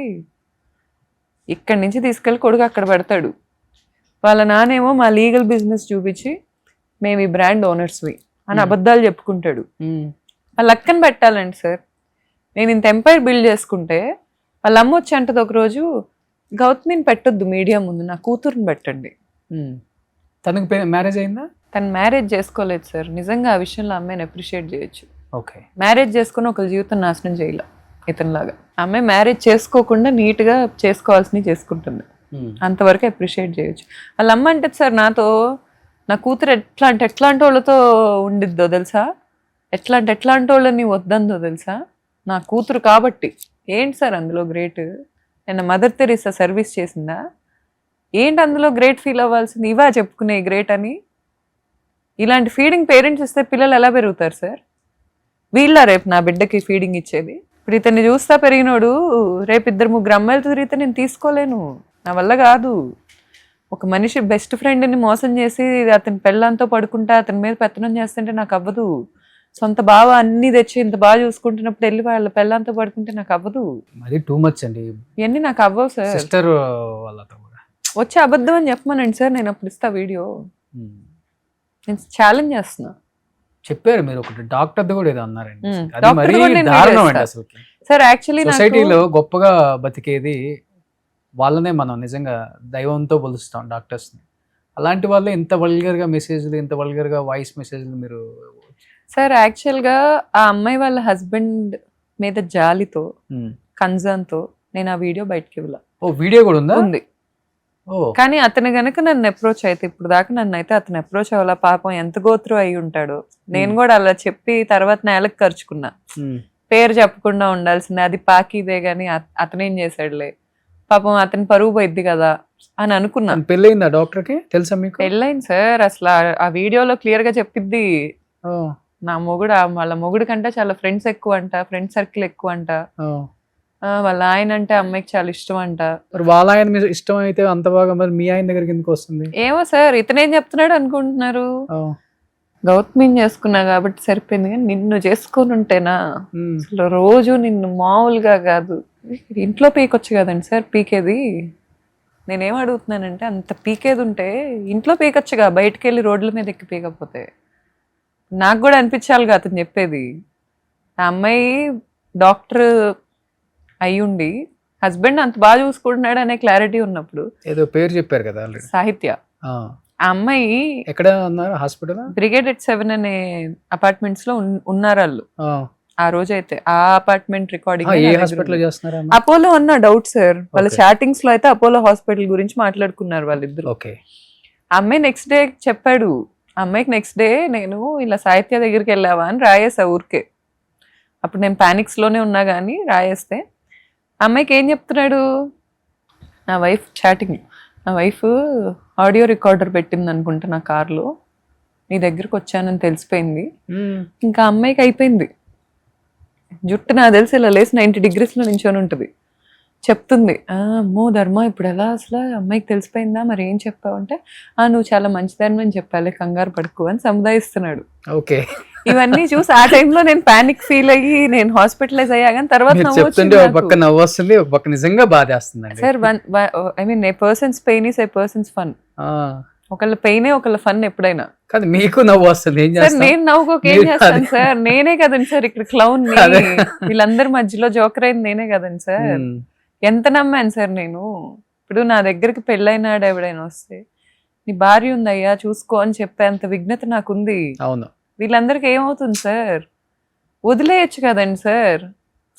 ఇక్కడి నుంచి తీసుకెళ్ళి కొడుకు అక్కడ పెడతాడు. వాళ్ళ నానేమో మా లీగల్ బిజినెస్ చూపించి మేము ఈ బ్రాండ్ ఓనర్స్వి అని అబద్ధాలు చెప్పుకుంటాడు. వాళ్ళ అక్కని పెట్టాలండి సార్. నేను ఇంత ఎంపైర్ బిల్డ్ చేసుకుంటే వాళ్ళ అమ్మ వచ్చి అంటది ఒకరోజు, గౌతమిని పెట్టొద్దు మీడియా ముందు, నా కూతురుని పెట్టండి. తనకు మ్యారేజ్ అయిందా? తను మ్యారేజ్ చేసుకోలేదు సార్. నిజంగా ఆ విషయంలో అమ్మాయిని అప్రిషియేట్ చేయొచ్చు. ఓకే. మ్యారేజ్ చేసుకుని ఒకరి జీవితం నాశనం చేయలే ఇతనిలాగా. అమ్మాయి మ్యారేజ్ చేసుకోకుండా నీట్గా చేసుకోవాల్సినవి చేసుకుంటుంది, అంతవరకు అప్రిషియేట్ చేయొచ్చు. వాళ్ళ అమ్మ అంటే సార్ నాతో, నా కూతురు ఎట్లాంటి వాళ్ళతో ఉండిద్దో తెలుసా, ఎట్లాంటి వాళ్ళని వద్దందో తెలుసా, నా కూతురు కాబట్టి. ఏంటి సార్ అందులో గ్రేట్? నేను మదర్ తెరీసా సర్వీస్ చేసిందా? ఏంటి అందులో గ్రేట్ ఫీల్ అవ్వాల్సింది? ఇవా చెప్పుకునే గ్రేట్ అని? ఇలాంటి ఫీడింగ్ పేరెంట్స్ ఇస్తే పిల్లలు ఎలా పెరుగుతారు సార్? వీళ్ళ రేపు నా బిడ్డకి ఫీడింగ్ ఇచ్చేది? ఇప్పుడు ఇతన్ని చూస్తా పెరిగినోడు రేపు 2-3 అమ్మాయిలతో తిరిగితే నేను తీసుకోలేను, నా వల్ల కాదు. ఒక మనిషి బెస్ట్ ఫ్రెండ్ని మోసం చేసి అతని పెళ్ళంతో పడుకుంటా అతని మీద పెత్తనం చేస్తుంటే నాకు అవ్వదు. సొంత బావ అన్ని తెచ్చి ఇంత బాగా చూసుకుంటున్నప్పుడు వెళ్ళి వాళ్ళ పెళ్ళంతో పడుకుంటే నాకు అవ్వదు. మరి టూ మచ్ అండి ఇవన్నీ నాకు అవ్వవు సార్. సిస్టర్ వాళ్ళతో కూడా వచ్చి అబద్ధం అని చెప్పమనండి సార్, నేను అప్పుడు ఇస్తా వీడియో. నేను ఛాలెంజ్ చేస్తున్నా. చెప్పారు మీరు ఒకటి డాక్టర్ కూడా ఏదో అన్నారండి. సార్ యాక్చువల్లీ సొసైటీలో గొప్పగా బతికేది వాళ్ళనే మనం నిజంగా దైవంతో పోలుస్తాం డాక్టర్స్ ని. అలాంటి వాళ్ళు ఇంత వల్గర్ గా మెసేజ్లు, ఇంత వల్గర్ గా వాయిస్ మెసేజ్లు మీరు. సార్ యాక్చువల్గా ఆ అమ్మాయి వాళ్ళ హస్బెండ్ మీద జాలితో కన్సర్న్ తో నేను ఆ వీడియో బయటకి ఇవ్వాల. ఓ వీడియో కూడా ఉందా? ఉంది. కానీ అతను గనక నన్ను అప్రోచ్ అయితే, ఇప్పుడు దాకా నన్ను అయితే అతను అప్రోచ్ అవ్వాల. పాపం ఎంత గోత్రు అయి ఉంటాడు. నేను కూడా అలా చెప్పి తర్వాత నేలకు ఖర్చుకున్నా. పేరు చెప్పకుండా ఉండాల్సిందే, అది పాకిదే గాని అతనేం చేశాడులే, పాపం అతని పరువు పోయిద్ది కదా అని అనుకున్నా. పెళ్ళయిందా డాక్టర్ కి? తెలుసా మీకు? పెళ్ళైంది సార్. అసలు ఆ వీడియోలో క్లియర్ గా చెప్పిద్ది, నా మొగుడు వాళ్ళ మొగుడు కంటే చాలా ఫ్రెండ్స్ ఎక్కువ అంట, ఫ్రెండ్ సర్కిల్ ఎక్కువ అంట. వాళ్ళ ఆయన అంటే అమ్మాయికి చాలా ఇష్టం అంట. మరి వాళ్ళ ఆయన మీద ఇష్టం అయితే అంత బాగా, మరి మీ ఆయన దగ్గరికి ఎందుకు వస్తుంది? ఏమో సార్, ఇతనేం చెప్తున్నాడు అనుకుంటున్నారు? ఓ, గౌతమిని చేసుకున్నా కాబట్టి సరిపోయింది, కానీ నిన్ను చేసుకొని ఉంటేనా ఉమ్, అసలు రోజు నిన్ను మామూలుగా కాదు, ఇంట్లో పీకొచ్చు కదండి సార్. పీకేది నేనేం అడుగుతున్నానంటే, అంత పీకేది ఉంటే ఇంట్లో పీకొచ్చుగా, బయటకు వెళ్ళి రోడ్ల మీద ఎక్కి పీకపోతే. నాకు కూడా అనిపించాలిగా అతను చెప్పేది. ఆ అమ్మాయి డాక్టర్ అయ్యుండి హస్బెండ్ అంత బాగా చూసుకుంటున్నాడు అనే క్లారిటీ ఉన్నప్పుడు. ఏదో పేరు చెప్పారు కదా ఆల్రెడీ. సాహిత్య ఆ అమ్మాయి ఎక్కడ ఉన్నారు? హాస్పిటల్ బ్రిగేడ్ ఎట్ 7 అనే అపార్ట్మెంట్స్ లో ఉన్నారు వాళ్ళు ఆ రోజైతే. ఆ అపార్ట్మెంట్ రికార్డింగ్ ఏ హాస్పిటల్ చేస్తున్నారు? అపోలో అన్న డౌట్ సార్. వాళ్ళ చాటింగ్స్ లో అయితే అపోలో హాస్పిటల్ గురించి మాట్లాడుకున్నారు వాళ్ళిద్దరు. ఓకే. ఆ అమ్మాయి నెక్స్ట్ డే చెప్పాడు, ఆ అమ్మాయికి నెక్స్ట్ డే నేను ఇలా సాహిత్య దగ్గరికి వెళ్ళావా అని రాయేసా ఊరికే. అప్పుడు నేను పానిక్స్ లోనే ఉన్నా కానీ రాయేస్తే అమ్మాయికి ఏం చెప్తున్నాడు, నా వైఫ్ చాటింగ్, నా వైఫ్ ఆడియో రికార్డర్ పెట్టింది అనుకుంటా నా కార్లో, నీ దగ్గరకు వచ్చానని తెలిసిపోయింది. ఇంకా అమ్మాయికి అయిపోయింది. జుట్టు నాకు తెలిసి ఇలా లేసి 90 degrees లో నించొని ఉంటుంది. చెప్తుంది, అమ్మో ధర్మ ఇప్పుడు ఎలా, అసలు అమ్మాయికి తెలిసిపోయిందా, మరి ఏం చెప్పావు అంటే, నువ్వు చాలా మంచిదాన్ని అని చెప్పాలి, కంగారు పడుకో అని సముదాయిస్తున్నాడు. ఓకే. ఇవన్నీ చూసి ఆ టైంలో నేను పానిక్ ఫీల్ అయ్యి నేను హాస్పిటలైజ్ అయ్యా. కానీ తర్వాత చెప్తుంటే ఒక పక్క నవ్వు వస్తుంది, ఒక పక్క నిజంగా బాధేస్తుంది sir. I mean A persons pain is a persons fun. ఒకళ్ళ పెయినే ఒకళ్ళ ఫన్ ఎప్పుడైనా. కానీ మీకు నవ్వు వస్తుంది, ఏం చేస్తాను? నేను నవ్వుకోక ఏం చేస్తాను సార్, నేనే కదండి సార్ ఇక్కడ క్లౌన్. వీళ్ళందరి మధ్యలో జోకర్ అయింది నేనే కదండి సార్. ఎంత నమ్మాను సార్ నేను. ఇప్పుడు నా దగ్గరికి పెళ్ళైనాడు ఎవడైనా వస్తే, నీ భార్య ఉందయ్యా చూసుకో అని చెప్పే అంత విఘ్నత నాకుంది. అవును. వీళ్ళందరికీ ఏమవుతుంది సార్, వదిలేయచ్చు కదండి సార్.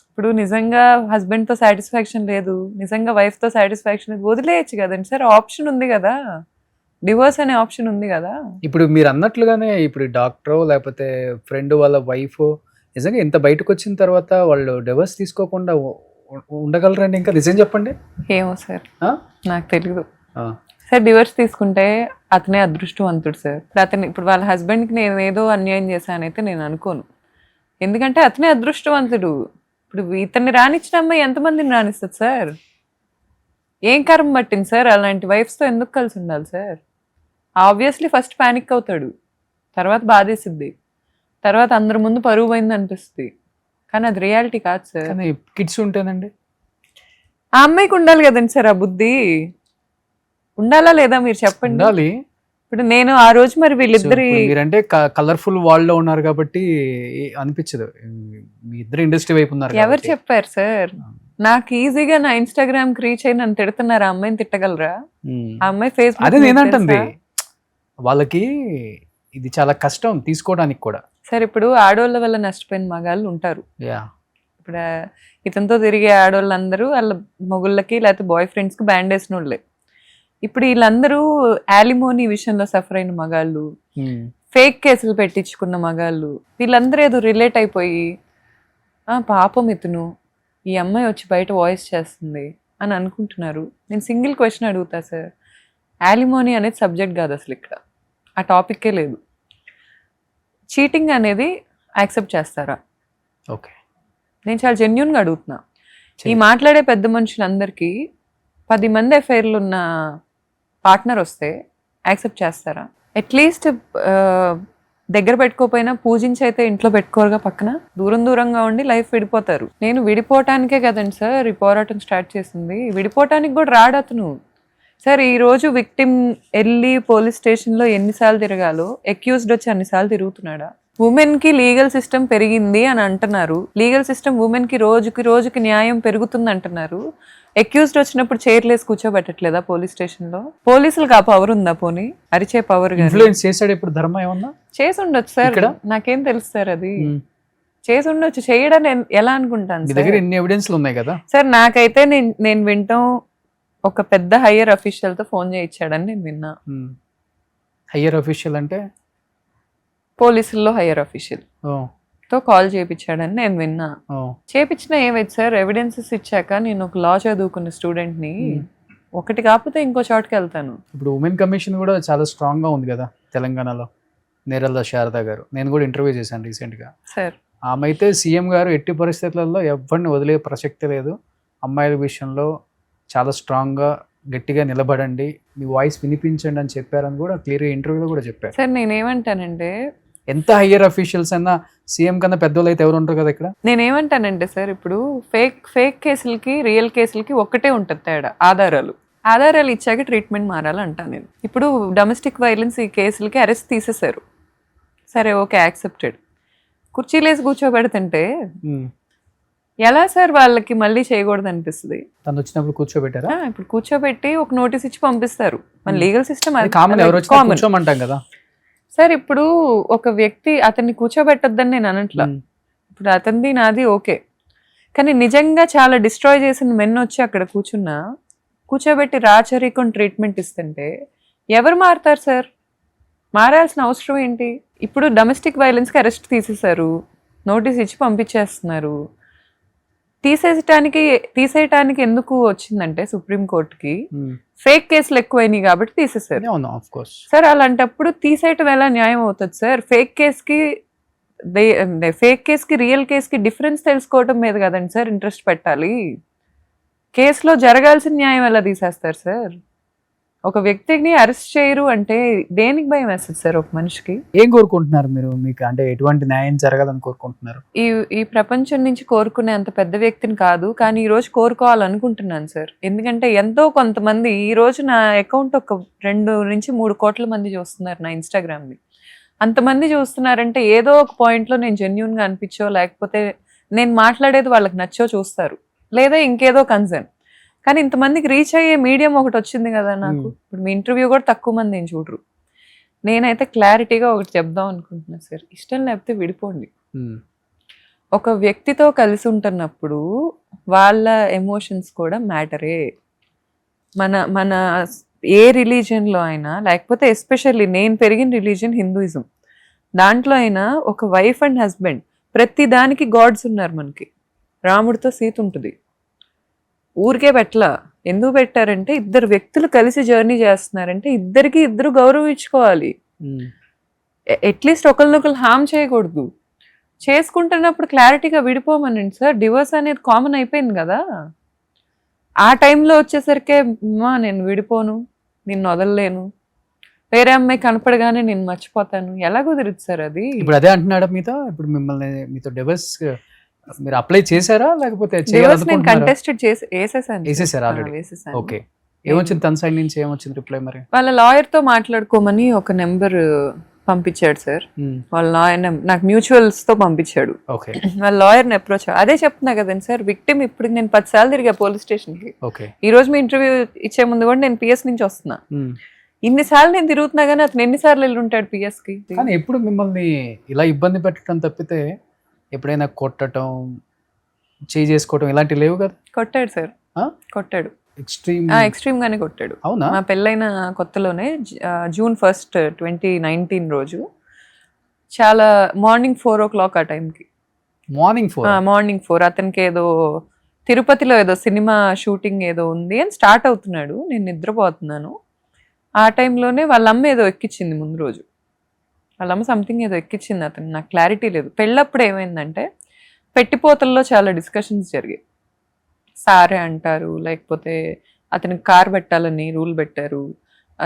ఇప్పుడు నిజంగా హస్బెండ్ తో సాటిస్ఫాక్షన్ లేదు, నిజంగా వైఫ్ తో సాటిస్ఫాక్షన్ లేదు, వదిలేయచ్చు కదండి సార్. ఆప్షన్ ఉంది కదా, డివోర్స్ అనే ఆప్షన్ ఉంది కదా. ఇప్పుడు మీరు అన్నట్లుగానే ఇప్పుడు డాక్టర్ లేకపోతే ఫ్రెండ్ వాళ్ళ వైఫ్ నిజంగా ఇంత బయటకు వచ్చిన తర్వాత వాళ్ళు డివోర్స్ తీసుకోకుండా ఉండగలరండి? ఇంకా నిజం చెప్పండి. ఏమో సార్, నాకు తెలియదు సార్. డివోర్స్ తీసుకుంటే అతనే అదృష్టవంతుడు సార్. ఇప్పుడు వాళ్ళ హస్బెండ్కి నేను ఏదో అన్యాయం చేశానైతే నేను అనుకోను, ఎందుకంటే అతనే అదృష్టవంతుడు. ఇప్పుడు ఇతన్ని రానిచ్చిన అమ్మాయి ఎంతమందిని రానిస్తుంది సార్? ఏం కర్మ పట్టింది సార్? అలాంటి వైఫ్స్తో ఎందుకు కలిసి ఉండాలి సార్? ఆబ్వియస్లీ ఫస్ట్ ప్యానిక్ అవుతాడు, తర్వాత బాధేసిద్ది, తర్వాత అందరి ముందు పరువు పోయింది అనిపిస్తుంది. కానీ అది రియాలిటీ కాదు సార్. కిడ్స్ ఉంటేనండి ఆ అమ్మాయికి ఉండాలి కదండి సార్, ఆ బుద్ధి ఉండాలా లేదా మీరు చెప్పండి. ఉండాలి. ఇప్పుడు నేను ఆ రోజు మరి వీళ్ళిద్దరి, మీరంటే కలర్ఫుల్ వరల్డ్ లో ఉన్నారు కాబట్టి అనిపించదు, మీ ఇద్దరు ఇండస్ట్రీ వైపు ఉన్నారు. ఎవరు చెప్పారు సార్? నాకు ఈజీగా నా ఇన్స్టాగ్రామ్ రీచ్ అయి నన్ను తిడుతున్నారు, ఆ అమ్మాయిని తిట్టగలరా? ఆ అమ్మాయి ఫేస్బుక్. అదే నేనంటుంది, వాళ్ళకి ఇది చాలా కష్టం తీసుకోవడానికి కూడా. సార్ ఇప్పుడు ఆడోళ్ళ వల్ల నష్టపోయిన మగాళ్ళు ఉంటారు. ఇప్పుడు ఇతనితో తిరిగే ఆడోళ్ళందరూ వాళ్ళ మొగుళ్ళకి లేకపోతే బాయ్ ఫ్రెండ్స్ కి బ్యాండ్ వేసిన వాళ్ళే. ఇప్పుడు వీళ్ళందరూ యాలిమోనీ విషయంలో సఫర్ అయిన మగాళ్ళు, ఫేక్ కేసులు పెట్టించుకున్న మగాళ్ళు, వీళ్ళందరూ ఏదో రిలేట్ అయిపోయి పాపం ఇతను, ఈ అమ్మాయి వచ్చి బయట వాయిస్ చేస్తుంది అని అనుకుంటున్నారు. నేను సింగిల్ క్వశ్చన్ అడుగుతా సార్, యాలిమోనీ అనేది సబ్జెక్ట్ కాదు అసలు, ఇక్కడ ఆ టాపిక్కే లేదు. చీటింగ్ అనేది యాక్సెప్ట్ చేస్తారా? ఓకే, నేను చాలా జెన్యున్గా అడుగుతున్నా. ఈ మాట్లాడే పెద్ద మనుషులందరికీ 10 మంది ఎఫ్ఐఆర్లు ఉన్న పార్ట్నర్ వస్తే యాక్సెప్ట్ చేస్తారా? అట్లీస్ట్ దగ్గర పెట్టుకోపోయినా పూజించి అయితే ఇంట్లో పెట్టుకోరుగా, పక్కన దూరం దూరంగా ఉండి లైఫ్ విడిపోతారు. నేను విడిపోవటానికే కదండి సార్ ఈ పోరాటం స్టార్ట్ చేసింది, విడిపోవటానికి కూడా రాడు అతను సార్. ఈరోజు విక్టిమ్ వెళ్ళి పోలీస్ స్టేషన్లో ఎన్నిసార్లు తిరగాలో అక్యూజ్డ్ వచ్చి అన్నిసార్లు తిరుగుతున్నాడా? ఉమెన్కి లీగల్ సిస్టమ్ పెరిగింది అని అంటున్నారు, లీగల్ సిస్టమ్ ఉమెన్కి రోజుకి రోజుకి న్యాయం పెరుగుతుంది అంటున్నారు. అక్యూజ్డ్ వచ్చినప్పుడు చైర్లేసి కూర్చోబెట్టట్లేదా పోలీస్ స్టేషన్లో? పోలీసులకు ఆ పవర్ ఉందా? పోనీ అరిచే పవర్ ఇన్ఫ్లుయెన్స్ చేశాడు ఇప్పుడు ధర్మ ఏమన్నా? చేసి ఉండొచ్చు సార్, నాకేం తెలుసు సార్, అది చేసి ఉండొచ్చు. చేయడాన్ని ఎలా అనుకుంటాను దగ్గర ఎన్ని ఎవిడెన్స్లు ఉన్నాయి కదా సార్. నాకైతే నేను వింటాం, ఒక పెద్ద హయ్యర్ అఫీషియల్ తో ఫోన్ చేయించాడని నేను విన్నా. హయ్యర్ అఫీషియల్ అంటే పోలీసుల్లో హయ్యర్ అఫీషియల్ తో కాల్ చేయించాడని నేను విన్నా. చేపించిన ఏమైంది సార్, ఎవిడెన్సెస్ ఇచ్చాక నేను ఒక లా చదువుకున్న స్టూడెంట్ ని ఒకటి కాకపోతే ఇంకో చోటుకి వెళ్తాను. ఇప్పుడు ఉమెన్ కమిషన్ కూడా చాలా స్ట్రాంగ్ గా ఉంది కదా తెలంగాణలో, నేరల్ల శారదా గారు. నేను కూడా ఇంటర్వ్యూ చేశాను రీసెంట్ గా. సార్ ఆమె అయితే సీఎం గారు ఎట్టి పరిస్థితులలో ఎవరిని వదిలే ప్రసక్తి లేదు, అమ్మాయిల విషయంలో చాలా స్ట్రాంగ్గా గట్టిగా నిలబడండి, మీ వాయిస్ వినిపించండి అని చెప్పారని కూడా క్లియర్గా ఇంటర్వ్యూలో కూడా చెప్పారు. సార్ నేనేమంటానంటే, ఎంత హయ్యర్ అఫీషియల్స్ అయినా సీఎం కన్నా పెద్దోళ్ళు అయితే ఎవరు ఉంటారు కదా ఇక్కడ. నేనేమంటానంటే సార్, ఇప్పుడు ఫేక్ కేసులకి రియల్ కేసులకి ఒక్కటే ఉంటుంది తేడా, ఆధారాలు ఇచ్చాక ట్రీట్మెంట్ మారాలంటాను నేను. ఇప్పుడు డొమెస్టిక్ వైలెన్స్ ఈ కేసులకి అరెస్ట్ తీసేశారు, సరే ఓకే యాక్సెప్టెడ్. కుర్చీలేసి కూర్చోబెడుతుంటే ఎలా సార్ వాళ్ళకి మళ్ళీ చేయకూడదు అనిపిస్తుంది. తను వచ్చినప్పుడు కూర్చోబెట్టారా? ఇప్పుడు కూర్చోబెట్టి ఒక నోటీస్ ఇచ్చి పంపిస్తారు. మన లీగల్ సిస్టమ్ కామన్, ఎవరు వచ్చినా కూర్చోమంటాం కదా సార్. ఇప్పుడు ఒక వ్యక్తి అతన్ని కూర్చోబెట్టొద్దని నేను అనట్లా, ఇప్పుడు అతనిది నాది ఓకే, కానీ నిజంగా చాలా డిస్ట్రాయ్ చేసిన మెన్ వచ్చి అక్కడ కూర్చోబెట్టి రాచరికం ట్రీట్మెంట్ ఇస్తుంటే ఎవరు మారుతారు సార్? మారాల్సిన అవసరం ఏంటి? ఇప్పుడు డొమెస్టిక్ వైలెన్స్కి అరెస్ట్ తీసేశారు, నోటీస్ ఇచ్చి పంపించేస్తున్నారు. తీసేయటానికి ఎందుకు వచ్చిందంటే సుప్రీంకోర్టుకి ఫేక్ కేసులు ఎక్కువైనాయి కాబట్టి తీసేశారు సార్. అలాంటప్పుడు తీసేయటం ఎలా న్యాయం అవుతుంది సార్? ఫేక్ కేసుకి రియల్ కేసుకి డిఫరెన్స్ తెలుసుకోవటం మీద కదండి సార్ ఇంట్రెస్ట్ పెట్టాలి. కేసులో జరగాల్సిన న్యాయం ఎలా తీసేస్తారు సార్? ఒక వ్యక్తిని అరెస్ట్ చేయరు అంటే దేనికి భయం వేస్తుంది సార్ ఒక మనిషికి? ఏం కోరుకుంటున్నారు మీరు? మీకు అంటే ఎటువంటి న్యాయం జరగాలని కోరుకుంటున్నారు? ఈ ప్రపంచం నుంచి కోరుకునే అంత పెద్ద వ్యక్తిని కాదు, కానీ ఈ రోజు కోరుకోవాలనుకుంటున్నాను సార్. ఎందుకంటే ఎంతో కొంతమంది ఈ రోజు నా అకౌంట్ ఒక 2 నుంచి 3 కోట్ల మంది చూస్తున్నారు నా ఇన్స్టాగ్రామ్ని. అంతమంది చూస్తున్నారంటే ఏదో ఒక పాయింట్లో నేను జెన్యూన్గా అనిపించో, లేకపోతే నేను మాట్లాడేది వాళ్ళకి నచ్చో చూస్తారు, లేదా ఇంకేదో కన్సర్న్. కానీ ఇంతమందికి రీచ్ అయ్యే మీడియం ఒకటి వచ్చింది కదా నాకు. ఇప్పుడు మీ ఇంటర్వ్యూ కూడా తక్కువ మంది ఏం చూడరు. నేనైతే క్లారిటీగా ఒకటి చెప్దాం అనుకుంటున్నా సార్, ఇష్టం లేకపోతే విడిపోండి. ఒక వ్యక్తితో కలిసి ఉంటున్నప్పుడు వాళ్ళ ఎమోషన్స్ కూడా మ్యాటరే. మన ఏ రిలీజియన్లో అయినా, లేకపోతే ఎస్పెషల్లీ నేను పెరిగిన రిలీజియన్ హిందూయిజం, దాంట్లో అయినా ఒక వైఫ్ అండ్ హస్బెండ్ ప్రతి దానికి గాడ్స్ ఉన్నారు మనకి. రాముడితో సీత ఉంటుంది, ఊరికే పెట్టలా. ఎందుకు పెట్టారంటే ఇద్దరు వ్యక్తులు కలిసి జర్నీ చేస్తున్నారంటే ఇద్దరు గౌరవం ఇచ్చుకోవాలి. అట్లీస్ట్ ఒకరినొకరు హామ్ చేయకూడదు. చేసుకుంటున్నప్పుడు క్లారిటీగా విడిపోమనండి సార్. డివోర్స్ అనేది కామన్ అయిపోయింది కదా. ఆ టైంలో వచ్చేసరికి నేను విడిపోను, నిన్ను వదలలేను, వేరే అమ్మాయి కనపడగానే నేను మర్చిపోతాను, ఎలా కుదిరిద్ది సార్ అది? ఇప్పుడు అదే అంటున్నాడు మీతో. ఇప్పుడు మీతో డివోర్స్ మీరు అప్లై చేశారా లేకపోతే కంటెస్టెడ్ వేసేసాను ఆల్రెడీ? ఓకే, ఏమొచ్చింది తన సైడ్ నుంచి? ఏమొచ్చింది రిప్లై? మరి వాళ్ళ లాయర్ తో మాట్లాడుకోమని ఒక నెంబర్ పంపించాడు సార్. వాళ్ళ లాయర్ నాకు మ్యూచువల్స్ తో పంపించాడు. ఓకే, వాళ్ళ లాయర్ని అప్రోచ్. అదే చెప్తున్నా కదండి సార్, విక్టిమ్ ఇప్పుడు నేను 10 సార్లు తిరిగా పోలీస్ స్టేషన్ కి. ఈ రోజు మీ ఇంటర్వ్యూ ఇచ్చే ముందు కూడా నేను పిఎస్ నుంచి వస్తున్నా. ఇన్నిసార్లు నేను తిరుగుతున్నా కానీ అతను ఎన్నిసార్లు వెళ్ళి ఉంటాడు పిఎస్ కి? కానీ ఎప్పుడు మిమ్మల్ని ఇలా ఇబ్బంది పెట్టడం తప్పితే ఎప్పుడైనా కొట్టడం, చేసుకోవటం ఇలాంటివి లేవు కదా? కొట్టాడు సార్, కొట్టాడు. ఎక్స్ట్రీమ్ గానే కొట్టాడు. అవునా? మా పెళ్ళైన కొత్తలోనే June 1, 2019 రోజు చాలా మార్నింగ్ 4 o'clock ఆ టైంకి. మార్నింగ్ 4 అతనికి ఏదో తిరుపతిలో ఏదో సినిమా షూటింగ్ ఏదో ఉంది అని స్టార్ట్ అవుతున్నాడు. నేను నిద్రపోతున్నాను. ఆ టైంలోనే వాళ్ళ అమ్మ ఏదో ఎక్కించింది ముందు రోజు. వాళ్ళమ్మ సంథింగ్ ఏదో ఎక్కించింది అతను, నాకు క్లారిటీ లేదు. పెళ్ళప్పుడు ఏమైందంటే పెట్టిపోతల్లో చాలా డిస్కషన్స్ జరిగాయి. సారే అంటారు, లేకపోతే అతనికి కార్ పెట్టాలని రూల్ పెట్టారు,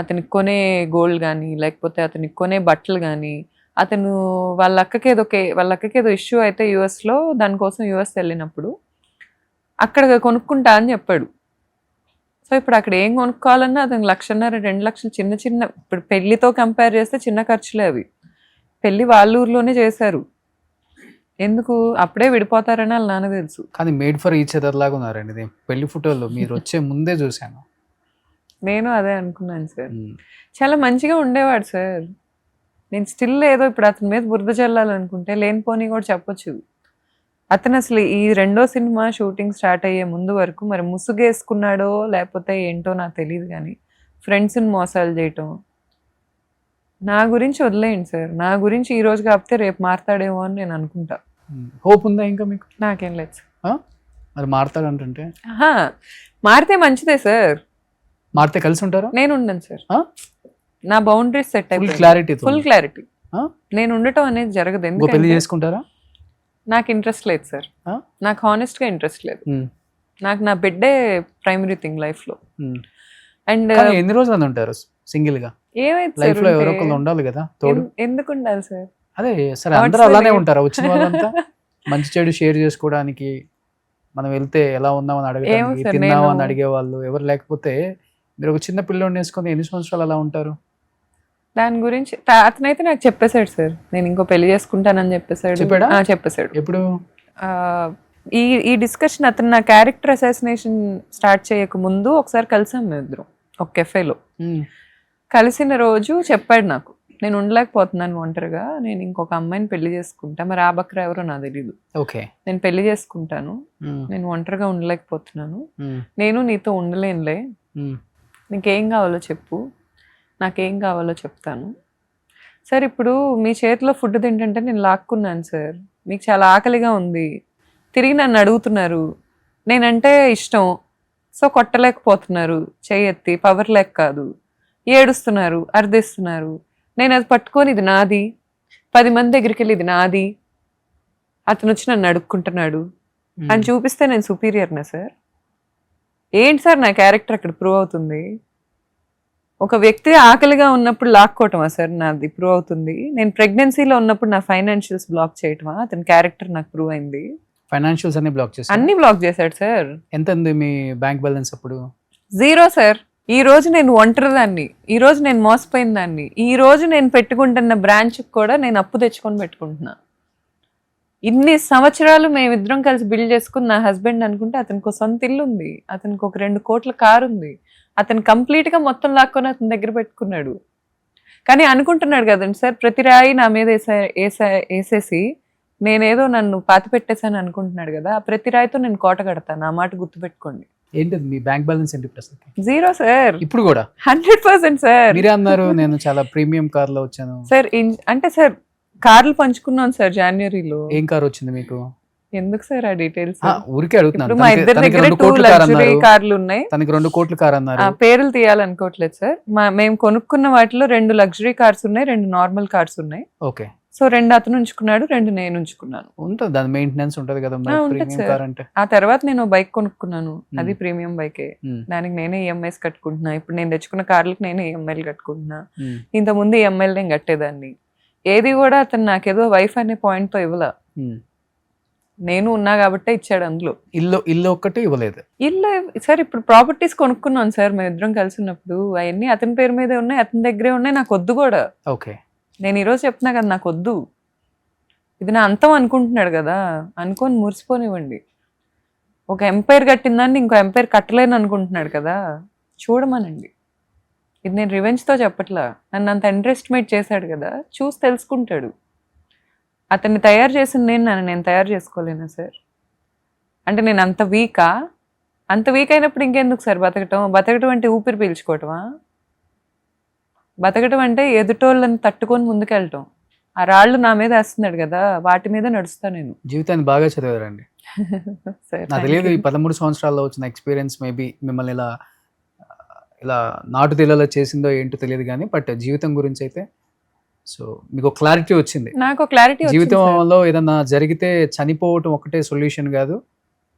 అతనికి కొనే గోల్డ్ కానీ, లేకపోతే అతనికి కొనే బట్టలు కానీ, అతను వాళ్ళ అక్కకి ఏదో ఇష్యూ అయితే యూఎస్లో, దానికోసం యూఎస్ వెళ్ళినప్పుడు అక్కడ కొనుక్కుంటా అని చెప్పాడు. సో ఇప్పుడు అక్కడ ఏం కొనుక్కోవాలన్నా అతనికి 1,50,000 2 లక్షలు చిన్న ఇప్పుడు పెళ్లితో కంపేర్ చేస్తే చిన్న ఖర్చులే అవి. పెళ్లి వాళ్ళ ఊర్లోనే చేశారు. ఎందుకు అప్పుడే విడిపోతారని వాళ్ళ నాన్న తెలుసు. కానీ మేడ్ ఫర్ ఈచ్ అదర్ లాగా ఉన్నారండి పెళ్లి ఫోటోలు. మీరు వచ్చే ముందే చూశాను. నేను అదే అనుకున్నాను సార్. చాలా మంచిగా ఉండేవాడు సార్. నేను స్టిల్ ఏదో ఇప్పుడు అతని మీద బురద చల్లాలనుకుంటే లేనిపోని కూడా చెప్పొచ్చు. అతను అసలు ఈ 2వ సినిమా షూటింగ్ స్టార్ట్ అయ్యే ముందు వరకు మరి ముసుగేసుకున్నాడో లేకపోతే ఏంటో నాకు తెలియదు, కానీ ఫ్రెండ్స్ని మోసాలు చేయటం. నా గురించి వదిలేయండి సార్, నా గురించి ఈ రోజు కాకపోతే రేపు మారతాడేమో అని నేను అనుకుంటా. హోప్ ఉందా ఇంకా మీకు? నాకేం లేదు సార్. మరి మారతాడంటే మారితే మంచిదే సార్. మారితే కలిసి ఉంటారా? నేను ఉండను సార్. నా బౌండరీస్ సెట్ అయిపోయి ఫుల్ క్లారిటీ. నేను ఉండటం అనేది జరగదు. ఎందుకు పెళ్లి చేసుకుంటారా? నాకు ఇంట్రెస్ట్ లేదు సార్. నాకు హానెస్ట్ గా ఇంట్రెస్ట్ లేదు. నాకు నా బిడ్డే ప్రైమరీ థింగ్ లైఫ్లో. అండ్ కానీ ఎన్ని రోజులు అని ఉంటారు సింగిల్ గా? ఏమైతే లైఫ్ లో ఎవరో ఒకళ్ళు ఉండాలి కదా తోడు. ఎందుకు ఉండాలి సార్? అదే సరే, అందరూ అలానే ఉంటారు. వచ్చిన వాళ్ళంతా మంచి చెడు షేర్ చేసుకోవడానికి, మనం వెళ్తే ఎలా ఉన్నామని అడగడానికి, తిన్నామని అడిగేవాళ్ళు ఎవరు లేకపోతే మీరు ఒక చిన్న పిల్లోని వేసుకొని ఎన్ని సంవత్సరాలు అలా ఉంటారు? దాని గురించి అతనైతే నాకు చెప్పేశాడు సార్, నేను ఇంకో పెళ్లి చేసుకుంటానని చెప్పేశాడు. చెప్పాడా? చెప్పేశాడు. ఎప్పుడు? ఈ డిస్కషన్ అతను నా క్యారెక్టర్ అసాసినేషన్ స్టార్ట్ చేయక ముందు ఒకసారి కలిసాం మేము ఇద్దరం ఒక కెఫేలో. కలిసిన రోజు చెప్పాడు నాకు, నేను ఉండలేకపోతున్నాను ఒంటరిగా, నేను ఇంకొక అమ్మాయిని పెళ్లి చేసుకుంటా, మరి ఆ బక్రా ఎవరో నాకు తెలీదు, ఓకే నేను పెళ్లి చేసుకుంటాను, నేను ఒంటరిగా ఉండలేకపోతున్నాను, నేను నీతో ఉండలేనులే, నీకేం కావాలో చెప్పు, నాకేం కావాలో చెప్తాను. సార్ ఇప్పుడు మీ చేతిలో ఫుడ్ తింటుంటే నేను లాక్కున్నాను సార్, మీకు చాలా ఆకలిగా ఉంది, తిరిగి నన్ను అడుగుతున్నారు, నేనంటే ఇష్టం, సో కొట్టలేకపోతున్నారు, చెయ్యెత్తి పవర్ లేక కాదు, ఏడుస్తున్నారు, అర్థిస్తున్నారు, నేను అది పట్టుకొని ఇది నాది, 10 మంది దగ్గరికి వెళ్ళి ఇది నాది, అతను వచ్చి నన్ను అడుక్కుంటున్నాడు అని చూపిస్తే నేను సుపీరియర్నా సార్? ఏంటి సార్ నా క్యారెక్టర్ అక్కడ ప్రూవ్ అవుతుంది? ఒక వ్యక్తి ఆకలిగా ఉన్నప్పుడు లాక్కోవటమా సార్ నాది ప్రూవ్ అవుతుంది? నేను ప్రెగ్నెన్సీలో ఉన్నప్పుడు నా ఫైనాన్షియల్స్ బ్లాక్ చేయటమా అతని క్యారెక్టర్ నాకు ప్రూవ్ అయింది? ఫైనాన్షియల్స్ అన్ని బ్లాక్ చేశారు. అన్ని బ్లాక్ చేశాడు సార్. ఎంత ఉంది మీ బ్యాంక్ బ్యాలెన్స్ అప్పుడు? 0 సార్. ఈ రోజు నేను ఒంటరిదాన్ని, ఈ రోజు నేను మోసపోయిన దాన్ని, ఈ రోజు నేను పెట్టుకుంటున్న బ్రాంచ్కి కూడా నేను అప్పు తెచ్చుకొని పెట్టుకుంటున్నా. ఇన్ని సంవత్సరాలు మేమిద్దరం కలిసి బిల్డ్ చేసుకుని నా హస్బెండ్ అనుకుంటే అతనికి సొంత ఇల్లు ఉంది, అతనికి ఒక 2 కోట్ల కారు ఉంది, అతను కంప్లీట్గా మొత్తం లాక్కొని అతని దగ్గర పెట్టుకున్నాడు. కానీ అనుకుంటున్నాడు కదండి సార్, ప్రతి రాయి నా మీద వేసేసి నేనేదో నన్ను పాతి పెట్టేశాను అనుకుంటున్నాడు కదా, ప్రతి రాయితో నేను కోట కడతాను, ఆ మాట గుర్తుపెట్టుకోండి. ఏంటిది మీ బ్యాంక్ బ్యాలెన్స్ ఏంటి ప్రస్తుతం? 0 సార్. ఇప్పుడు కూడా 100% సార్. మీరే అన్నారు నేను చాలా ప్రీమియం కార్ లో వచ్చాను సార్. అంటే సార్ కార్లు పంచుకున్నాం సార్ జనవరిలో. ఏం కార్ వచ్చింది మీకు? ఎందుకు సార్ ఆ డీటెయిల్స్? ఊరికే అడుగుతున్నాను. మా ఇద్దరి దగ్గర 2 లగ్జరీ కార్లు ఉన్నాయి. తనకి 2 కోట్ల కార్ అన్నారు. పేర్లు తీయాలనుకోవట్లేదు సార్. మేము కొనుక్కున్న వాటిలో 2 లగ్జరీ కార్స్ ఉన్నాయి, 2 నార్మల్ కార్స్ ఉన్నాయి. ఓకే. సో 2 అతను ఉంచుకున్నాడు, 2 నేను ఉంచుకున్నాను. ఉంటుంది, దాని మెయింటెనెన్స్ ఉంటది కదా ప్రీమియం కార్ అంటే. ఆ తర్వాత నేను బైక్ కొనుక్కున్నాను, అది ప్రీమియం బైకే. దానికి నేనే ఈఎంఐస్ కట్టుకుంటున్నా. ఇప్పుడు నేను తెచ్చుకున్న కార్లకు నేనే ఈఎంఐలు కట్టుకుంటున్నా. ఇంతకుముందు ఈఎంఐలు నేను కట్టేదాన్ని. ఏది కూడా అతను నాకేదో వైఫ్ అనే పాయింట్ తో ఇవ్వలా, నేను ఉన్నా కాబట్టే ఇచ్చాడు. అందులో ఇల్లు ఒక్కటే ఇవ్వలేదు. ఇల్లు సార్ ఇప్పుడు ప్రాపర్టీస్ కొనుక్కున్నాను సార్ మేము ఇద్దరం కలిసి ఉన్నప్పుడు, అవన్నీ అతని పేరు మీదే ఉన్నాయి, అతని దగ్గరే ఉన్నాయి, నాకు వద్దు కూడా. ఓకే. నేను ఈరోజు చెప్తున్నా కదా నాకు వద్దు, ఇది నా అంతం అనుకుంటున్నాడు కదా, అనుకొని మురిసిపోనివ్వండి. ఒక ఎంపైర్ కట్టిందాన్ని ఇంకో ఎంపైర్ కట్టలేను అనుకుంటున్నాడు కదా, చూడమనండి. ఇది నేను రివెంజ్తో చెప్పట్లా, నన్ను అంత అండర్ఎస్టిమేట్ చేశాడు కదా, చూసి తెలుసుకుంటాడు. అతన్ని తయారు చేసింది నేను తయారు చేసుకోలేనా సార్? అంటే నేను అంత వీకా? అంత వీక్ అయినప్పుడు ఇంకెందుకు సార్ బతకటం అంటే ఊపిరి పీల్చుకోవటమా? బతకటం అంటే ఎదుటోళ్ళని తట్టుకొని ముందుకెళ్ళటం. ఆ రాళ్ళు నా మీద వేస్తున్నాడు కదా, వాటి మీద నడుస్తా నేను. జీవితాన్ని బాగా చదివారండి. నాకు తెలియదు ఈ 13 సంవత్సరాల్లో వచ్చిన ఎక్స్పీరియన్స్ మేబీ మిమ్మల్ని ఇలా నాటు తెల్లలో చేసిందో ఏంటో తెలియదు కానీ, బట్ జీవితం గురించి అయితే సో మీకు క్లారిటీ వచ్చింది. నాకు క్లారిటీ. జీవితంలో ఏదన్నా జరిగితే చనిపోవటం ఒకటే సొల్యూషన్ కాదు,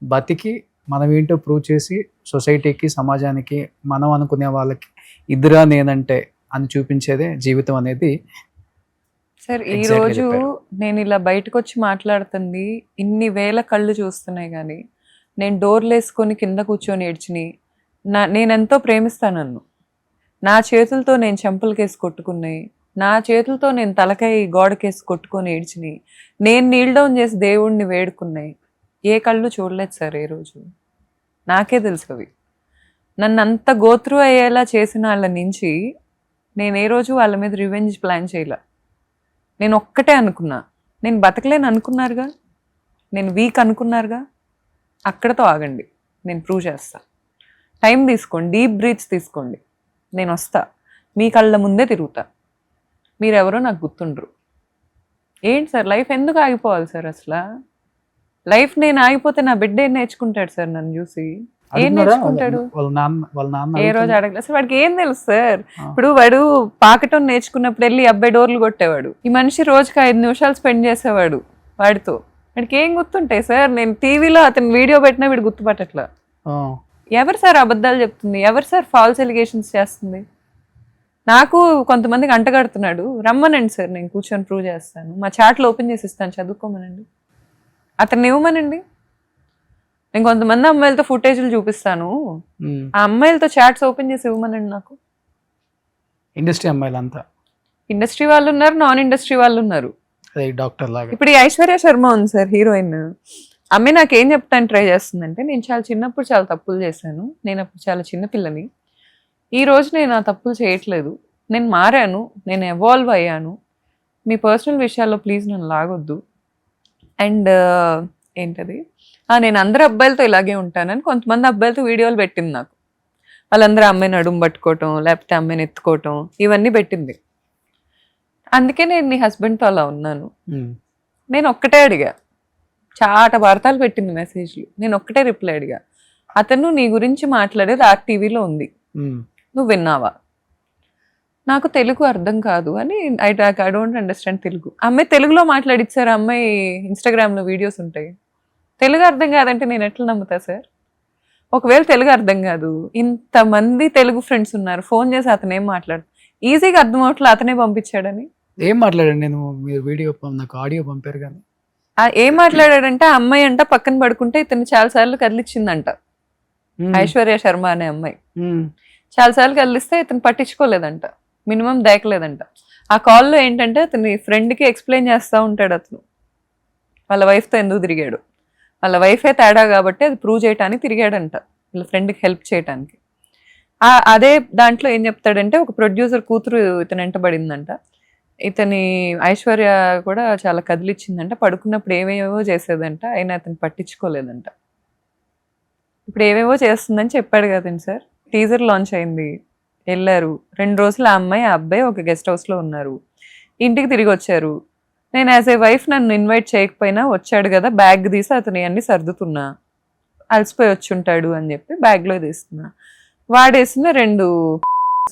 బతికి మనం ఏంటో ప్రూవ్ చేసి సొసైటీకి, సమాజానికి, మనం అనుకునే వాళ్ళకి ఇద్దరా నేనంటే అని చూపించేదే జీవితం అనేది. సార్ ఈ రోజు నేను ఇలా బయటకు వచ్చి మాట్లాడుతుంది ఇన్ని వేల కళ్ళు చూస్తున్నాయి కానీ, నేను డోర్లు వేసుకొని కింద కూర్చొని ఏడ్చిని, నేనెంతో ప్రేమిస్తాను నన్ను, నా చేతులతో నేను చెంపలకేసి కొట్టుకున్నాయి, నా చేతులతో నేను తలకాయ గోడకేసి కొట్టుకొని ఏడ్చిని, నేను నీల్ డౌన్ చేసి దేవుణ్ణి వేడుకున్నాయి, ఏ కళ్ళు చూడలేదు సార్ ఏ రోజు. నాకే తెలుసు అవి. నన్ను అంత గోత్రు అయ్యేలా చేసిన వాళ్ళ నుంచి నేను ఏ రోజు వాళ్ళ మీద రివెంజ్ ప్లాన్ చేయలే. నేను ఒక్కటే అనుకున్నా, నేను బతకలేను అనుకున్నారుగా, నేను వీక్ అనుకున్నారుగా, అక్కడతో ఆగండి, నేను ప్రూవ్ చేస్తా. టైం తీసుకోండి, డీప్ బ్రీత్స్ తీసుకోండి, నేను వస్తా, మీ కళ్ళ ముందే తిరుగుతా, మీరెవరో నాకు గుర్తుండ్రు. ఏంటి సార్ లైఫ్ ఎందుకు ఆగిపోవాలి సార్? అసలు లైఫ్ నేను ఆగిపోతే నా బిడ్డ ఏం నేర్చుకుంటాడు సార్ నన్ను చూసి? ఏం నేర్చుకుంటాడు? ఏ రోజు అడగలేదు అసలు. వాడికి ఏం తెలుసు సార్? ఇప్పుడు వాడు పాకటం నేర్చుకున్నప్పుడు వెళ్ళి అబ్బాయి డోర్లు కొట్టేవాడు, ఈ మనిషి రోజుకి 5 నిమిషాలు స్పెండ్ చేసేవాడు వాడితో. వాడికి ఏం గుర్తుంటాయి సార్? నేను టీవీలో అతను వీడియో పెట్టినా వీడు గుర్తుపట్టట్లా. ఎవరు సార్ అబద్ధాలు చెప్తుంది, ఎవరు సార్ ఫాల్స్ ఎలిగేషన్స్ చేస్తుంది? నాకు కొంతమందికి అంటగడుతున్నాడు, రమ్మనండి సార్ నేను కూర్చొని ప్రూవ్ చేస్తాను, మా చాట్లు ఓపెన్ చేసి ఇస్తాను చదువుకోమనండి, అతన్ని ఇవ్వమనండి, నేను కొంతమంది అమ్మాయిలతో ఫుటేజ్లు చూపిస్తాను, ఆ అమ్మాయిలతో చాట్స్ ఓపెన్ చేసి ఇవ్వమనండి నాకు. ఇండస్ట్రీ అమ్మాయిలు అంతా, ఇండస్ట్రీ వాళ్ళు ఉన్నారు, నాన్ ఇండస్ట్రీ వాళ్ళు ఉన్నారు. డాక్టర్ లాగా. ఇప్పుడు ఈ ఐశ్వర్య శర్మ ఉంది సార్, హీరోయిన్. అమ్మాయి నాకేం చెప్తాను ట్రై చేస్తుందంటే, నేను చాలా చిన్నప్పుడు చాలా తప్పులు చేశాను, నేను అప్పుడు చాలా చిన్నపిల్లని, ఈ రోజు నేను ఆ తప్పులు చేయట్లేదు, నేను మారాను, నేను ఎవాల్వ్ అయ్యాను, మీ పర్సనల్ విషయాల్లో ప్లీజ్ నన్ను లాగొద్దు, అండ్ ఏంటది, నేను అందరు అబ్బాయిలతో ఇలాగే ఉంటానని కొంతమంది అబ్బాయిలతో వీడియోలు పెట్టింది నాకు. వాళ్ళందరూ అమ్మాయిని నడుము పట్టుకోవటం, లేకపోతే అమ్మాయిని ఎత్తుకోవటం, ఇవన్నీ పెట్టింది. అందుకే నేను నీ హస్బెండ్తో అలా ఉన్నాను. నేను ఒక్కటే అడిగా, చాట వార్తలు పెట్టింది మెసేజ్లు, నేను ఒక్కటే రిప్లై అడిగా, అతను నీ గురించి మాట్లాడేది ఆర్టీవీలో ఉంది, నువ్వు విన్నావా? నాకు తెలుగు అర్థం కాదు అని, ఐ డోంట్ అండర్స్టాండ్ తెలుగు. అమ్మాయి తెలుగులో మాట్లాడిచ్చారు, అమ్మాయి ఇన్స్టాగ్రామ్లో వీడియోస్ ఉంటాయి. తెలుగు అర్థం కాదంటే నేను ఎట్లా నమ్ముతా సార్? ఒకవేళ తెలుగు అర్థం కాదు, ఇంతమంది తెలుగు ఫ్రెండ్స్ ఉన్నారు, ఫోన్ చేసి అతను ఏం మాట్లాడు, ఈజీగా అర్థం అవట్లే అతనే పంపించాడని. ఏం మాట్లాడండి? నేను మీరు వీడియో నాకు ఆడియో పంపారు కానీ ఏం మాట్లాడాడంటే, ఆ అమ్మాయి అంట పక్కన పడుకుంటే ఇతను చాలాసార్లు కదిలిచ్చిందంట, ఐశ్వర్య శర్మ అనే అమ్మాయి చాలాసార్లు కదిలిస్తే ఇతను పట్టించుకోలేదంట, మినిమం దేకలేదంట. ఆ కాల్లో ఏంటంటే అతని ఫ్రెండ్కి ఎక్స్ప్లెయిన్ చేస్తూ ఉంటాడు అతను, వాళ్ళ వైఫ్తో ఎందుకు తిరిగాడు, వాళ్ళ వైఫే తేడా కాబట్టి అది ప్రూవ్ చేయడానికి తిరిగాడంట, వాళ్ళ ఫ్రెండ్కి హెల్ప్ చేయడానికి. అదే దాంట్లో ఏం చెప్తాడంటే, ఒక ప్రొడ్యూసర్ కూతురు ఇతను వెంటబడిందంట, ఇతని ఐశ్వర్య కూడా చాలా కదిలిచ్చిందంట, పడుకున్నప్పుడు ఏవేవో చేసేదంట, అయినా అతను పట్టించుకోలేదంట. ఇప్పుడు ఏవేవో చేస్తుందని చెప్పాడు కదండి సార్. టీజర్ లాంచ్ అయింది, వెళ్ళారు, 2 రోజులు ఆ అమ్మాయి ఆ అబ్బాయి ఒక గెస్ట్ హౌస్లో ఉన్నారు, ఇంటికి తిరిగి వచ్చారు. నేను యాజ్ ఏ వైఫ్ నన్ను ఇన్వైట్ చేయకపోయినా వచ్చాడు కదా, బ్యాగ్ తీసి అతని అన్ని సర్దుతున్నా, అలసిపోయి వచ్చి ఉంటాడు అని చెప్పి బ్యాగ్లో తీస్తున్నా, వాడేసిన 2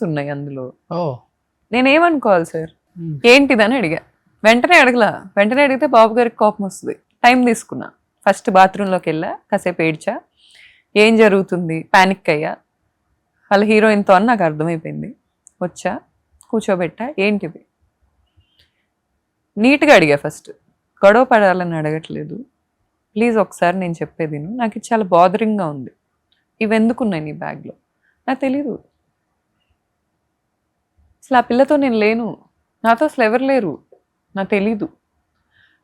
ఉన్నాయి అందులో. నేనేమనుకోవాలి సార్? ఏంటిదని అడిగా, వెంటనే అడిగితే బాబు గారికి కోపం వస్తుంది. టైం తీసుకున్నా, ఫస్ట్ బాత్రూంలోకి వెళ్ళా, కాసేపు ఏడ్చా, ఏం జరుగుతుంది, పానిక్ అయ్యా, వాళ్ళ హీరోయిన్తో అని నాకు అర్థమైపోయింది. వచ్చా, కూర్చోబెట్టా, ఏంటివి నీట్గా అడిగా. ఫస్ట్ గొడవ పడాలని అడగట్లేదు, ప్లీజ్ ఒకసారి నేను చెప్పేది నాకు ఇది చాలా బాదరింగ్గా ఉంది, ఇవి ఎందుకున్నాయి నీ బ్యాగ్లో, నాకు తెలీదు, అసలు ఆ పిల్లతో నేను లేను, నాతో అసలు ఎవరు లేరు, నాకు తెలీదు.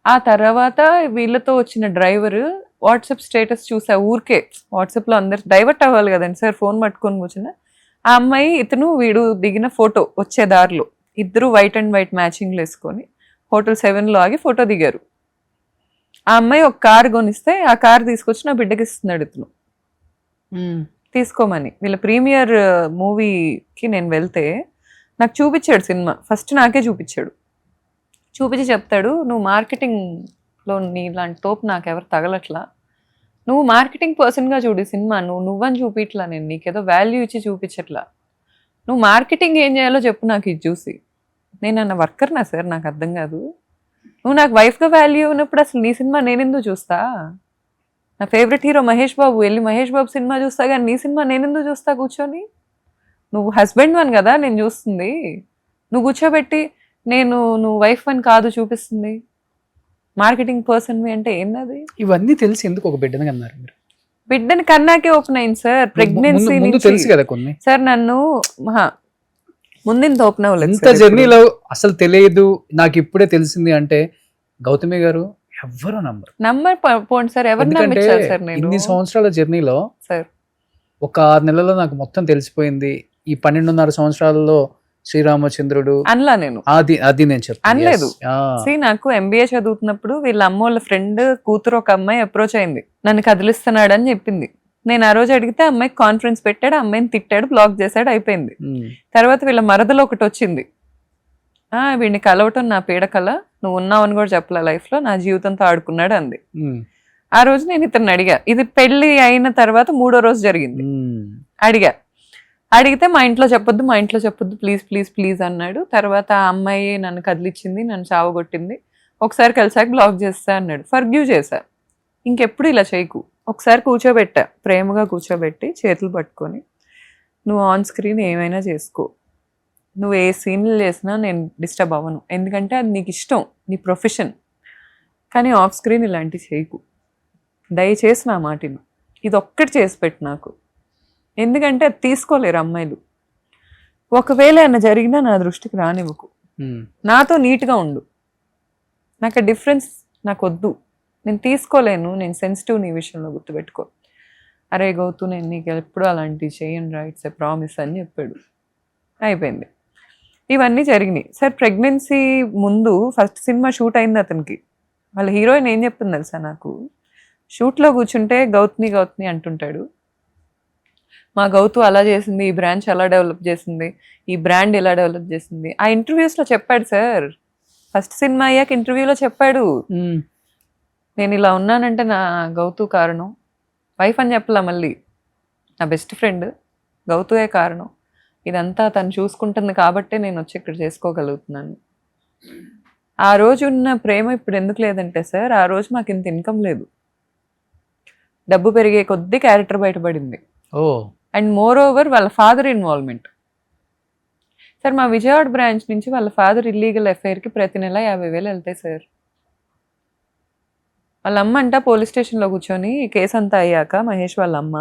ఆ తర్వాత వీళ్ళతో వచ్చిన డ్రైవర్ వాట్సాప్ స్టేటస్ చూసా, ఊరికే వాట్సాప్లో అందరు డైవర్ట్ అవ్వాలి కదండి సార్, ఫోన్ పట్టుకొని కూర్చున్నా. ఆ అమ్మాయి ఇతను వీడు దిగిన ఫోటో వచ్చే దారిలో, ఇద్దరు వైట్ అండ్ వైట్ మ్యాచింగ్లు వేసుకొని హోటల్ 7లో ఆగి ఫోటో దిగారు. ఆ అమ్మాయి ఒక కార్ కొనిస్తే ఆ కార్ తీసుకొచ్చి నా బిడ్డకి ఇస్తున్నాడు ఇతను, తీసుకోమని. వీళ్ళ ప్రీమియర్ మూవీకి నేను వెళ్తే నాకు చూపించాడు సినిమా, ఫస్ట్ నాకే చూపించాడు, చూపించి చెప్తాడు, నువ్వు మార్కెటింగ్లో నీ ఇలాంటి తోపు నాకు ఎవరు తగలట్లా, నువ్వు మార్కెటింగ్ పర్సన్గా చూడు సినిమా, నువ్వని చూపించట్లా, నేను నీకేదో వాల్యూ ఇచ్చి చూపించట్లా, నువ్వు మార్కెటింగ్ ఏం చేయాలో చెప్పు నాకు ఇది చూసి. నేను అన్న వర్కర్నా సార్, నాకు అర్థం కాదు, నువ్వు నాకు వైఫ్గా వాల్యూ ఉన్నప్పుడు అసలు నీ సినిమా నేనెందుకు చూస్తా? నా ఫేవరెట్ హీరో మహేష్ బాబు, వెళ్ళి మహేష్ బాబు సినిమా చూస్తా కానీ నీ సినిమా నేనెందుకు చూస్తా కూర్చొని? నువ్వు హస్బెండ్ వన్ కదా నేను చూస్తుంది, నువ్వు కూర్చోబెట్టి నువ్వు వైఫ్ అని కాదు చూపిస్తుంది, మార్కెటింగ్ పర్సన్వి అంటే ఏంటది? ఇవన్నీ తెలిసి ఎందుకు ఒక బిడ్డని అన్నారు మీరు? బిడ్డని కన్నాకే ఓపెన్ అయింది సార్, ప్రెగ్నెన్సీ తెలుసు కదా కొన్ని సార్. నన్ను ముందు ఓపెన్ అవ్వలేదు, ఇంత జర్నీలో అసలు తెలియదు నాకు ఇప్పుడే తెలిసింది అంటే గౌతమి గారు ఎవ్వరు నంబర్ పోండి సార్, ఎవరు నమ్మించారు సార్? నేను ఇన్ని సంవత్సరాల జర్నీలో సార్ ఒక 6 నెలల్లో నాకు మొత్తం తెలిసిపోయింది. ఈ 12.5 సంవత్సరాలలో శ్రీరామచంద్రుడు అనలా నేను, అది నేను చెప్తాను అనలేదు. నాకు MBA చదువుతున్నప్పుడు వీళ్ళ అమ్మోళ్ళ ఫ్రెండ్ కూతురు ఒక అమ్మాయి అప్రోచ్ అయింది, నన్ను కదిలిస్తున్నాడు అని చెప్పింది. నేను ఆ రోజు అడిగితే అమ్మాయికి కాన్ఫరెన్స్ పెట్టాడు, అమ్మాయిని తిట్టాడు, బ్లాక్ చేశాడు, అయిపోయింది. తర్వాత వీళ్ళ మరదలో ఒకటి వచ్చింది, వీడిని కలవటం నా పీడకల, నువ్వు ఉన్నావని కూడా చెప్పలే లైఫ్లో, నా జీవితంతో ఆడుకున్నాడు అంది. ఆ రోజు నేను ఇతన్ని అడిగా, ఇది పెళ్లి అయిన తర్వాత 3వ రోజు జరిగింది. అడిగితే మా ఇంట్లో చెప్పొద్దు ప్లీజ్ ప్లీజ్ ప్లీజ్ అన్నాడు. తర్వాత ఆ అమ్మాయి నన్ను కదిలిచ్చింది, నన్ను చావగొట్టింది, ఒకసారి కలిసాక బ్లాక్ చేస్తా అన్నాడు. ఫర్గ్యూ చేశా, ఇంకెప్పుడు ఇలా చేయకు, ఒకసారి కూర్చోబెట్టా, ప్రేమగా కూర్చోబెట్టి చేతులు పట్టుకొని, నువ్వు ఆన్ స్క్రీన్ ఏమైనా చేసుకో, నువ్వు ఏ సీన్లు చేసినా నేను డిస్టర్బ్ అవ్వను, ఎందుకంటే అది నీకు ఇష్టం, నీ ప్రొఫెషన్. కానీ ఆఫ్ స్క్రీన్ ఇలాంటివి చేయకు, దయచేసి నా మాటిను, ఇది ఒక్కటి చేసి పెట్టు నాకు, ఎందుకంటే అది తీసుకోలేరు అమ్మాయిలు. ఒకవేళ ఏమైనా జరిగినా నా దృష్టికి రానివ్వకు, నాతో నీట్గా ఉండు, నాకు ఆ డిఫరెన్స్ నాకు వద్దు, నేను తీసుకోలేను, నేను సెన్సిటివ్ నీ విషయంలో గుర్తుపెట్టుకో. అరే గౌతు, నేను నీకు ఎప్పుడు అలాంటివి చేయను రా, ఇట్స్ ఎ ప్రామిస్ అని చెప్పాడు. అయిపోయింది. ఇవన్నీ జరిగినాయి. సార్ ప్రెగ్నెన్సీ ముందు ఫస్ట్ సినిమా షూట్ అయింది అతనికి. వాళ్ళ హీరోయిన్ ఏం చెప్తుంది తెలుసా నాకు, షూట్లో కూర్చుంటే గౌత్ని గౌత్ని అంటుంటాడు, మా గౌతు అలా చేసింది, ఈ బ్రాంచ్ అలా డెవలప్ చేసింది, ఈ బ్రాండ్ ఇలా డెవలప్ చేసింది. ఆ ఇంటర్వ్యూస్లో చెప్పాడు సార్, ఫస్ట్ సినిమా అయ్యాక ఇంటర్వ్యూలో చెప్పాడు, నేను ఇలా ఉన్నానంటే నా గౌతు కారణం, వైఫ్ అని చెప్పలా, మళ్ళీ నా బెస్ట్ ఫ్రెండ్ గౌతుయే కారణం, ఇదంతా తను చూసుకుంటుంది కాబట్టే నేను వచ్చి ఇక్కడ చేసుకోగలుగుతున్నాను. ఆ రోజు ఉన్న ప్రేమ ఇప్పుడు ఎందుకు లేదంటే సార్, ఆ రోజు మాకు ఇంత ఇన్కమ్ లేదు, డబ్బు పెరిగే కొద్దీ క్యారెక్టర్ బయటపడింది. అండ్ మోర్ ఓవర్ వాళ్ళ ఫాదర్ ఇన్వాల్వ్మెంట్. సార్ మా విజయవాడ బ్రాంచ్ నుంచి వాళ్ళ ఫాదర్ ఇల్లీగల్ ఎఫ్ఐఆర్కి ప్రతి నెల 50,000 వెళ్తాయి సార్. వాళ్ళ అమ్మ అంట పోలీస్ స్టేషన్లో కూర్చొని కేసు అంతా అయ్యాక, మహేష్ వాళ్ళ అమ్మ,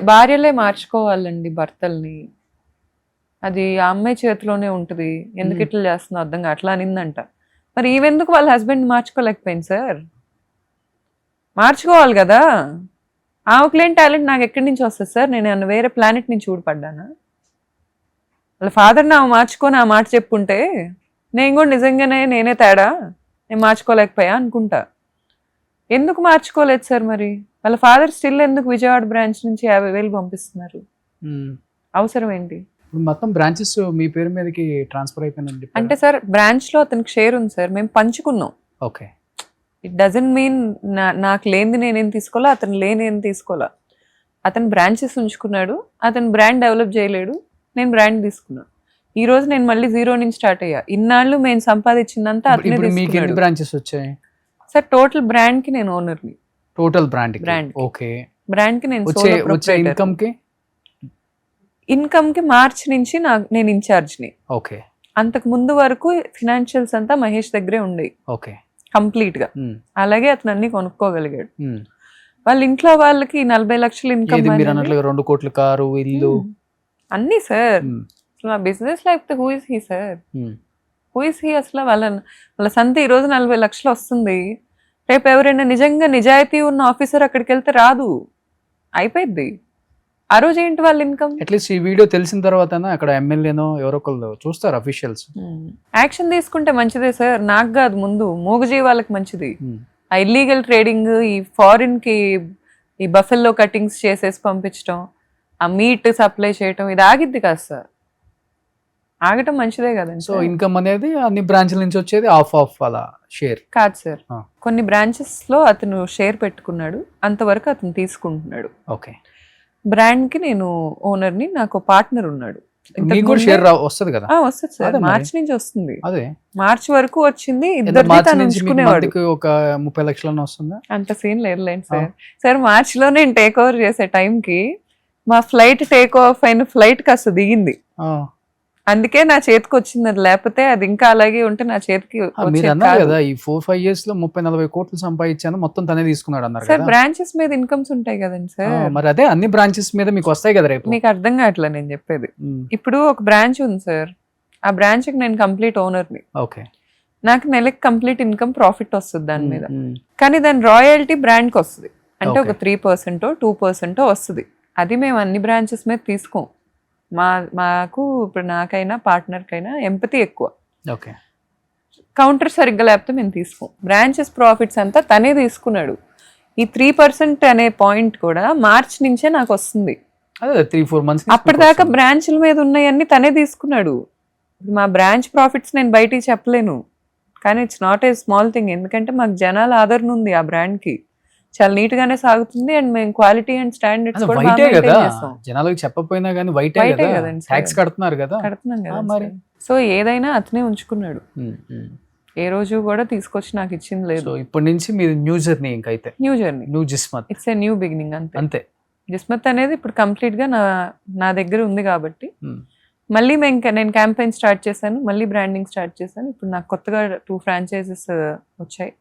భార్యలే మార్చుకోవాలండి భర్తల్ని, అది ఆ అమ్మాయి చేతిలోనే ఉంటుంది, ఎందుకు ఇట్లా చేస్తుందో అర్థంగా అట్లా అనిందంట. మరి ఈవెందుకు వాళ్ళ హస్బెండ్ మార్చుకోలేకపోయింది సార్? మార్చుకోవాలి కదా. ఆమెకులేని టాలెంట్ నాకు ఎక్కడి నుంచి వస్తుంది సార్? నేను వేరే ప్లానెట్ నుంచి ఊడిపడ్డానా? వాళ్ళ ఫాదర్ నా మార్చుకొని ఆ మాట చెప్పుంటే నేను కూడా నిజంగానే నేనే తేడా, నేను మార్చుకోలేకపోయా అనుకుంటా. ఎందుకు మార్చుకోలేదు సార్? మరి వాళ్ళ ఫాదర్ స్టిల్ ఎందుకు విజయవాడ బ్రాంచ్ నుంచి 50,000 పంపిస్తున్నారు? అవసరం ఏంటి? మొత్తం బ్రాంచెస్ మీ పేరు మీదకి ట్రాన్స్ఫర్ అయిపోయిందండి అంటే సార్ బ్రాంచ్లో అతనికి షేర్ ఉంది సార్, మేము పంచుకున్నాం. ఓకే, ఇట్ డజంట్ మీన్ నాకు లేనిది నేనేం తీసుకోవాలా, అతను లేని ఏం తీసుకోవాలా. అతను బ్రాంచెస్ ఉంచుకున్నాడు, అతను బ్రాండ్ డెవలప్ చేయలేడు, నేను బ్రాండ్ తీసుకున్నాను. ఈ రోజు నేను మళ్ళీ జీరో నుంచి స్టార్ట్ అయ్యా. ఇన్నాళ్ళు మేము సంపాదించిందంతా అతనే తీసుకున్నాడు. బ్రాంచెస్ వచ్చాయి సార్ టోటల్ బ్రాండ్ కి నేను ఓనర్ని. Total brand brand okay. Brand కి నేను ఇన్కమ్ కి మార్చ్ నుంచి నేను ఇన్ఛార్జ్ని. ఓకే. అంతకు ముందు వరకు ఫినాన్షియల్స్ అంతా మహేష్ దగ్గరే ఉండేవి. ఓకే, కంప్లీట్ గా. అలాగే అతను అన్ని కొనుక్కోగలిగాడు. వాళ్ళ ఇంట్లో వాళ్ళకి 40 లక్షలు ఇన్కమ్, 2 కోట్ల కారు, ఇల్లు, అన్ని సార్. నా బిజినెస్ లేకపోతే who is he sir? Who is he అసలు? వాళ్ళ సంత ఈ రోజు 40 లక్షలు వస్తుంది, రేపు ఎవరైనా నిజంగా నిజాయితీ ఉన్న ఆఫీసర్ అక్కడికి వెళ్తే రాదు, అయిపోయింది. ఆ రోజు ఏంటి వాళ్ళ ఇన్కమ్? అట్లీస్ట్ ఈ వీడియో తెలిసిన తర్వాత అక్కడ ఎమ్మెల్యేనో ఎవరో ఒకళ్ళు చూస్తారు, అఫీషియల్స్. యాక్షన్ తీసుకుంటే మంచిదే సార్, నాకు కాదు, ముందు మూగజీవాళ్ళకి మంచిది. ఆ ఇల్లీగల్ ట్రేడింగ్, ఈ ఫారిన్ కి ఈ బఫెల్లో కటింగ్స్ చేసేసి పంపించడం, ఆ మీట్ సప్లై చేయటం, ఇది ఆగిద్ది కాదు సార్. ఆగటం మంచిదే కదండి. సో ఇన్కమ్ అనేది అన్ని బ్రాంచ్ల నుంచి వచ్చేది ఆఫ్ అలా షేర్ కాదు సార్. కొన్ని బ్రాంచెస్ లో అతను షేర్ పెట్టుకున్నాడు, అంతవరకు అతను తీసుకుంటున్నాడు. ఓకే. బ్రాండ్ కి నేను ఓనర్ని, నాకు పార్ట్నర్ ఉన్నాడు. షేర్ వస్తుంది కదా? వస్తుంది సార్, మార్చ్ నుంచి వస్తుంది. అదే మార్చ్ వరకు వచ్చింది. తను ఉంచుకునేవాడు. ఒక 30 లక్షలు వస్తుందా? అంత సీన్ లేదులేండి సార్. సార్ మార్చ్ లో నేను టేక్ ఓవర్ చేసే టైంకి మా ఫ్లైట్ టేక్ ఆఫ్ అయిన ఫ్లైట్ కాస్త దిగింది, అందుకే నా చేతికి వచ్చింది. అది లేకపోతే అది ఇంకా అలాగే ఉంటే నా చేతికి కదా. ఈ 4-5 years లో 30-40 కోట్లు సంపాదించాను, మొత్తం తనే తీసుకున్నాడు అన్నారు సార్. బ్రాంచెస్ మీద ఇన్కమ్స్ ఉంటాయి కదండి సార్. మరి అదే అన్ని బ్రాంచెస్ మీద మీకు వస్తాయి కదా రేపు. మీకు అర్థం కావట్లే నేను చెప్పేది. ఇప్పుడు ఒక బ్రాంచ్ ఉంది సార్, ఆ బ్రాంచ్ కి నేను కంప్లీట్ ఓనర్ని. ఓకే. నాకు నెలకి కంప్లీట్ ఇన్కమ్ ప్రాఫిట్ వస్తుంది దాని మీద, కానీ దాని రాయల్టీ బ్రాండ్ కి వస్తుంది. అంటే ఒక 3% 2% వస్తుంది. అది మేము అన్ని బ్రాంచెస్ మీద తీసుకోం. మాకు ఇప్పుడు నాకైనా పార్ట్నర్కైనా ఎంపతి ఎక్కువ. ఓకే. కౌంటర్ సరిగ్గా లేకపోతే మేము తీసుకోం. బ్రాంచెస్ ప్రాఫిట్స్ అంతా తనే తీసుకున్నాడు. ఈ 3% అనే పాయింట్ కూడా మార్చ్ నుంచే నాకు వస్తుంది. 3-4 months అప్పటిదాకా బ్రాంచ్ల మీద ఉన్నాయన్నీ తనే తీసుకున్నాడు. మా బ్రాంచ్ ప్రాఫిట్స్ నేను బయటికి చెప్పలేను, కానీ it's not a small thing. ఎందుకంటే మాకు జనాల ఆదరణ ఉంది, ఆ బ్రాండ్కి చాలా నీట్ గానే సాగుతుంది. అండ్ మేము క్వాలిటీ అండ్ స్టాండర్డ్స్ కూడా మెయింటైన్ చేస్తాం. జనాలకు చెప్పకపోయినా కానీ వైటే కదండి, ట్యాక్స్ కడుతున్నారు కదా. కడుతున్నాం కదా. మరి సో ఏదైనా అతనే ఉంచుకున్నాడు. ఏ రోజు కూడా తీసుకొచ్చి నాకు ఇచ్చింది లేదు. సో ఇప్పటి నుంచి మీరు న్యూ జర్నీ ఇంకైతే new journey, new Jismat it's a new beginning అంతే. అంతే. జిస్మత్ అనేది ఇప్పుడు కంప్లీట్గా నా దగ్గర ఉంది కాబట్టి Hmm. మళ్ళీ నేను క్యాంపెయిన్ స్టార్ట్ చేశాను, మళ్ళీ బ్రాండింగ్ స్టార్ట్ చేశాను. ఇప్పుడు నాకు కొత్తగా 2 ఫ్రాంచైజెస్ వచ్చాయి,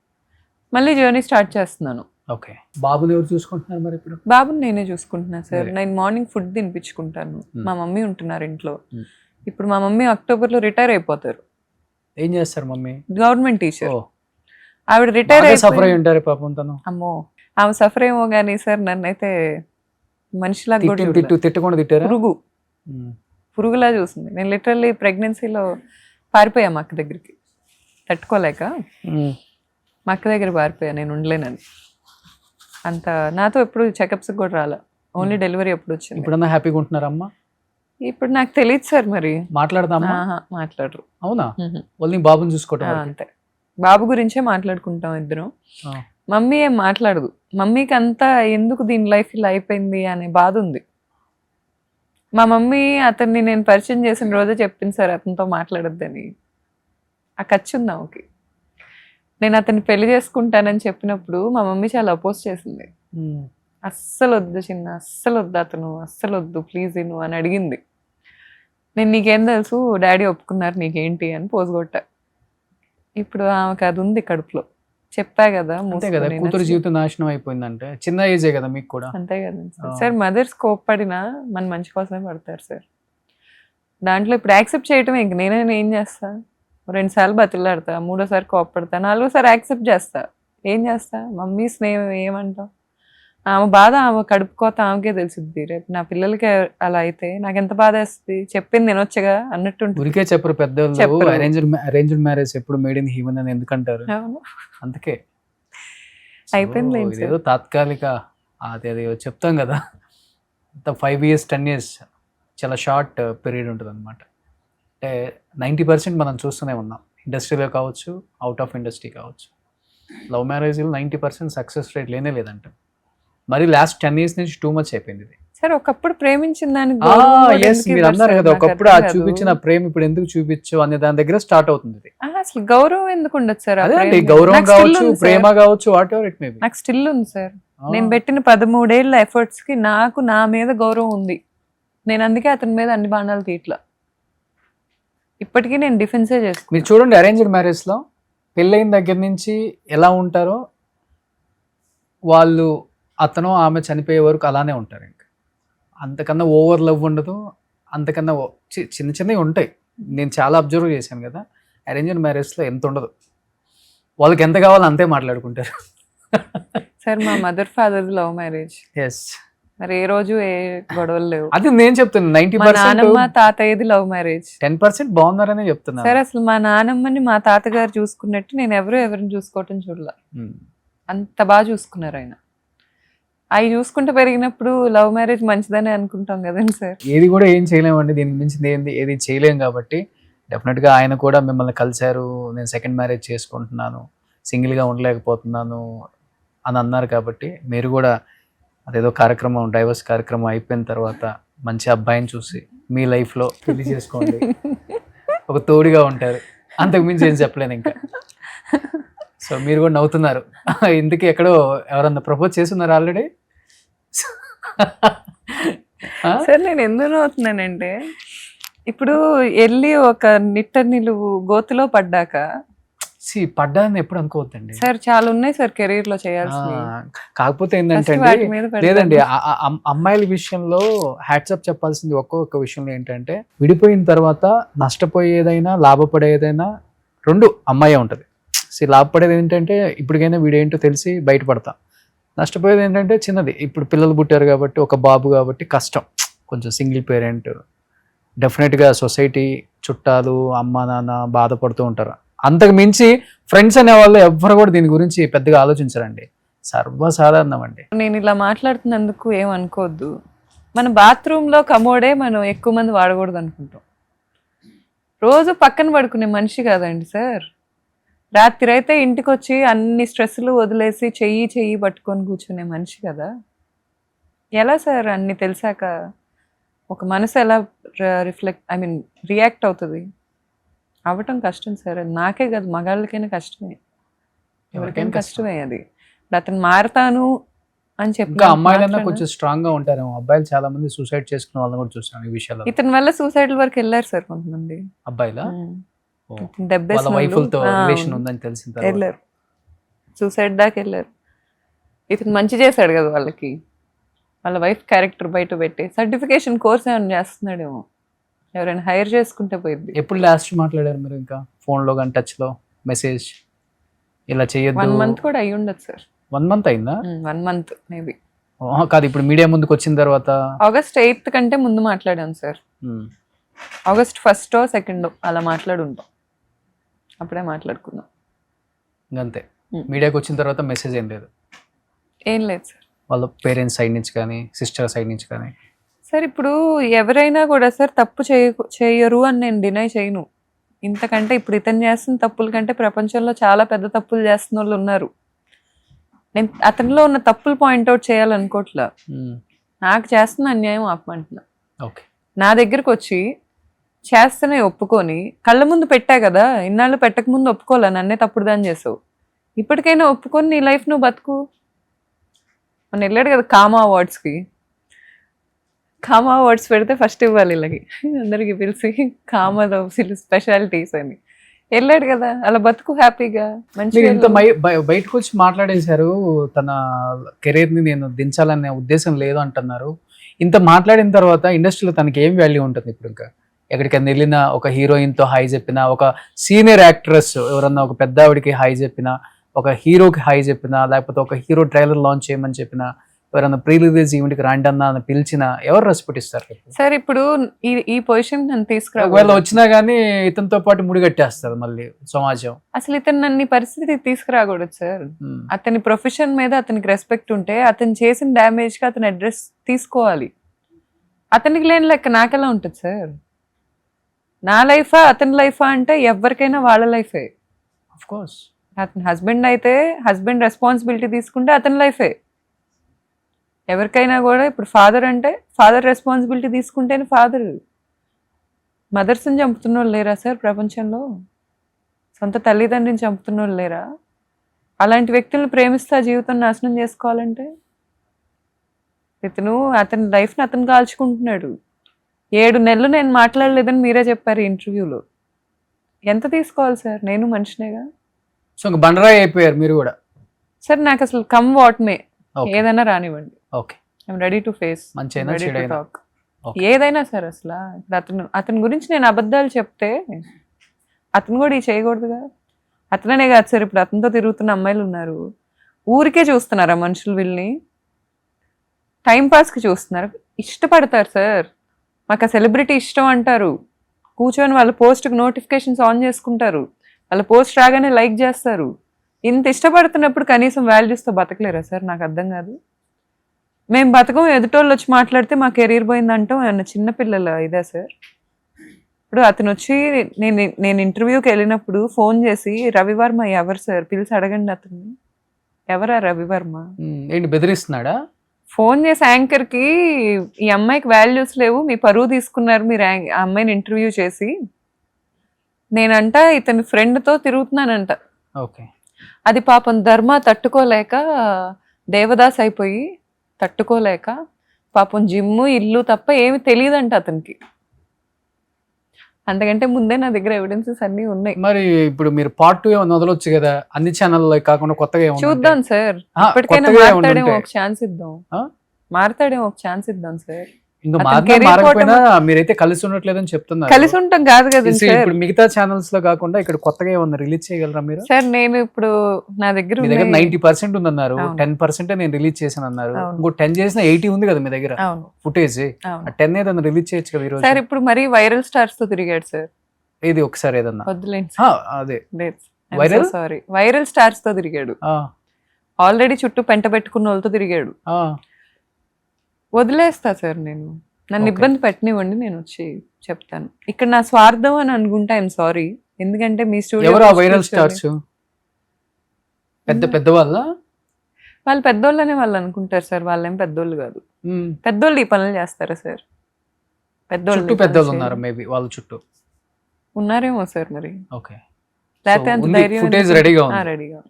మళ్ళీ జర్నీ స్టార్ట్ చేస్తున్నాను. ఓకే. బాబుని ఎవరు చూసుకుంటున్నారు మరి ఇప్పుడు? బాబుని నేనే చూసుకుంటున్నాను సార్. Right. నేను మార్నింగ్ ఫుడ్ తినిపించుకుంటాను. మా మమ్మీ ఉంటున్నారు ఇంట్లో. Hmm. ఇప్పుడు మా మమ్మీ అక్టోబర్లో రిటైర్ అయిపోతారు. ఏం చేస్తారు మమ్మీ? Government teacher. ఓ, ఆవిడ రిటైర్ సఫర్ అయి ఉంటారు పాపం తను. అమ్మో, ఆమె సఫర్ ఏమో కానీ సార్ నన్ను అయితే మనిషిలాగా కూడా చూడలేదు. తిట్టకుండా తిట్టారా? పురుగులా చూసింది. నేను లిటరల్లీ ప్రెగ్నెన్సీలో పారిపోయా మా అక్క దగ్గరికి, తట్టుకోలేక మా అక్క దగ్గర పారిపోయా, నేను ఉండలేనని. అంత నాతో ఎప్పుడు చెకప్స్ కూడా రాలే, ఓన్లీ డెలివరీ ఎప్పుడు వచ్చింది. ఇప్పుడన్నా హ్యాపీగా ఉంటున్నారమ్మా? ఇప్పుడు నాకు తెలియదు సార్ మరి. మాట్లాడదామా? మాట్లాడరు. అవునా? ఓన్లీ బాబుని చూసుకోవటం వరకే. అంతే, బాబు గురించే మాట్లాడుకుంటాం ఇద్దరం. ఆ. మమ్మీ ఏం మాట్లాడదు. మమ్మీకి అంతా ఎందుకు దీని లైఫ్ ఇలా అయిపోయింది అనే బాధ ఉంది. మా మమ్మీ అతన్ని నేను పరిచయం చేసిన రోజే చెప్పింది సార్ అతనితో మాట్లాడొద్దని. ఆ ఖర్చు ఉంది ఆమెకి. నేను అతన్ని పెళ్లి చేసుకుంటానని చెప్పినప్పుడు మా మమ్మీ చాలా అపోజ్ చేసింది. అస్సలు వద్దు చిన్న, అస్సలు వద్దు అతను, అస్సలు వద్దు ప్లీజ్ నువ్వు అని అడిగింది. నేను నీకేం తెలుసు, డాడీ ఒప్పుకున్నారు నీకేంటి అని పోజుగొట్టా. ఇప్పుడు ఆమెకు అది ఉంది కడుపులో. చెప్పా కదా, అంతే కదా, కూతురు జీవితం నాశనం అయిపోయిందంటే చిన్న ఏజే కదా మీకు కూడా. అంతే కదా సార్. మదర్స్ కోప్పడినా మన మంచి కోసమే పడతారు సార్. దాంట్లో ఇప్పుడు యాక్సెప్ట్ చేయటం ఇంక నేనే ఏం చేస్తా, 2 సార్లు బతిలాడతా, 3ఓసారి కోప్పడతా, 4ఓసారి యాక్సెప్ట్ చేస్తా. ఏం చేస్తా, మమ్మీ స్నేహం ఏమంటాం. ఆమె బాధ ఆమె కడుపుకోత ఆమెకే తెలిసిద్ది. రేపు నా పిల్లలకి అలా అయితే నాకు ఎంత బాధ వేస్తుంది. చెప్పింది తినొచ్చగా అన్నట్టు ఊరికే చెప్పరు పెద్దవాళ్ళు. అరేంజ్డ్ మ్యారేజ్ ఎప్పుడు మేడ్ ఇన్ హ్యూమన్ అని ఎందుకంటారు? అందుకే అయిపోయింది ఏదో తాత్కాలిక అది చెప్తాం కదా, 5 years 10 years చాలా షార్ట్ పీరియడ్ ఉంటుంది అనమాట. అంటే 90% మనం చూస్తూనే ఉన్నాం, ఇండస్ట్రీలో కావచ్చు, అవుట్ ఆఫ్ ఇండస్ట్రీ కావచ్చు. లవ్ మ్యారేజ్లో 90% సక్సెస్ రేట్ లేనే లేదంట. మరి లాస్ట్ 10 years నుంచి టూ మచ్ అయిపోయింది ఇది. సార్ ఒకప్పుడు ప్రేమించిన దానికి మీరు అన్నారు కదా, ఒకప్పుడు ఆ చూపించిన ప్రేమ ఇప్పుడు ఎందుకు చూపించు అనే దాని దగ్గర స్టార్ట్ అవుతుంది ఇది. అసలు గౌరవం ఎందుకు ఉండదు సార్? అదే అండి, గౌరవం కావచ్చు, ప్రేమ కావచ్చు, what ever it may be. నాకు స్టిల్ ఉంది సార్. నేను పెట్టిన 13 ఏళ్ల ఎఫర్ట్స్ కి నాకు నా మీద గౌరవం ఉంది. నేను అందుకే అతని మీద అన్ని బాణాలు తీట్లా. ఇప్పటికీ నేను డిఫెన్సే చేసుకున్నాను. మీరు చూడండి, అరేంజ్డ్ మ్యారేజ్ లో పెళ్ళైన దగ్గర నుంచి ఎలా ఉంటారో వాళ్ళు, అతను ఆమె చనిపోయే వరకు అలానే ఉంటారు. ఇంకా అంతకన్నా ఓవర్ లవ్ ఉండదు, అంతకన్నా చిన్న చిన్నవి ఉంటాయి. నేను చాలా అబ్జర్వ్ చేశాను కదా, అరేంజ్డ్ మ్యారేజ్లో ఎంత ఉండదు. వాళ్ళకి ఎంత కావాలో అంతే మాట్లాడుకుంటారు. సార్ మా mother father love marriage. Yes. మరి ఏ రోజు ఏ గొడవలు లేవు. అది నేను చెప్తున్నా, 90% నానమ్మ తాతయ్యది లవ్ మ్యారేజ్. 10% బాగున్నారనే చెప్తున్నా సార్. అసలు మా నానమ్మని మా తాతగారు చూసుకున్నట్టు నేను ఎవరిని చూసుకోవటం చూడలే. అంత బాగా చూసుకున్నారు ఆయన. అవి చూసుకుంటూ పెరిగినప్పుడు లవ్ మ్యారేజ్ మంచిదని అనుకుంటాం కదండి సార్. ఏది కూడా ఏం చేయలేమండి, దీనికి మించి ఏది చేయలేం. కాబట్టి డెఫినెట్గా ఆయన కూడా మిమ్మల్ని కలిశారు, నేను సెకండ్ మ్యారేజ్ చేసుకుంటున్నాను, సింగిల్గా ఉండలేకపోతున్నాను అని అన్నారు. కాబట్టి మీరు కూడా అదేదో కార్యక్రమం, డైవర్స్ కార్యక్రమం అయిపోయిన తర్వాత మంచి అబ్బాయిని చూసి మీ లైఫ్లో పెళ్లి చేసుకోండి, ఒక తోడుగా ఉంటారు. అంతకు మించి ఏం చెప్పలేను ఇంకా. సో మీరు కూడా నవ్వుతున్నారు, ఇందుకే ఎక్కడో ఎవరన్నా ప్రపోజ్ చేస్తున్నారు ఆల్రెడీ? సార్ నేను ఎందుకు నవ్వుతున్నానంటే, ఇప్పుడు వెళ్ళి ఒక నిలువు గోతులో పడ్డాక పడ్డాన్ని ఎప్పుడు అనుకోవద్దండి సార్. చాలా ఉన్నాయి సార్ కెరీర్ లో చేయాల్సి. కాకపోతే ఏంటంటే లేదండి, అమ్మాయిల విషయంలో హ్యాట్సప్ చెప్పాల్సింది ఒక్కొక్క విషయంలో ఏంటంటే, విడిపోయిన తర్వాత నష్టపోయేదైనా లాభపడేదైనా రెండు అమ్మాయి ఉంటుంది. లాభపడేది ఏంటంటే ఇప్పటికైనా వీడేంటో తెలిసి బయటపడతాం. నష్టపోయేది ఏంటంటే చిన్నది, ఇప్పుడు పిల్లలు పుట్టారు కాబట్టి, ఒక బాబు కాబట్టి కష్టం కొంచెం. సింగిల్ పేరెంట్ డెఫినెట్గా సొసైటీ, చుట్టాలు, అమ్మ నాన్న బాధపడుతూ ఉంటారు. అంతకు మించి ఫ్రెండ్స్ అనే వాళ్ళు ఎవ్వరు కూడా దీని గురించి పెద్దగా ఆలోచించరండి, సర్వసాధారణం అండి. నేను ఇలా మాట్లాడుతున్నందుకు ఏమనుకోవద్దు. మన బాత్రూంలో కమోడే మనం ఎక్కువ మంది వాడకూడదు అనుకుంటాం. రోజు పక్కన పడుకునే మనిషి కాదండి సార్. రాత్రి అయితే ఇంటికి వచ్చి అన్ని స్ట్రెస్లు వదిలేసి చెయ్యి పట్టుకొని కూర్చునే మనిషి కదా. ఎలా సార్ అన్ని తెలిసాక ఒక మనసు ఎలా రియాక్ట్ అవుతుంది? అవ్వటం కష్టం సార్. అది నాకే కాదు, మగాళ్ళకైనా కష్టమే, ఎవరికైనా కష్టమే అది. ఇప్పుడు అతను మారతాను అని చెప్పి ఇంకా అమ్మాయిలన్నా కొంచెం స్ట్రాంగ్ గా ఉంటారేమో, అబ్బాయిలు చాలా మంది సూసైడ్ చేసుకునే వాళ్ళని కూడా చూసాను ఈ విషయాల్లో. ఇతని వల్ల సూసైడ్ వరకు వెళ్ళారు సార్ కొంతమంది అబ్బాయిలా ఇతను దెబ్బేసిన వాళ్ళ వాళ్ళు. వైఫులతో ఆ, రిలేషన్ ఉందని తెలిసిన తర్వాత వెళ్ళారు, సూసైడ్ దాకా వెళ్ళారు. ఇతను మంచి చేశాడు కదా వాళ్ళకి, వాళ్ళ వైఫ్ క్యారెక్టర్ బయట పెట్టి సర్టిఫికేషన్ కోర్స్ ఏమైనా చేస్తున్నాడేమో, ఎవరైనా హైర్ చేసుకుంటే పోయింది. ఎప్పుడు లాస్ట్ మాట్లాడారు మీరు? ఇంకా ఫోన్ లో కానీ టచ్ లో మెసేజ్ ఇలా చేయొద్దు? 1 month కూడా అయ్యి ఉండదు సార్. 1 month అయిందా? 1 month మేబీ. కాదు, ఇప్పుడు మీడియా ముందుకు వచ్చిన తర్వాత August 8th కంటే ముందు మాట్లాడాం sir. August 1st or 2nd అలా మాట్లాడుంటాం, అప్పుడే మాట్లాడుకున్నాం. అంతే. మీడియాకి వచ్చిన తర్వాత మెసేజ్ ఏం లేదు? ఏం లేదు సార్. వాళ్ళ పేరెంట్స్ సైడ్ నుంచి కానీ సిస్టర్ సైడ్ నుంచి కానీ? సార్ ఇప్పుడు ఎవరైనా కూడా సార్ తప్పు చేయరు అని నేను డినై చేయను. ఇంతకంటే ఇప్పుడు ఇతను చేస్తున్న తప్పుల కంటే ప్రపంచంలో చాలా పెద్ద తప్పులు చేస్తున్న వాళ్ళు ఉన్నారు. నేను అతనిలో ఉన్న తప్పులు పాయింట్అవుట్ చేయాలనుకోవట్లా, నాకు చేస్తున్న అన్యాయం ఆపమంటున్నా. ఓకే. నా దగ్గరకు వచ్చి చేస్తేనే ఒప్పుకొని కళ్ళ ముందు పెట్టా కదా, ఇన్నాళ్ళు పెట్టక ముందు ఒప్పుకోలే, నన్నే తప్పుడు దాన్ని చేసావు, ఇప్పటికైనా ఒప్పుకొని నీ లైఫ్ నువ్వు బతుకు. మొన్న వెళ్ళాడు కదా కామా అవార్డ్స్కి, కామా అవార్డ్స్ పెడితే ఫస్ట్ ఇవ్వాలి ఇలాగి అందరికి పిలిచి కామాలో స్పెషాలిటీస్ అని వెళ్ళాడు కదా, అలా బతుకు హ్యాపీగా మీరు ఇంత మంచిగా. బయటకు వచ్చి మాట్లాడేశారు, తన కెరీర్ ని నేను దించాలనే ఉద్దేశం లేదు అంటున్నారు. ఇంత మాట్లాడిన తర్వాత ఇండస్ట్రీలో తనకి ఏం వాల్యూ ఉంటుంది? ఇప్పుడు ఇంకా ఎక్కడికైనా వెళ్ళినా, ఒక హీరోయిన్ తో హై చెప్పినా, ఒక సీనియర్ యాక్ట్రెస్ ఎవరన్నా ఒక పెద్ద ఆవిడికి హై చెప్పినా, ఒక హీరోకి హై చెప్పినా, లేకపోతే ఒక హీరో ట్రైలర్ లాంచ్ చేయమని చెప్పినా, ఎవరైనా ప్రీ రిలీజ్ ఈవెంట్కి రాండి అన్న అని పిలిచినా ఎవరు రెస్పెక్టిస్తారు? సార్ ఇప్పుడు ఈ పొజిషన్ నన్ను తీసుకురా, ఒకవేళ వచ్చినా గానీ ఇతనితో పాటు ముడిగట్టేస్తారు మళ్ళీ సమాజం. అసలు ఇతను నన్ను ఈ పరిస్థితి తీసుకురాకూడదు సార్. అతని ప్రొఫెషన్ మీద అతనికి రెస్పెక్ట్ ఉంటే అతను చేసిన డ్యామేజ్ కి అతను అడ్రస్ తీసుకోవాలి. అతనికి లేని లెక్క నాకెలా ఉంటుంది సార్? నా లైఫా అతని లైఫా అంటే ఎవరికైనా వాళ్ళ లైఫే. ఆఫ్ కోర్స్ అతని హస్బెండ్ అయితే హస్బెండ్ రెస్పాన్సిబిలిటీ తీసుకుంటే అతని లైఫే. ఎవరికైనా కూడా ఇప్పుడు ఫాదర్ అంటే ఫాదర్ రెస్పాన్సిబిలిటీ తీసుకుంటేనే ఫాదర్. మదర్స్ని చంపుతున్న వాళ్ళు లేరా సార్ ప్రపంచంలో? సొంత తల్లిదండ్రిని చంపుతున్న వాళ్ళు లేరా? అలాంటి వ్యక్తులను ప్రేమిస్తే జీవితం నాశనం చేసుకోవాలంటే ఇతను అతని లైఫ్ని అతను కాల్చుకుంటున్నాడు. 7 నెలలు నేను మాట్లాడలేదని మీరే చెప్పారు ఇంటర్వ్యూలో. ఎంత తీసుకోవాలి సార్? నేను మనిషినేగా. సో ఇంకా బండరాయి అయిపోయారు మీరు కూడా. సార్ నాకు అసలు కమ్ వాట్ మే, ఏదైనా రానివ్వండి, okay, I'm ready to face, మంచిగా రెడీ టు చెడైనా. టాక్, ఏదైనా సార్. అసలు ఇప్పుడు అతని గురించి నేను అబద్ధాలు చెప్తే అతను కూడా ఈ చేయకూడదుగా. అతననే కాదు సార్, ఇప్పుడు అతనితో తిరుగుతున్న అమ్మాయిలు ఉన్నారు, ఊరికే చూస్తున్నారా మనుషులు వీళ్ళని? టైంపాస్కి చూస్తున్నారు, ఇష్టపడతారు సార్. మాకు ఆ సెలబ్రిటీ ఇష్టం అంటారు, కూర్చొని వాళ్ళ పోస్ట్కి నోటిఫికేషన్స్ ఆన్ చేసుకుంటారు, వాళ్ళ పోస్ట్ రాగానే లైక్ చేస్తారు. ఇంత ఇష్టపడుతున్నప్పుడు కనీసం వాల్యూస్తో బతకలేరా సార్? నాకు అర్థం కాదు. మేము బతకం, ఎదుటోళ్ళు వచ్చి మాట్లాడితే మా కెరీర్ పోయిందంటాం ఏమన్నా చిన్నపిల్లల ఇదే సార్? ఇప్పుడు అతను వచ్చి నేను ఇంటర్వ్యూకి వెళ్ళినప్పుడు ఫోన్ చేసి రవివర్మ ఎవరు సార్ పిలిచి అడగండి అతన్ని, ఎవరా రవివర్మ? ఏంటి బెదిరిస్తున్నాడా? ఫోన్ చేసి యాంకర్కి ఈ అమ్మాయికి వాల్యూస్ లేవు, మీ పరువు తీసుకున్నారు మీరు ఆ అమ్మాయిని ఇంటర్వ్యూ చేసి, నేనంట ఇతని ఫ్రెండ్తో తిరుగుతున్నానంట. ఓకే. అది పాపం ధర్మ తట్టుకోలేక దేవదాస్ అయిపోయి తట్టుకోలేక పాపం జిమ్ము ఇల్లు తప్ప ఏమి తెలియదంట అతనికి. అంతకంటే ముందే నా దగ్గర ఎవిడెన్సెస్ అన్ని ఉన్నాయి. మరి ఇప్పుడు మీరు పార్ట్ 2 ఏమైనా వదలొచ్చు కదా, అన్ని ఛానల్లో కాకుండా కొత్తగా ఏమన్నా చూద్దాం సార్, ఇప్పటికైనా కొత్తగా ఏమన్నా మారుతాడేమో ఉంటే. ఒక ఛాన్స్ ఇద్దాం, ఆ? మారుతాడేమో ఒక ఛాన్స్ ఇద్దాం సార్. ఇంకా అతని మారినా career మారకపోయినా మీరైతే కలిసి ఉండట్లేదని చెప్తున్నారు. కలిసి ఉంటాం కాదు కదా See, సార్. ఇప్పుడు మిగతా ఛానల్స్ లో కాకుండా ఇక్కడ కొత్తగా ఏమన్నా రిలీజ్ చేయగలరా మీరు? సార్ నేను ఇప్పుడు నా దగ్గర మీ దగ్గర ఉన్నాయి. 90% ఉందన్నారు, అవును. 10% నేను రిలీజ్ చేశాను అన్నారు, అవును. ఇంకో 10 చేసిన 80 ఉంది కదా మీ దగ్గర అవును ఫుటేజ్. అవును ఆ 10 ఏదన్నా రిలీజ్ చేయొచ్చు కదా ఈరోజు. సార్. ఇప్పుడు మరీ వైరల్ స్టార్స్ తో తిరిగాడు సార్. ఇది ఒకసారి ఏదన్నా వద్దులేండి అదే వైరల్, సారీ వైరల్ స్టార్స్ తో తిరిగాడు. ఆల్రెడీ చుట్టూ పెంట పెట్టుకున్న వాళ్ళతో తిరిగాడు. వదిలేస్తా సార్ నేను, నన్ను Okay. ఇబ్బంది పెట్టనివ్వండి, నేను వచ్చి చెప్తాను. ఇక్కడ నా స్వార్థం అని అనుకుంటా, ఐఎమ్ సారీ. ఎందుకంటే మీ ఎవరు ఆ వైరల్ స్టూడియో స్టార్స్? పెద్ద వాళ్ళ? వాళ్ళు పెద్దోళ్ళనే వాళ్ళు అనుకుంటారు సార్, వాళ్ళేం పెద్దోళ్ళు కాదు. పెద్దోళ్ళు ఈ పనులు చేస్తారా సార్? చుట్టూ పెద్దోళ్ళు ఉన్నారు మేబీ వాళ్ళ చుట్టూ. ఉన్నారేమో సార్ మరి, ఓకే. లేకపోతే అంత ఉంది, ధైర్యం footage ఎందుకు? రెడీగా ఉంది. రెడీగా.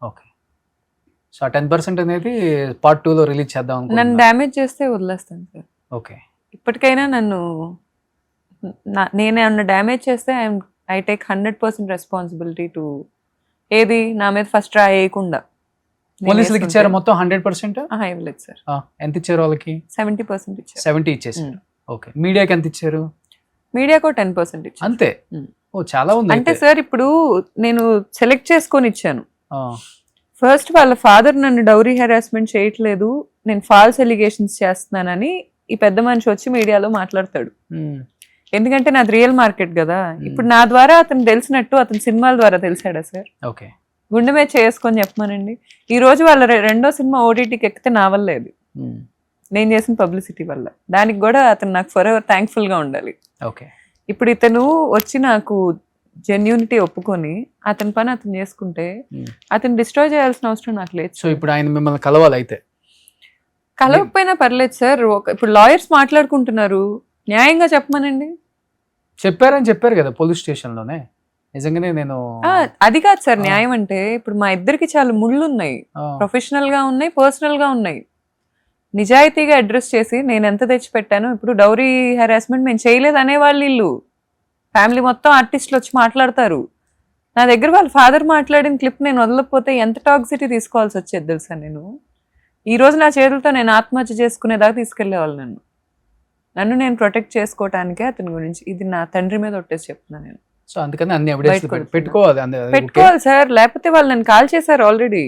ఓకే. సో ఆ 10% అనేది పార్ట్ 2లో రిలీజ్ చేద్దాం నన్ను అనుకుంటున్నా. డ్యామేజ్ చేస్తే వదిలేస్తాను సార్. ఓకే. ఇప్పటికైనా నన్ను నేనేమన్నా డ్యామేజ్ చేస్తే ఐ టేక్ 100% రెస్పాన్సిబిలిటీ టు ఏది నా మీద ఫస్ట్ రా వేయకుండా. పోలీసులకు ఇచ్చారు మొత్తం 100%? ఇవ్వలేదు సార్, ఎంత ఇచ్చారు వాళ్ళకి? 70% ఇచ్చారు. 70 ఇచ్చేసారు. ఓకే. మీడియాకి ఎంత ఇచ్చారు? మీడియాకు 10% ఇచ్చారు. అంతే. ఓ చాలా ఉంది. అంటే అయితే. సార్ ఇప్పుడు నేను సెలెక్ట్ చేసుకొని ఇచ్చాను. ఆ, ఫస్ట్ వాళ్ళ ఫాదర్ నన్ను డౌరీ హెరాస్మెంట్ చేయట్లేదు, నేను ఫాల్స్ ఎలిగేషన్స్ చేస్తున్నానని ఈ పెద్ద మనిషి వచ్చి మీడియాలో మాట్లాడతాడు. ఉమ్, ఎందుకంటే నాది రియల్ మార్కెట్ కదా. ఇప్పుడు నా ద్వారా అతను తెలిసినట్టు అతని సినిమాల ద్వారా తెలిసాడా సార్? ఓకే. గుండె మీద చేసుకొని చెప్పమానండి. ఈ రోజు వాళ్ళ రెండో సినిమా ఓటీటీకి ఎక్కితే నా వల్ల లేదు, ఉమ్, నేను చేసిన పబ్లిసిటీ వల్ల. దానికి కూడా అతను నాకు ఫర్ ఎవర్ థ్యాంక్ఫుల్ గా ఉండాలి. ఓకే. ఇప్పుడు ఇతను వచ్చి నాకు జెన్యూనిటీ ఒప్పుకొని అతని పని అతను చేసుకుంటే అతను డిస్ట్రాయ్ చేయాల్సిన అవసరం నాకు లేదు. సో ఇప్పుడు ఆయన మిమ్మల్ని కలవాలి అయితే? కలవకపోయినా పర్లేదు సార్. ఇప్పుడు లాయర్స్ మాట్లాడుకుంటున్నారు, న్యాయంగా చెప్పమనండి. చెప్పారని చెప్పారు కదా పోలీస్ స్టేషన్లోనే. నిజంగానే నేను అది కాదు సార్ న్యాయం అంటే. ఇప్పుడు మా ఇద్దరికి చాలా ముళ్ళు ఉన్నాయి, ప్రొఫెషనల్ గా ఉన్నాయి, పర్సనల్ గా ఉన్నాయి. నిజాయితీగా అడ్రస్ చేసి నేను ఎంత తెచ్చి పెట్టాను. ఇప్పుడు డౌరీ హెరాస్మెంట్ మేము చేయలేదు అనేవాళ్ళు ఇల్లు ఫ్యామిలీ మొత్తం ఆర్టిస్టులు వచ్చి మాట్లాడతారు. నా దగ్గర వాళ్ళ ఫాదర్ మాట్లాడిన క్లిప్ నేను వదలకపోతే ఎంత టాక్సిటీ తీసుకోవాల్సి వచ్చేది తెలుసా. నేను ఈ రోజు నా చేతులతో నేను ఆత్మహత్య చేసుకునేదాకా తీసుకెళ్లేవాళ్ళు. నన్ను నేను ప్రొటెక్ట్ చేసుకోవటానికే అతని గురించి. ఇది నా తండ్రి మీద ఒట్టేసి చెప్తున్నాను నేను. సో అందుకని అన్ని ఎవిడెన్స్ పెట్టుకోవాలి. పెట్టుకోవాలి సార్, లేకపోతే వాళ్ళు నన్ను కాల్ చేశారు ఆల్రెడీ.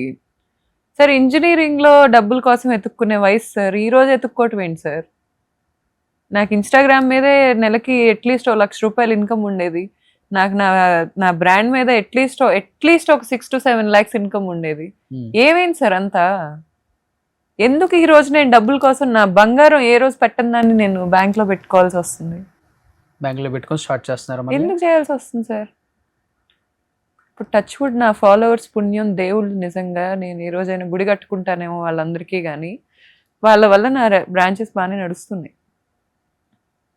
సార్ ఇంజనీరింగ్ లో డబ్బుల కోసం ఎత్తుక్కునే వయసు సార్, ఈ రోజు ఎత్తుక్కోవటం ఏంటి సార్? నాకు ఇన్స్టాగ్రామ్ మీదే నెలకి అట్లీస్ట్ ₹1,00,000 ఇన్కమ్ ఉండేది. నాకు నా బ్రాండ్ మీద అట్లీస్ట్ ఒక 6 to 7 lakhs ఇన్కమ్ ఉండేది. ఏమైంది సార్ అంతా? ఎందుకు ఈ రోజు నేను డబ్బుల కోసం నా బంగారం ఏ రోజు పెట్టని దాన్ని నేను బ్యాంక్ లో పెట్టుకోవాల్సి వస్తుంది? బ్యాంక్ లో పెట్టుకొని స్టార్ట్ చేస్తున్నారు. ఎందుకు చేయాల్సి వస్తుంది సార్? ఇప్పుడు టచ్ వుడ్ నా ఫాలోవర్స్ పుణ్యం, దేవుళ్ళు నిజంగా నేను ఈ రోజైనా గుడి కట్టుకుంటానేమో వాళ్ళందరికీ, కానీ వాళ్ళ వల్ల నా బ్రాంచెస్ బాగానే నడుస్తున్నాయి.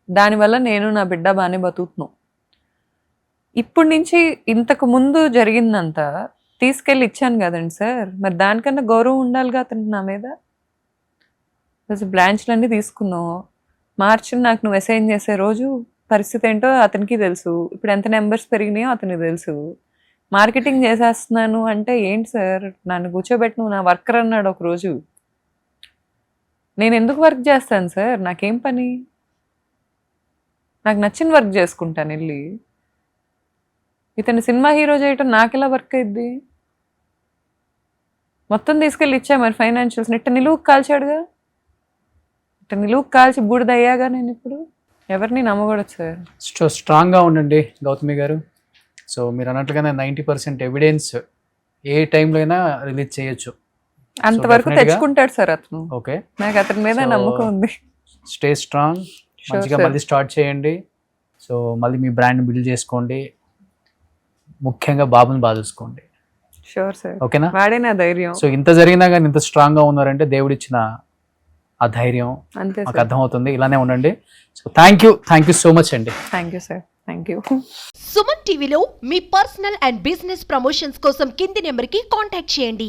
దానివల్ల నేను నా బిడ్డ బాగానే బతుకుతున్నాం. ఇప్పటి నుంచి ఇంతకు ముందు జరిగిందంతా తీసుకెళ్ళి ఇచ్చాను కదండి సార్, మరి దానికన్నా గౌరవం ఉండాలిగా అతనికి నా మీద. బ్రాంచ్లన్నీ తీసుకున్నావు, మార్చి నాకు నువ్వు అసైన్ చేసే రోజు పరిస్థితి ఏంటో అతనికి తెలుసు. ఇప్పుడు ఎంత నెంబర్స్ పెరిగినాయో అతనికి తెలుసు. మార్కెటింగ్ చేసేస్తున్నాను అంటే ఏంటి సార్? నన్ను కూర్చోబెట్టి నువ్వు నా వర్కర్ అన్నాడు ఒకరోజు. నేను ఎందుకు వర్క్ చేస్తాను సార్? నాకేం పని? నాకు నచ్చిన వర్క్ చేసుకుంటాను వెళ్ళి. ఇతను సినిమా హీరో చేయటం నాకెలా వర్క్ అయింది? మొత్తం తీసుకెళ్ళి ఇచ్చా మరి ఫైనాన్షియల్స్. ఇట్ట నిలువుకు కాల్చాడుగా, ఇట్ట నిలువుకు కాల్చి బూడిదయ్యాగా నేను ఇప్పుడు ఎవరిని నమ్మకూడదు సార్. స్ట్రాంగ్ గా ఉండండి గౌతమి గారు. సో మీరు అన్నట్లుగానే 90% ఎవిడెన్స్ ఏ టైంలో అయినా రిలీజ్ చేయొచ్చు. అంతవరకు తెచ్చుకుంటాడు సార్ అతను. ఓకే, నాకు అతని మీద నమ్మకం ఉంది. స్టే స్ట్రాంగ్, మంచిగా మళ్ళీ స్టార్ట్ చేయండి. సో మళ్ళీ మీ బ్రాండ్ బిల్డ్ చేసుకోండి, ముఖ్యంగా బాబుని బాగా చూసుకోండి. Sure sir. ఓకేనా? వాడే నా ధైర్యం. సో ఇంత జరిగినా కానీ ఇంత స్ట్రాంగ్ గా ఉన్నారంటే దేవుడిచ్చిన ఆ ధైర్యం అంతే మాకు అర్థమవుతుంది. ఇలానే ఉండండి. So thank you so much అండి. Thank you sir. Thank you. Suman టీవీలో మీ పర్సనల్ అండ్ బిజినెస్ ప్రమోషన్స్ కోసం కింది నెంబర్కి కాంటాక్ట్ చేయండి.